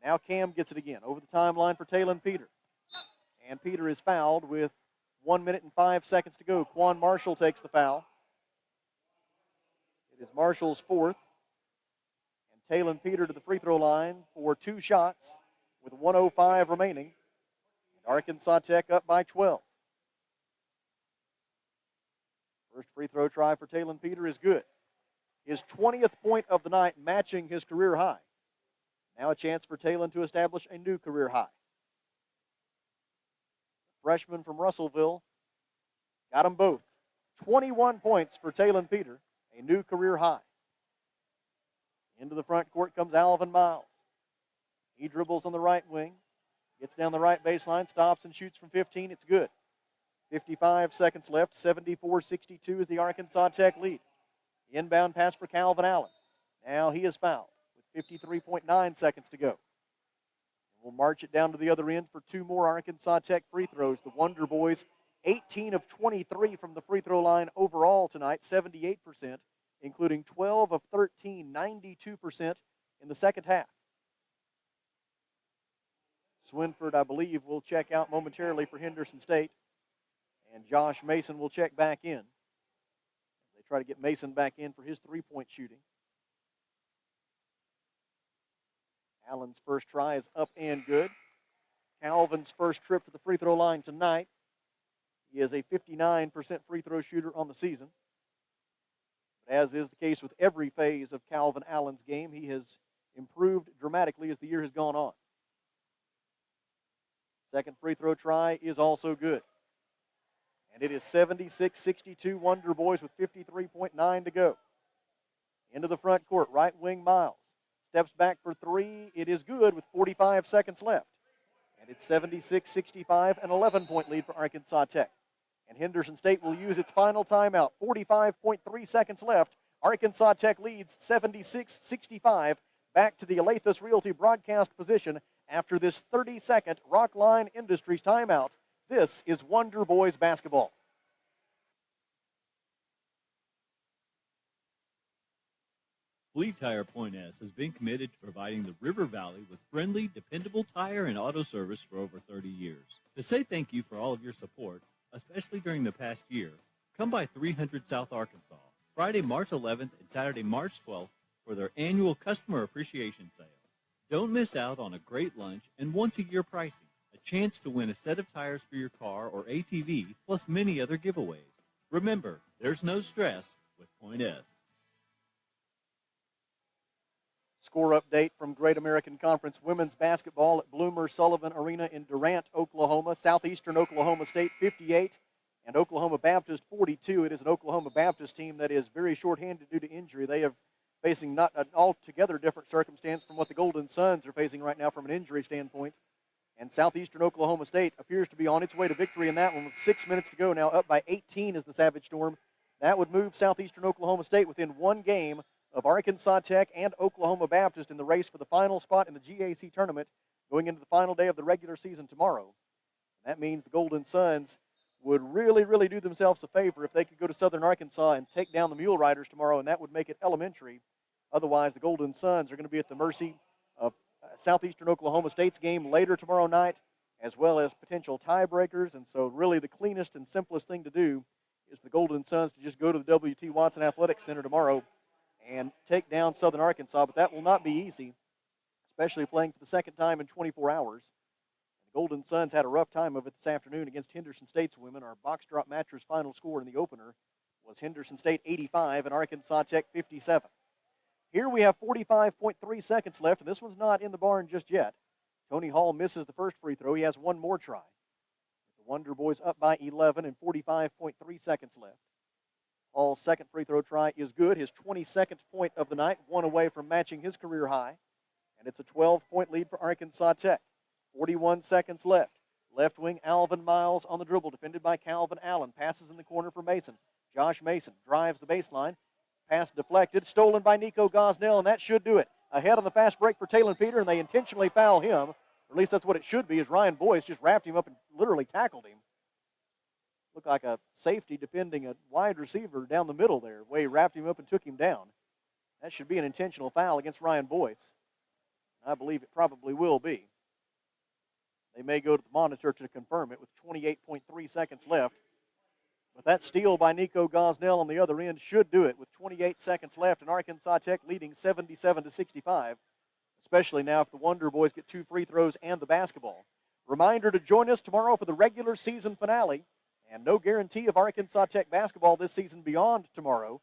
Now Cam gets it again over the timeline for Talon Peter. And Peter is fouled with 1 minute and 5 seconds to go. Quan Marshall takes the foul. It is Marshall's fourth. And Talon Peter to the free throw line for 2 shots with 1:05 remaining. And Arkansas Tech up by 12. First free throw try for Talon Peter is good. His 20th point of the night, matching his career high. Now a chance for Talon to establish a new career high. Freshman from Russellville got them both. 21 points for Talon Peter, a new career high. Into the front court comes Alvin Miles. He dribbles on the right wing, gets down the right baseline, stops and shoots from 15. It's good. 55 seconds left. 74-62 is the Arkansas Tech lead. Inbound pass for Calvin Allen. Now he is fouled with 53.9 seconds to go. We'll march it down to the other end for 2 more Arkansas Tech free throws. The Wonder Boys, 18 of 23 from the free throw line overall tonight, 78%, including 12 of 13, 92% in the second half. Swinford, I believe, will check out momentarily for Henderson State, and Josh Mason will check back in. They try to get Mason back in for his 3-point shooting. Allen's first try is up and good. Calvin's first trip to the free throw line tonight. He is a 59% free throw shooter on the season. But as is the case with every phase of Calvin Allen's game, he has improved dramatically as the year has gone on. Second free throw try is also good. And it is 76-62 Wonder Boys with 53.9 to go. Into the front court, right wing Miles. Steps back for 3. It is good with 45 seconds left. And it's 76-65, an 11-point lead for Arkansas Tech. And Henderson State will use its final timeout. 45.3 seconds left. Arkansas Tech leads 76-65. Back to the Alathus Realty broadcast position after this 30-second Rockline Industries timeout. This is Wonder Boys basketball. Fleet Tire Point S has been committed to providing the River Valley with friendly, dependable tire and auto service for over 30 years. To say thank you for all of your support, especially during the past year, come by 300 South Arkansas, Friday, March 11th and Saturday, March 12th for their annual Customer Appreciation Sale. Don't miss out on a great lunch and once-a-year pricing, a chance to win a set of tires for your car or ATV, plus many other giveaways. Remember, there's no stress with Point S. Score update from Great American Conference women's basketball at Bloomer Sullivan Arena in Durant, Oklahoma. Southeastern Oklahoma State 58 and Oklahoma Baptist 42. It is an Oklahoma Baptist team that is very shorthanded due to injury. They are facing not an altogether different circumstance from what the Golden Suns are facing right now from an injury standpoint. And Southeastern Oklahoma State appears to be on its way to victory in that one with 6 minutes to go. Now up by 18 is the Savage Storm. That would move Southeastern Oklahoma State within 1 game of Arkansas Tech and Oklahoma Baptist in the race for the final spot in the GAC tournament going into the final day of the regular season tomorrow. And that means the Golden Suns would really, really do themselves a favor if they could go to Southern Arkansas and take down the Mule Riders tomorrow, and that would make it elementary. Otherwise, the Golden Suns are going to be at the mercy of Southeastern Oklahoma State's game later tomorrow night, as well as potential tiebreakers. And so really the cleanest and simplest thing to do is the Golden Suns to just go to the W.T. Watson Athletics Center tomorrow and take down Southern Arkansas, but that will not be easy, especially playing for the second time in 24 hours. The Golden Suns had a rough time of it this afternoon against Henderson State's women. Our box drop mattress final score in the opener was Henderson State 85 and Arkansas Tech 57. Here we have 45.3 seconds left, and this one's not in the barn just yet. Tony Hall misses the first free throw. He has one more try. The Wonder Boys up by 11 and 45.3 seconds left. Hall's second free throw try is good. His 22nd point of the night, one away from matching his career high. And it's a 12-point lead for Arkansas Tech. 41 seconds left. Left wing Alvin Miles on the dribble, defended by Calvin Allen. Passes in the corner for Mason. Josh Mason drives the baseline. Pass deflected, stolen by Nico Gosnell, and that should do it. Ahead on the fast break for Talon Peter, and they intentionally foul him. Or at least that's what it should be, as Ryan Boyce just wrapped him up and literally tackled him. Looked like a safety defending a wide receiver down the middle there, the way he wrapped him up and took him down. That should be an intentional foul against Ryan Boyce. I believe it probably will be. They may go to the monitor to confirm it with 28.3 seconds left. But that steal by Nico Gosnell on the other end should do it with 28 seconds left, and Arkansas Tech leading 77-65, especially now if the Wonder Boys get 2 free throws and the basketball. Reminder to join us tomorrow for the regular season finale, and no guarantee of Arkansas Tech basketball this season beyond tomorrow,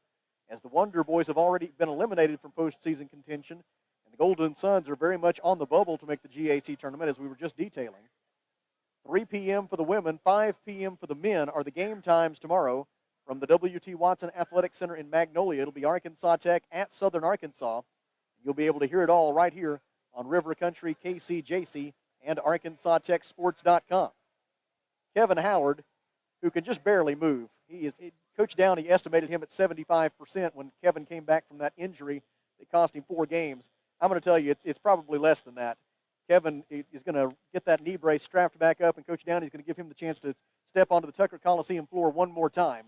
as the Wonder Boys have already been eliminated from postseason contention, and the Golden Suns are very much on the bubble to make the GAC tournament, as we were just detailing. 3 p.m. for the women, 5 p.m. for the men are the game times tomorrow from the W.T. Watson Athletic Center in Magnolia. It'll be Arkansas Tech at Southern Arkansas. You'll be able to hear it all right here on River Country, KCJC, and ArkansasTechSports.com. Kevin Howard, who can just barely move. Coach Downey estimated him at 75% when Kevin came back from that injury that cost him 4 games. I'm going to tell you, it's probably less than that. Kevin is going to get that knee brace strapped back up, and Coach Downey is going to give him the chance to step onto the Tucker Coliseum floor one more time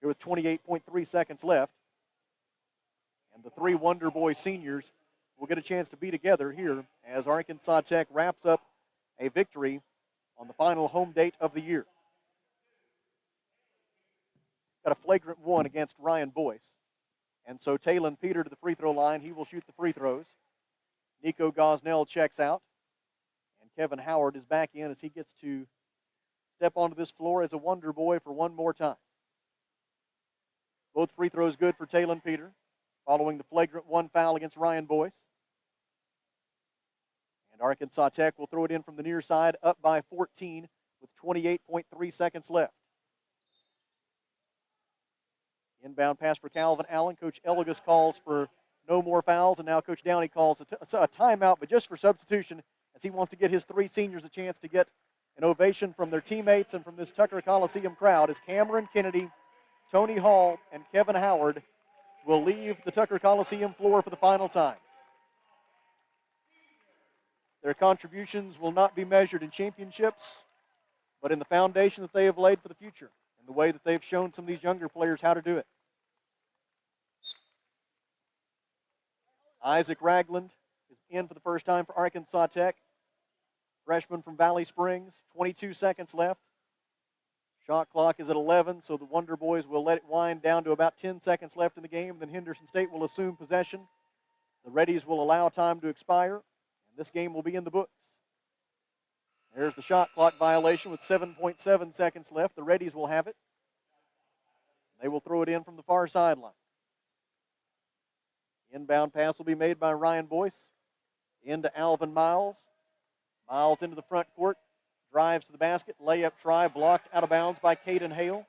here with 28.3 seconds left. And the 3 Wonder Boy seniors will get a chance to be together here as Arkansas Tech wraps up a victory on the final home date of the year. Got a flagrant 1 against Ryan Boyce. And so Talon Peter to the free throw line. He will shoot the free throws. Nico Gosnell checks out. And Kevin Howard is back in as he gets to step onto this floor as a Wonder Boy for one more time. Both free throws good for Talon Peter, following the flagrant 1 foul against Ryan Boyce. And Arkansas Tech will throw it in from the near side, up by 14 with 28.3 seconds left. Inbound pass for Calvin Allen. Coach Eligas calls for no more fouls, and now Coach Downey calls a timeout, but just for substitution, as he wants to get his 3 seniors a chance to get an ovation from their teammates and from this Tucker Coliseum crowd, as Cameron Kennedy, Tony Hall, and Kevin Howard will leave the Tucker Coliseum floor for the final time. Their contributions will not be measured in championships, but in the foundation that they have laid for the future and the way that they've shown some of these younger players how to do it. Isaac Ragland is in for the first time for Arkansas Tech. Freshman from Valley Springs, 22 seconds left. Shot clock is at 11, so the Wonder Boys will let it wind down to about 10 seconds left in the game. Then Henderson State will assume possession. The Reddies will allow time to expire, and this game will be in the books. There's the shot clock violation with 7.7 seconds left. The Reddies will have it. They will throw it in from the far sideline. Inbound pass will be made by Ryan Boyce into Alvin Miles. Miles into the front court, drives to the basket, layup try, blocked out of bounds by Caden Hale.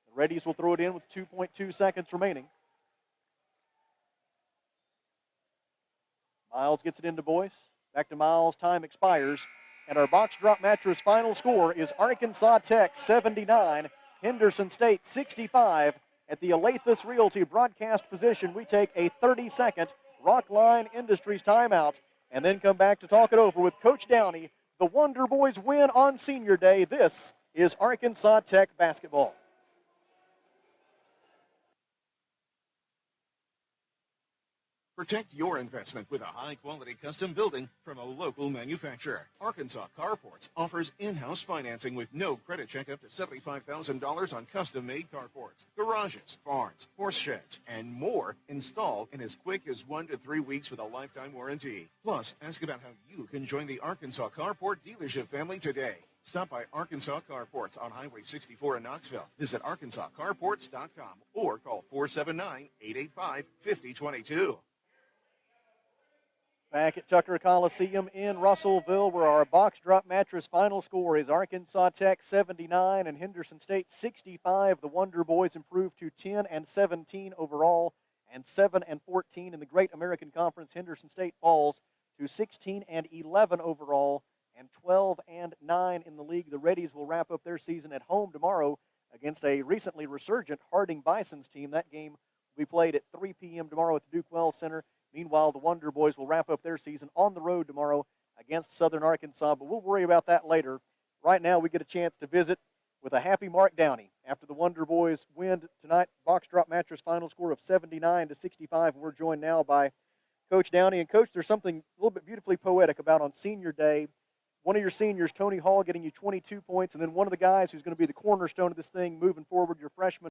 The Reddies will throw it in with 2.2 seconds remaining. Miles gets it into Boyce. Back to Miles, time expires. And our box drop mattress final score is Arkansas Tech 79, Henderson State 65. At the Alathus Realty broadcast position, we take a 30-second Rockline Industries timeout and then come back to talk it over with Coach Downey. The Wonder Boys win on Senior Day. This is Arkansas Tech basketball. Protect your investment with a high-quality custom building from a local manufacturer. Arkansas Carports offers in-house financing with no credit check up to $75,000 on custom-made carports, garages, barns, horse sheds, and more installed in as quick as 1 to 3 weeks with a lifetime warranty. Plus, ask about how you can join the Arkansas Carport dealership family today. Stop by Arkansas Carports on Highway 64 in Knoxville. Visit arkansascarports.com or call 479-885-5022. Back at Tucker Coliseum in Russellville, where our box drop mattress final score is Arkansas Tech 79 and Henderson State 65. The Wonder Boys improved to 10-17 overall and 7-14 in the Great American Conference. Henderson State falls to 16-11 overall and 12-9 in the league. The Reddies will wrap up their season at home tomorrow against a recently resurgent Harding Bisons team. That game will be played at 3 p.m. tomorrow at the Duke Wells Center. Meanwhile, the Wonder Boys will wrap up their season on the road tomorrow against Southern Arkansas, but we'll worry about that later. Right now, we get a chance to visit with a happy Mark Downey after the Wonder Boys win tonight. Box drop mattress final score of 79-65. We're joined now by Coach Downey. And Coach, there's something a little bit beautifully poetic about on Senior Day. One of your seniors, Tony Hall, getting you 22 points, and then one of the guys who's going to be the cornerstone of this thing moving forward, your freshman,